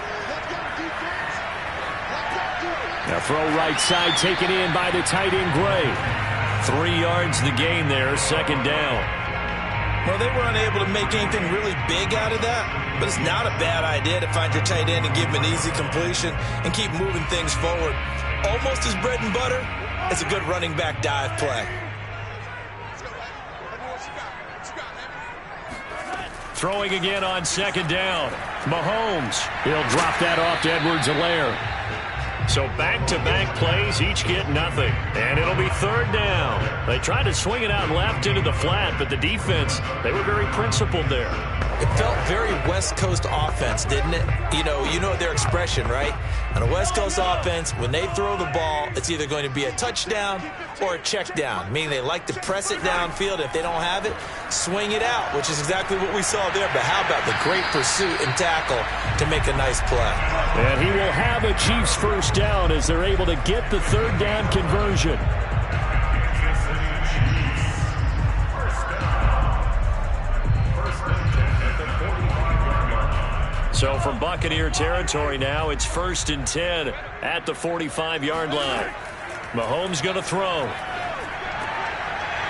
Now throw right side taken in by the tight end Gray. 3 yards the gain there, second down. Well, they were unable to make anything really big out of that, but it's not a bad idea to find your tight end and give him an easy completion and keep moving things forward. Almost as bread and butter as a good running back dive play. Throwing again on second down. Mahomes. He'll drop that off to Edwards-Helaire. So back-to-back plays, each get nothing. And it'll be third down. They tried to swing it out left into the flat, but the defense, they were very principled there. It felt very West Coast offense, didn't it? You know their expression, right? On a West Coast offense, when they throw the ball, it's either going to be a touchdown or a check down, meaning they like to press it downfield. If they don't have it, swing it out, which is exactly what we saw there. But how about the great pursuit and tackle to make a nice play? And he will have a Chiefs first down as they're able to get the third down conversion. So from Buccaneer territory now, it's 1st and 10 at the 45-yard line. Mahomes going to throw.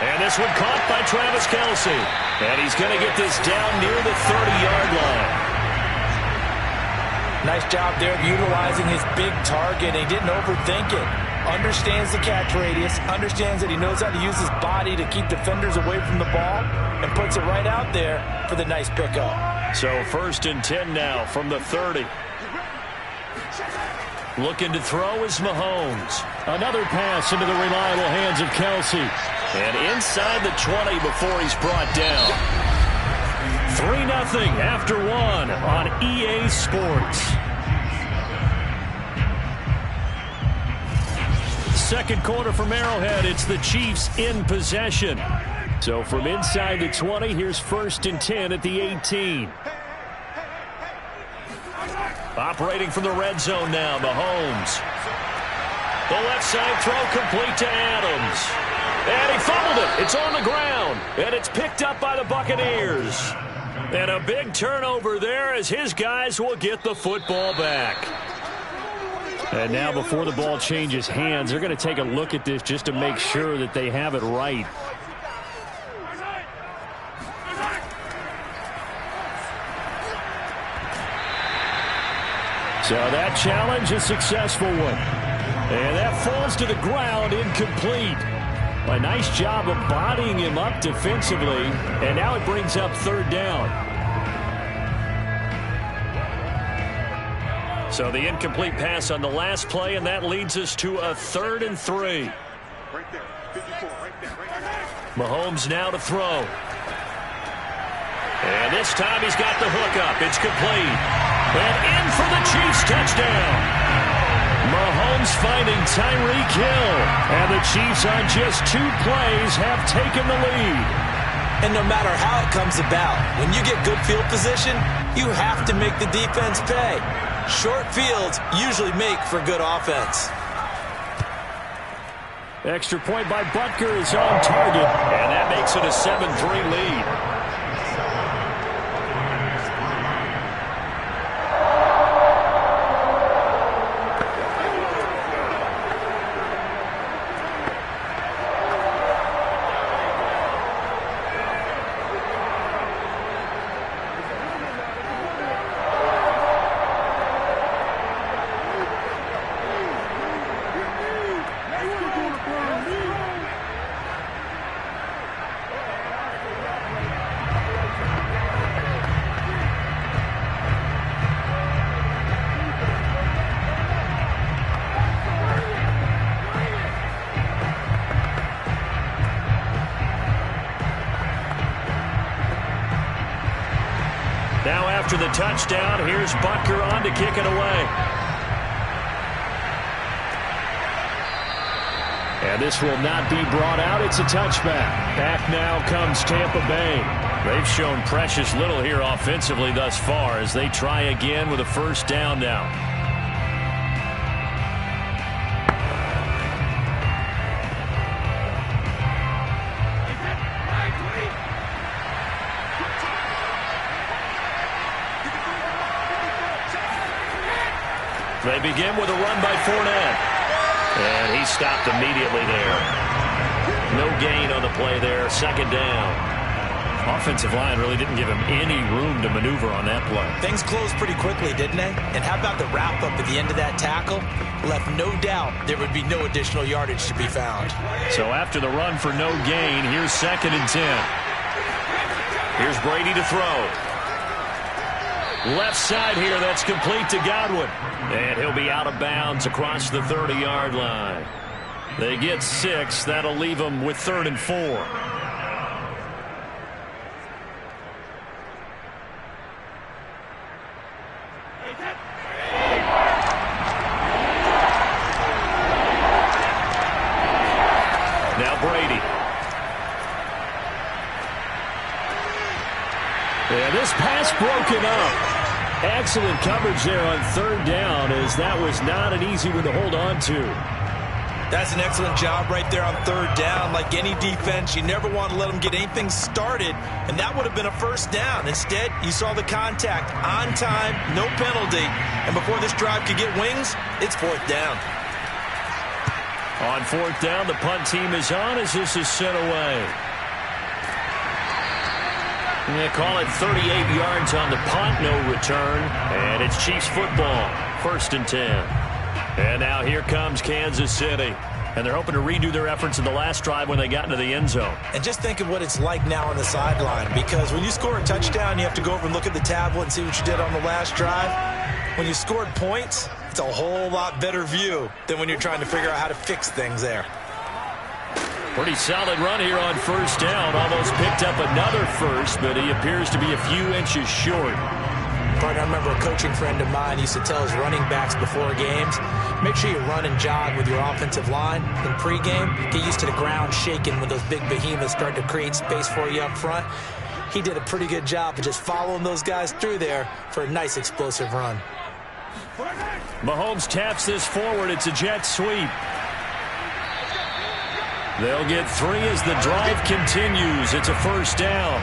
And this one caught by Travis Kelce. And he's going to get this down near the 30-yard line. Nice job there of utilizing his big target. He didn't overthink it. Understands the catch radius. Understands that he knows how to use his body to keep defenders away from the ball. And puts it right out there for the nice pickup. So 1st and 10 now from the 30. Looking to throw is Mahomes. Another pass into the reliable hands of Kelce. And inside the 20 before he's brought down. 3-0 after one on EA Sports. Second quarter from Arrowhead. It's the Chiefs in possession. So from inside the 20, here's 1st and 10 at the 18. Operating from the red zone now, Mahomes. The left side throw complete to Adams. And he fumbled it. It's on the ground. And it's picked up by the Buccaneers. And a big turnover there as his guys will get the football back. And now before the ball changes hands, they're going to take a look at this just to make sure that they have it right. So that challenge, a successful one. And that falls to the ground, incomplete. A nice job of bodying him up defensively. And now it brings up third down. So the incomplete pass on the last play, and that leads us to a 3rd and 3. Mahomes now to throw. And this time he's got the hook up. It's complete. And in for the Chiefs touchdown. Mahomes finding Tyreek Hill. And the Chiefs on just 2 plays have taken the lead. And no matter how it comes about, when you get good field position, you have to make the defense pay. Short fields usually make for good offense. Extra point by Butker is on target. And that makes it a 7-3 lead. Now after the touchdown, here's Butker on to kick it away. And this will not be brought out. It's a touchback. Back now comes Tampa Bay. They've shown precious little here offensively thus far as they try again with a first down now. They begin with a run by Fournette. And he stopped immediately there. No gain on the play there. Second down. Offensive line really didn't give him any room to maneuver on that play. Things closed pretty quickly, didn't they? And how about the wrap-up at the end of that tackle? Left no doubt there would be no additional yardage to be found. So after the run for no gain, here's 2nd and 10. Here's Brady to throw. Left side here, that's complete to Godwin. And he'll be out of bounds across the 30-yard line. They get 6. That'll leave them with 3rd and 4. Now Brady. And this pass broken up. Excellent coverage there on 3rd down, as that was not an easy one to hold on to. That's an excellent job right there on 3rd down. Like any defense, you never want to let them get anything started, and that would have been a first down. Instead, you saw the contact on time, no penalty, and before this drive could get wings, it's 4th down. On 4th down, the punt team is on as this is sent away. They call it 38 yards on the punt, no return, and it's Chiefs football, 1st and 10. And now here comes Kansas City, and they're hoping to redo their efforts in the last drive when they got into the end zone. And just think of what it's like now on the sideline, because when you score a touchdown, you have to go over and look at the tablet and see what you did on the last drive. When you scored points, it's a whole lot better view than when you're trying to figure out how to fix things there. Pretty solid run here on 1st down. Almost picked up another first, but he appears to be a few inches short. Partner, I remember a coaching friend of mine used to tell his running backs before games, make sure you run and jog with your offensive line. In pregame, get used to the ground shaking when those big behemoths start to create space for you up front. He did a pretty good job of just following those guys through there for a nice explosive run. Mahomes taps this forward. It's a jet sweep. They'll get 3 as the drive continues. It's a first down.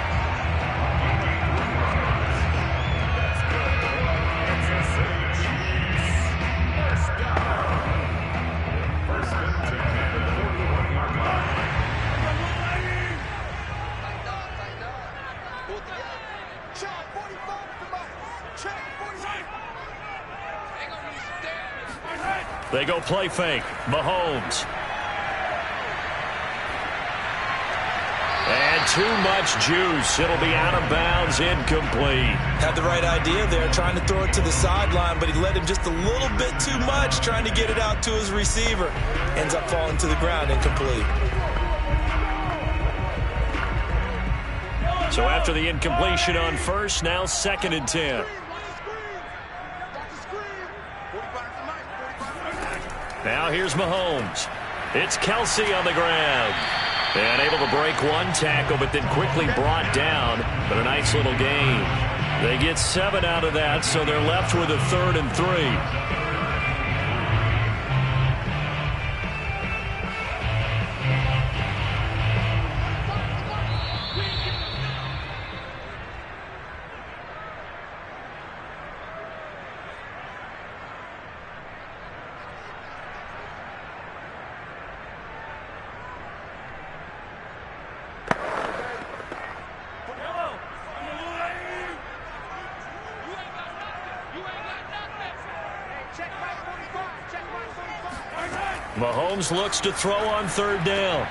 They go play fake. Mahomes. And too much juice. It'll be out of bounds, incomplete. Had the right idea there, trying to throw it to the sideline, but he let him just a little bit too much, trying to get it out to his receiver. Ends up falling to the ground, incomplete. So after the incompletion on 1st, now 2nd and 10. Now here's Mahomes. It's Kelsey on the ground. And able to break one tackle, but then quickly brought down. But a nice little gain. They get 7 out of that, so they're left with a 3rd and 3. Mahomes looks to throw on 3rd down.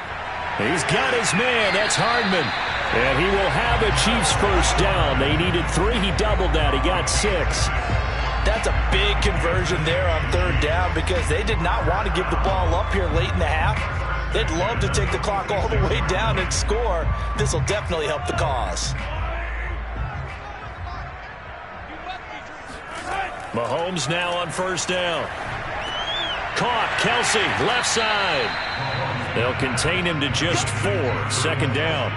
He's got his man. That's Hardman. And he will have a Chiefs first down. They needed 3. He doubled that. He got 6. That's a big conversion there on 3rd down because they did not want to give the ball up here late in the half. They'd love to take the clock all the way down and score. This will definitely help the cause. Mahomes now on 1st down. Caught. Kelsey, left side. They'll contain him to just 4. 2nd down.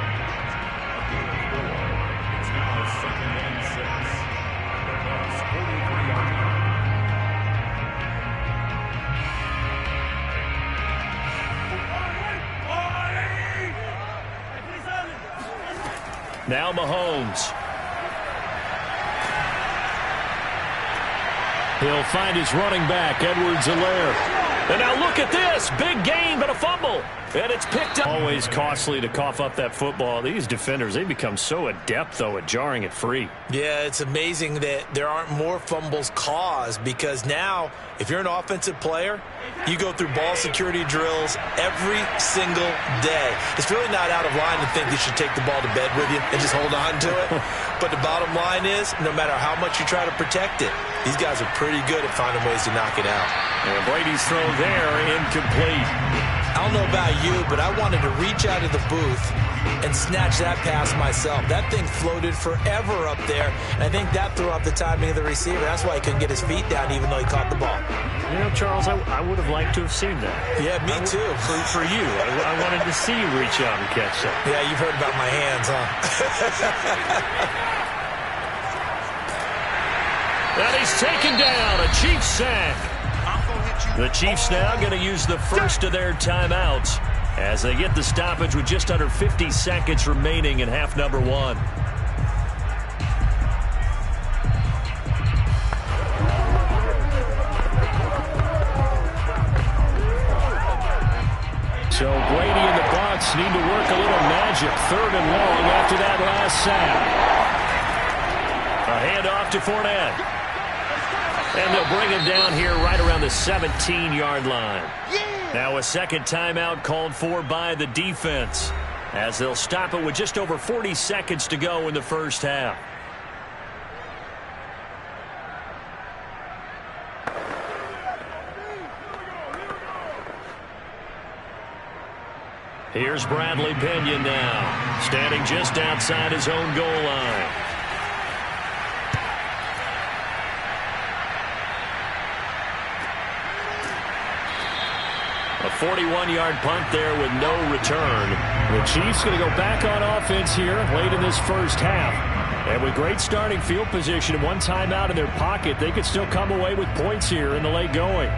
Now Mahomes. He'll find his running back, Edwards-Helaire. And now look at this. Big gain, but a fumble. And it's picked up. Always costly to cough up that football. These defenders, they become so adept, though, at jarring it free. Yeah, it's amazing that there aren't more fumbles caused, because now, if you're an offensive player, you go through ball security drills every single day. It's really not out of line to think you should take the ball to bed with you and just hold on to it. But the bottom line is, no matter how much you try to protect it, these guys are pretty good at finding ways to knock it out. And Brady's throw there, incomplete. I don't know about you, but I wanted to reach out of the booth and snatch that pass myself. That thing floated forever up there, and I think that threw off the timing of the receiver. That's why he couldn't get his feet down even though he caught the ball. You know, Charles, I would have liked to have seen that. Yeah, me too. For you. I wanted to see you reach out and catch that. Yeah, you've heard about my hands, huh? And he's taken down. A Chiefs sack. The Chiefs now going to use the first of their timeouts as they get the stoppage with just under 50 seconds remaining in half number one. So Brady and the Bucs need to work a little magic. 3rd and long after that last sack. A handoff to Fournette. And they'll bring him down here right around the 17-yard line. Now a second timeout called for by the defense, as they'll stop it with just over 40 seconds to go in the first half. Here's Bradley Pinion now, standing just outside his own goal line. A 41-yard punt there with no return. The Chiefs going to go back on offense here late in this first half. And with great starting field position and one timeout in their pocket, they could still come away with points here in the late going.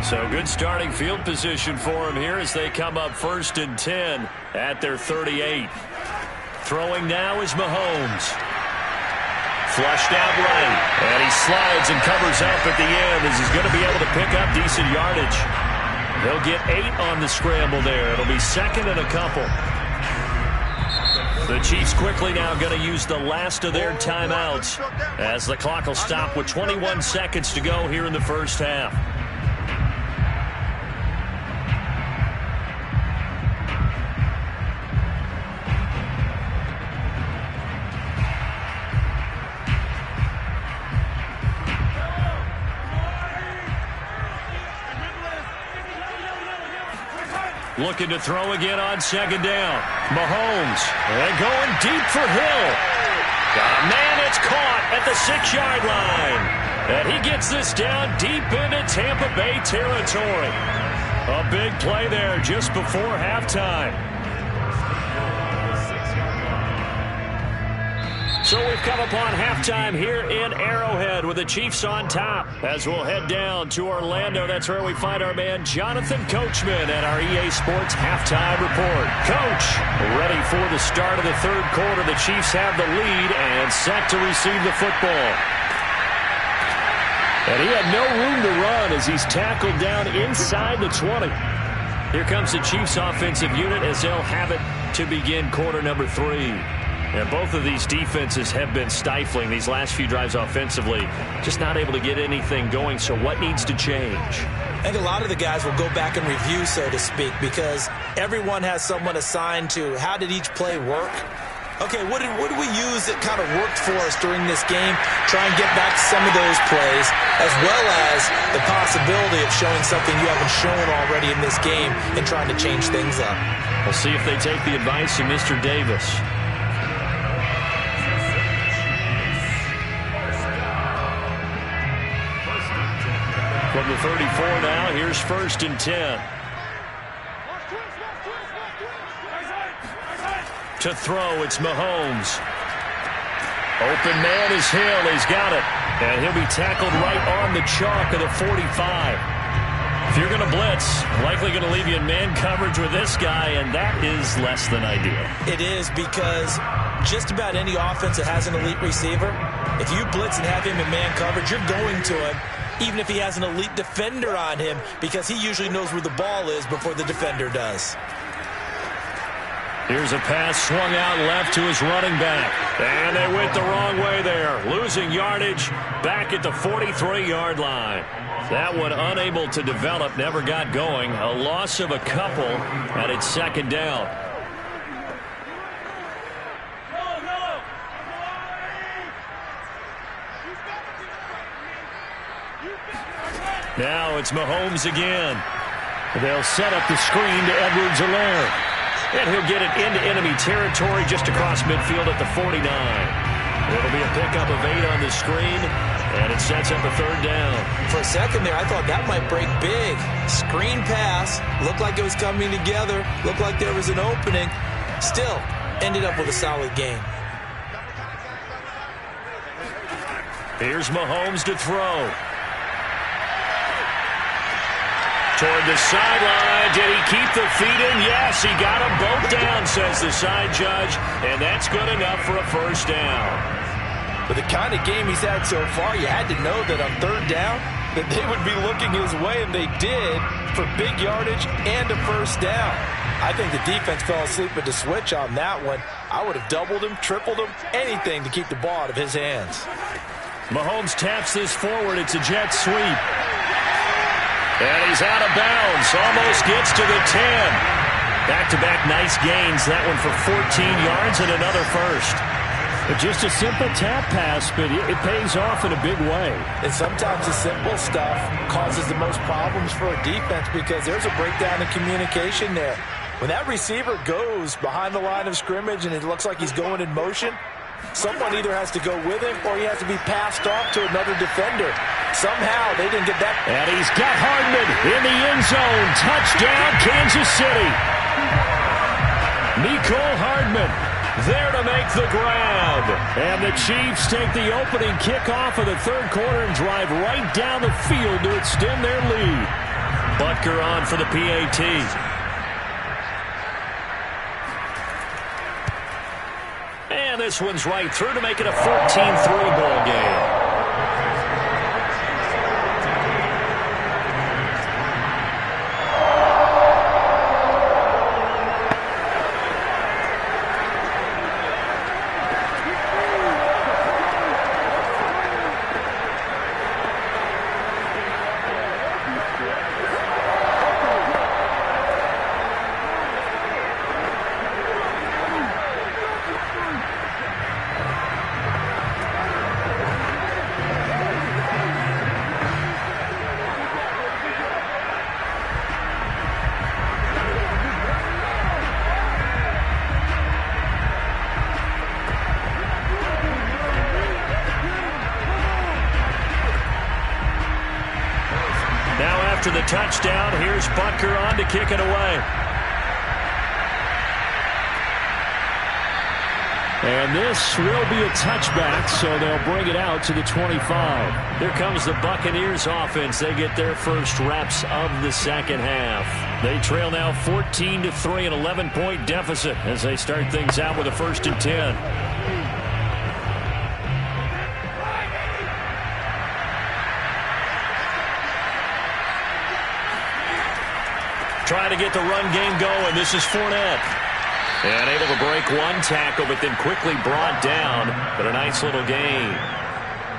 So good starting field position for them here as they come up 1st and 10 at their 38. Throwing now is Mahomes. Flushed out right, and he slides and covers up at the end as he's going to be able to pick up decent yardage. He'll get 8 on the scramble there. It'll be 2nd and a couple. The Chiefs quickly now going to use the last of their timeouts as the clock will stop with 21 seconds to go here in the first half. Looking to throw again on 2nd down. Mahomes, and going deep for Hill. Got a man that's caught at the 6-yard line. And he gets this down deep into Tampa Bay territory. A big play there just before halftime. So we've come upon halftime here in Arrowhead with the Chiefs on top. As we'll head down to Orlando, that's where we find our man Jonathan Coachman at our EA Sports Halftime Report. Coach, ready for the start of the 3rd quarter. The Chiefs have the lead and set to receive the football. And he had no room to run as he's tackled down inside the 20. Here comes the Chiefs offensive unit as they'll have it to begin quarter number 3. And both of these defenses have been stifling these last few drives offensively. Just not able to get anything going. So what needs to change? I think a lot of the guys will go back and review, so to speak, because everyone has someone assigned to how did each play work. Okay, what did we use that kind of worked for us during this game? Try and get back to some of those plays, as well as the possibility of showing something you haven't shown already in this game and trying to change things up. We'll see if they take the advice of Mr. Davis. From the 34 now, here's 1st and 10. To throw, it's Mahomes. Open man is Hill. He's got it. And he'll be tackled right on the chalk of the 45. If you're going to blitz, likely going to leave you in man coverage with this guy, and that is less than ideal. It is, because just about any offense that has an elite receiver, if you blitz and have him in man coverage, you're going to him, even if he has an elite defender on him, because he usually knows where the ball is before the defender does. Here's a pass swung out left to his running back. And they went the wrong way there. Losing yardage back at the 43-yard line. That one unable to develop, never got going. A loss of a couple, and it's second down. Now it's Mahomes again. They'll set up the screen to Edwards-Helaire. And he'll get it into enemy territory just across midfield at the 49. It'll be a pickup of 8 on the screen, and it sets up a third down. For a second there, I thought that might break big. Screen pass, looked like it was coming together, looked like there was an opening. Still, ended up with a solid game. Here's Mahomes to throw. Toward the sideline. Did he keep the feet in? Yes, he got them both down, says the side judge, and that's good enough for a first down. With the kind of game he's had so far, you had to know that on third down that they would be looking his way, and they did, for big yardage and a first down. I think the defense fell asleep with the switch on that one. I would have doubled him, tripled him, anything to keep the ball out of his hands. Mahomes taps this forward. It's a jet sweep. And he's out of bounds. Almost gets to the 10. Back-to-back nice gains. That one for 14 yards and another first. Just a simple tap pass, but it pays off in a big way. And sometimes the simple stuff causes the most problems for a defense because there's a breakdown in communication there. When that receiver goes behind the line of scrimmage and it looks like he's going in motion, someone either has to go with him or he has to be passed off to another defender. Somehow they didn't get that. And he's got Hardman in the end zone. Touchdown, Kansas City. Mecole Hardman there to make the grab. And the Chiefs take the opening kickoff of the third quarter and drive right down the field to extend their lead. Butker on for the PAT. And this one's right through to make it a 14-3 ball game. After the touchdown, here's Butker on to kick it away. And this will be a touchback, so they'll bring it out to the 25. Here comes the Buccaneers offense. They get their first reps of the second half. They trail now 14-3, an 11-point deficit as they start things out with a 1st and 10. Trying to get the run game going. This is Fournette. And able to break one tackle, but then quickly brought down. But a nice little gain.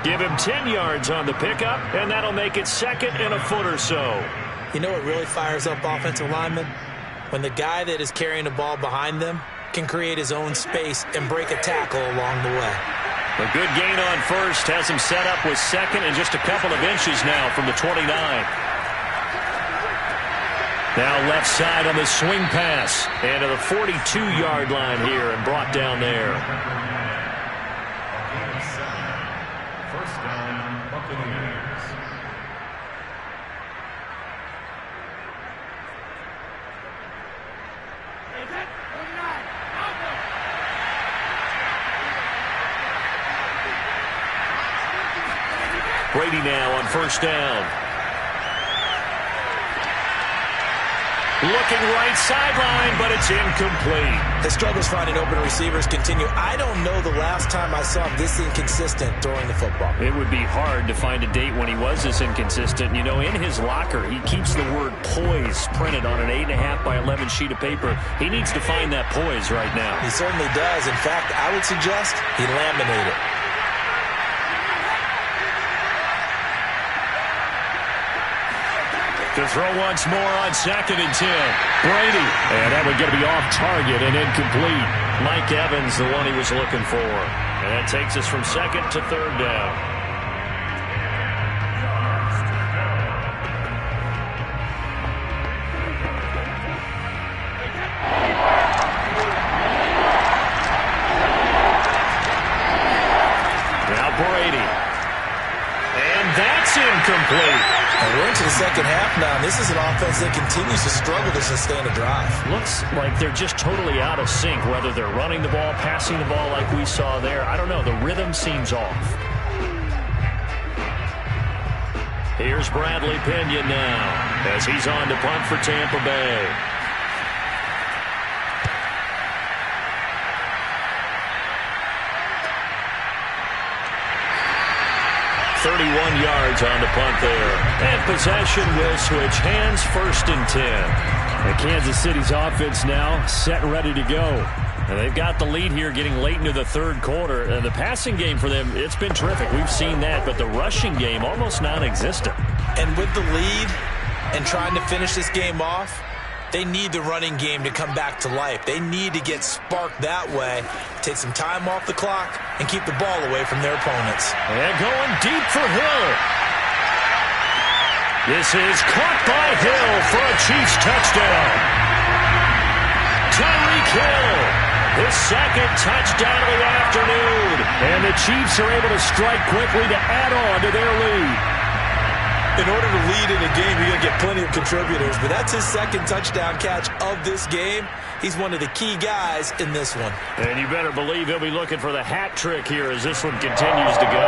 Give him 10 yards on the pickup, and that'll make it 2nd and a foot or so. You know what really fires up offensive linemen? When the guy that is carrying the ball behind them can create his own space and break a tackle along the way. A good gain on first. Has him set up with 2nd and just a couple of inches now from the 29. Now left side on the swing pass. And to the 42-yard line here and brought down there. First down, Buccaneers. Brady now on first down. Looking right sideline, but it's incomplete. His struggles finding open receivers continue. I don't know the last time I saw him this inconsistent throwing the football. It would be hard to find a date when he was this inconsistent. You know, in his locker, he keeps the word poise printed on an 8.5 by 11 sheet of paper. He needs to find that poise right now. He certainly does. In fact, I would suggest he laminate it. To throw once more on 2nd and 10. Brady. And that would get to be off target and incomplete. Mike Evans, the one he was looking for. And that takes us from 2nd to 3rd down. Now Brady. And that's incomplete. And we're into the second half now, and this is an offense that continues to struggle to sustain a drive. Looks like they're just totally out of sync, whether they're running the ball, passing the ball like we saw there. I don't know. The rhythm seems off. Here's Bradley Pinion now as he's on to punt for Tampa Bay. 31 yards on the punt there. And possession will switch hands, 1st and 10. And Kansas City's offense now set and ready to go. And they've got the lead here getting late into the 3rd quarter. And the passing game for them, it's been terrific. We've seen that. But the rushing game, almost non-existent. And with the lead and trying to finish this game off, they need the running game to come back to life. They need to get sparked that way, take some time off the clock, and keep the ball away from their opponents. And going deep for Hill. This is caught by Hill for a Chiefs touchdown. Tyreek Hill, his 2nd touchdown of the afternoon. And the Chiefs are able to strike quickly to add on to their lead. In order to lead in a game, you're going to get plenty of contributors, but that's his 2nd touchdown catch of this game. He's one of the key guys in this one. And you better believe he'll be looking for the hat trick here as this one continues to go.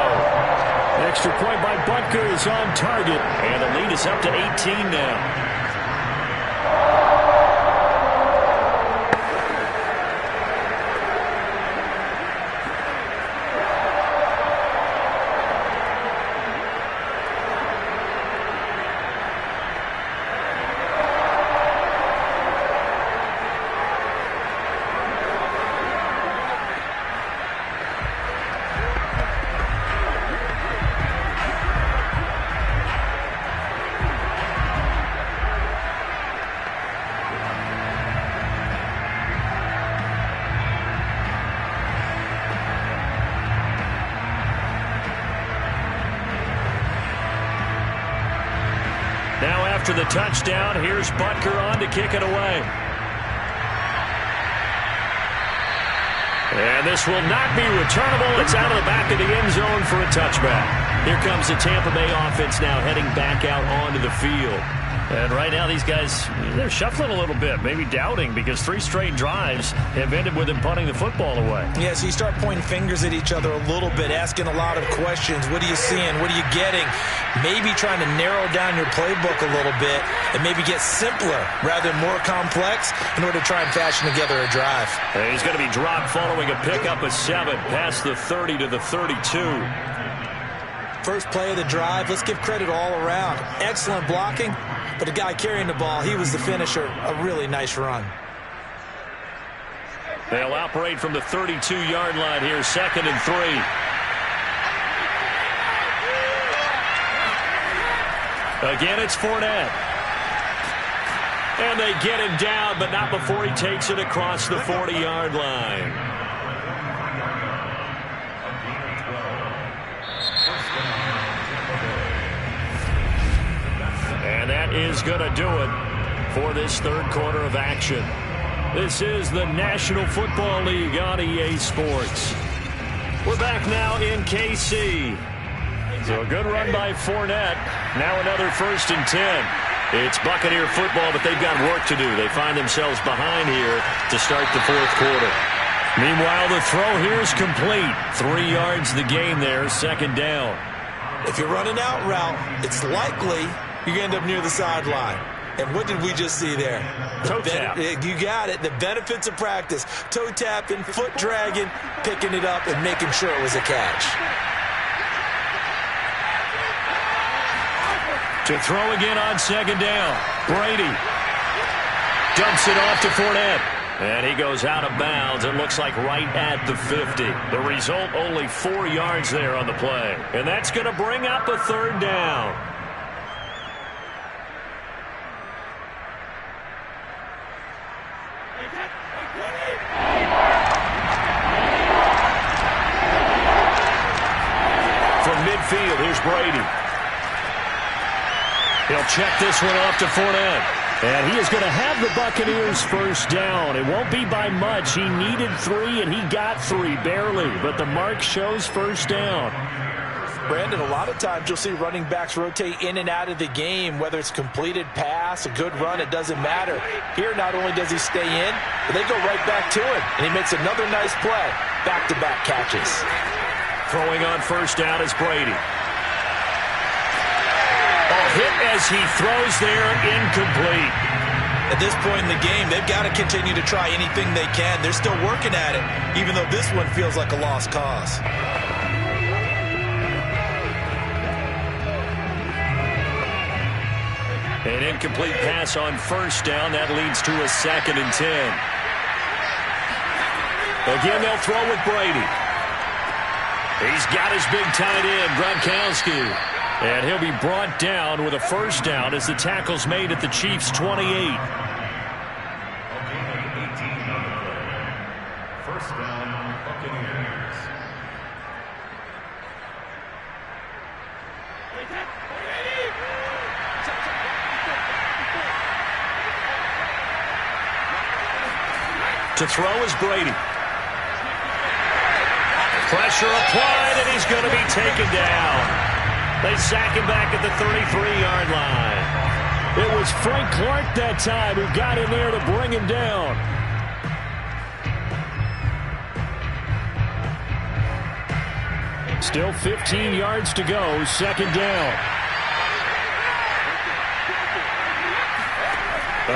Extra point by Butker is on target, and the lead is up to 18 now. Now after the touchdown, here's Butker on to kick it away. And this will not be returnable. It's out of the back of the end zone for a touchback. Here comes the Tampa Bay offense now heading back out onto the field. And right now these guys, they're shuffling a little bit, maybe doubting, because 3 straight drives have ended with them punting the football away. Yeah, so you start pointing fingers at each other a little bit, asking a lot of questions. What are you seeing? What are you getting? Maybe trying to narrow down your playbook a little bit and maybe get simpler rather than more complex in order to try and fashion together a drive. And he's going to be dropped following a pickup of 7 past the 30 to the 32. First play of the drive, let's give credit all around. Excellent blocking, but the guy carrying the ball, he was the finisher. A really nice run. They'll operate from the 32-yard line here, 2nd and 3. Again, it's Fournette. And they get him down, but not before he takes it across the 40-yard line. And that is going to do it for this 3rd quarter of action. This is the National Football League on EA Sports. We're back now in KC. So a good run by Fournette. Now another 1st and 10. It's Buccaneer football, but they've got work to do. They find themselves behind here to start the 4th quarter. Meanwhile, the throw here is complete. 3 yards the gain there, 2nd down. If you're running out route, it's likely you're going to end up near the sideline. And what did we just see there? Toe tap. You got it. The benefits of practice. Toe tapping, foot dragging, picking it up, and making sure it was a catch. To throw again on second down. Brady dumps it off to Fournette. And he goes out of bounds. It looks like right at the 50. The result, only 4 yards there on the play. And that's going to bring up a third down. From midfield, here's Brady. He'll check this one off to Fournette. And he is going to have the Buccaneers first down. It won't be by much. He needed 3, and he got 3, barely. But the mark shows first down. Brandon, a lot of times you'll see running backs rotate in and out of the game, whether it's completed pass, a good run, it doesn't matter. Here, not only does he stay in, but they go right back to him. And he makes another nice play. Back-to-back catches. Throwing on first down is Brady. Hit as he throws there, incomplete. At this point in the game, they've got to continue to try anything they can. They're still working at it, even though this one feels like a lost cause. An incomplete pass on first down. That leads to a 2nd and 10. Again, they'll throw with Brady. He's got his big tight end, Gronkowski. And he'll be brought down with a first down as the tackle's made at the Chiefs' 28. First down, Buccaneers. To throw is Brady. Pressure applied, and he's going to be taken down. They sack him back at the 33-yard line. It was Frank Clark that time who got in there to bring him down. Still 15 yards to go, second down.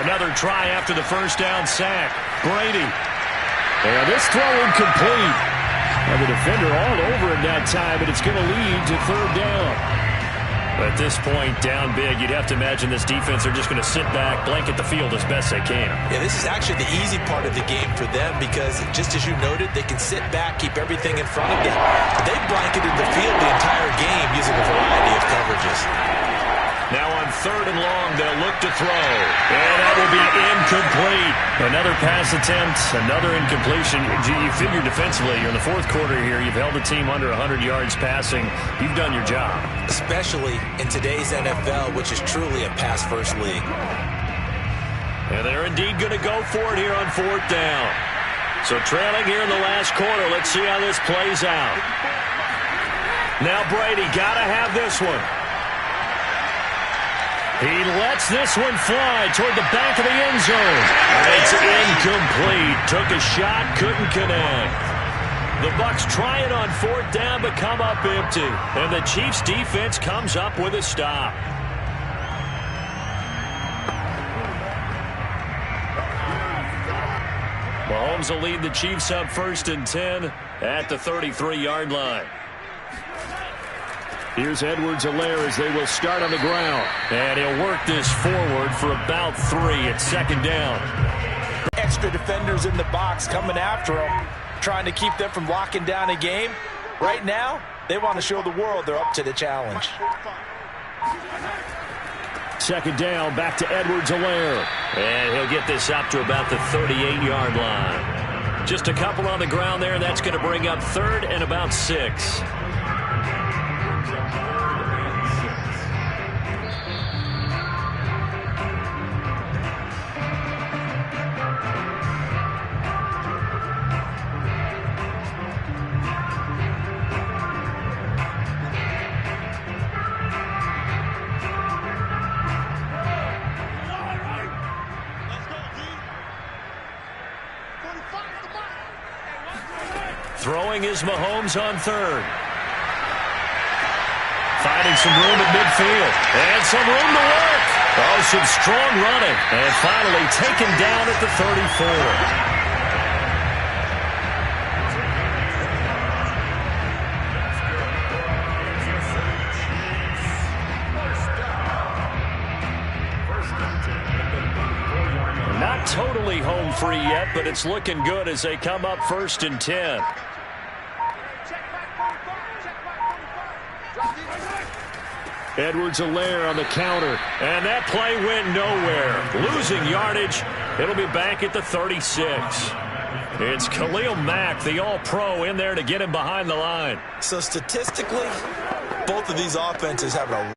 Another try after the first down sack. Brady. And this throw incomplete. And the defender all over him that time, but it's going to lead to third down. At this point, down big, you'd have to imagine this defense are just going to sit back, blanket the field as best they can. Yeah, this is actually the easy part of the game for them because, just as you noted, they can sit back, keep everything in front of them. But they've blanketed the field the entire game using a variety of coverages. Now on third and long, they'll look to throw. And that will be incomplete. Another pass attempt, another incompletion. You figure defensively, you're in the fourth quarter here. You've held the team under 100 yards passing. You've done your job. Especially in today's NFL, which is truly a pass-first league. And they're indeed going to go for it here on fourth down. So trailing here in the last quarter. Let's see how this plays out. Now Brady, got to have this one. He lets this one fly toward the back of the end zone. It's incomplete. Took a shot, couldn't connect. The Bucs try it on fourth down, but come up empty. And the Chiefs' defense comes up with a stop. Mahomes will lead the Chiefs up 1st and 10 at the 33-yard line. Here's Edwards-Helaire as they will start on the ground. And he'll work this forward for about 3 at second down. Extra defenders in the box coming after them, trying to keep them from locking down a game. Right now, they want to show the world they're up to the challenge. Second down, back to Edwards-Helaire. And he'll get this up to about the 38-yard line. Just a couple on the ground there. That's going to bring up 3rd and about 6. Throwing is Mahomes on 3rd. Finding some room at midfield. And some room to work. Oh, some strong running. And finally taken down at the 34. Not totally home free yet, but it's looking good as they come up 1st and 10. Edwards-Helaire on the counter, and that play went nowhere. Losing yardage. It'll be back at the 36. It's Khalil Mack, the All-Pro, in there to get him behind the line. So statistically, both of these offenses have a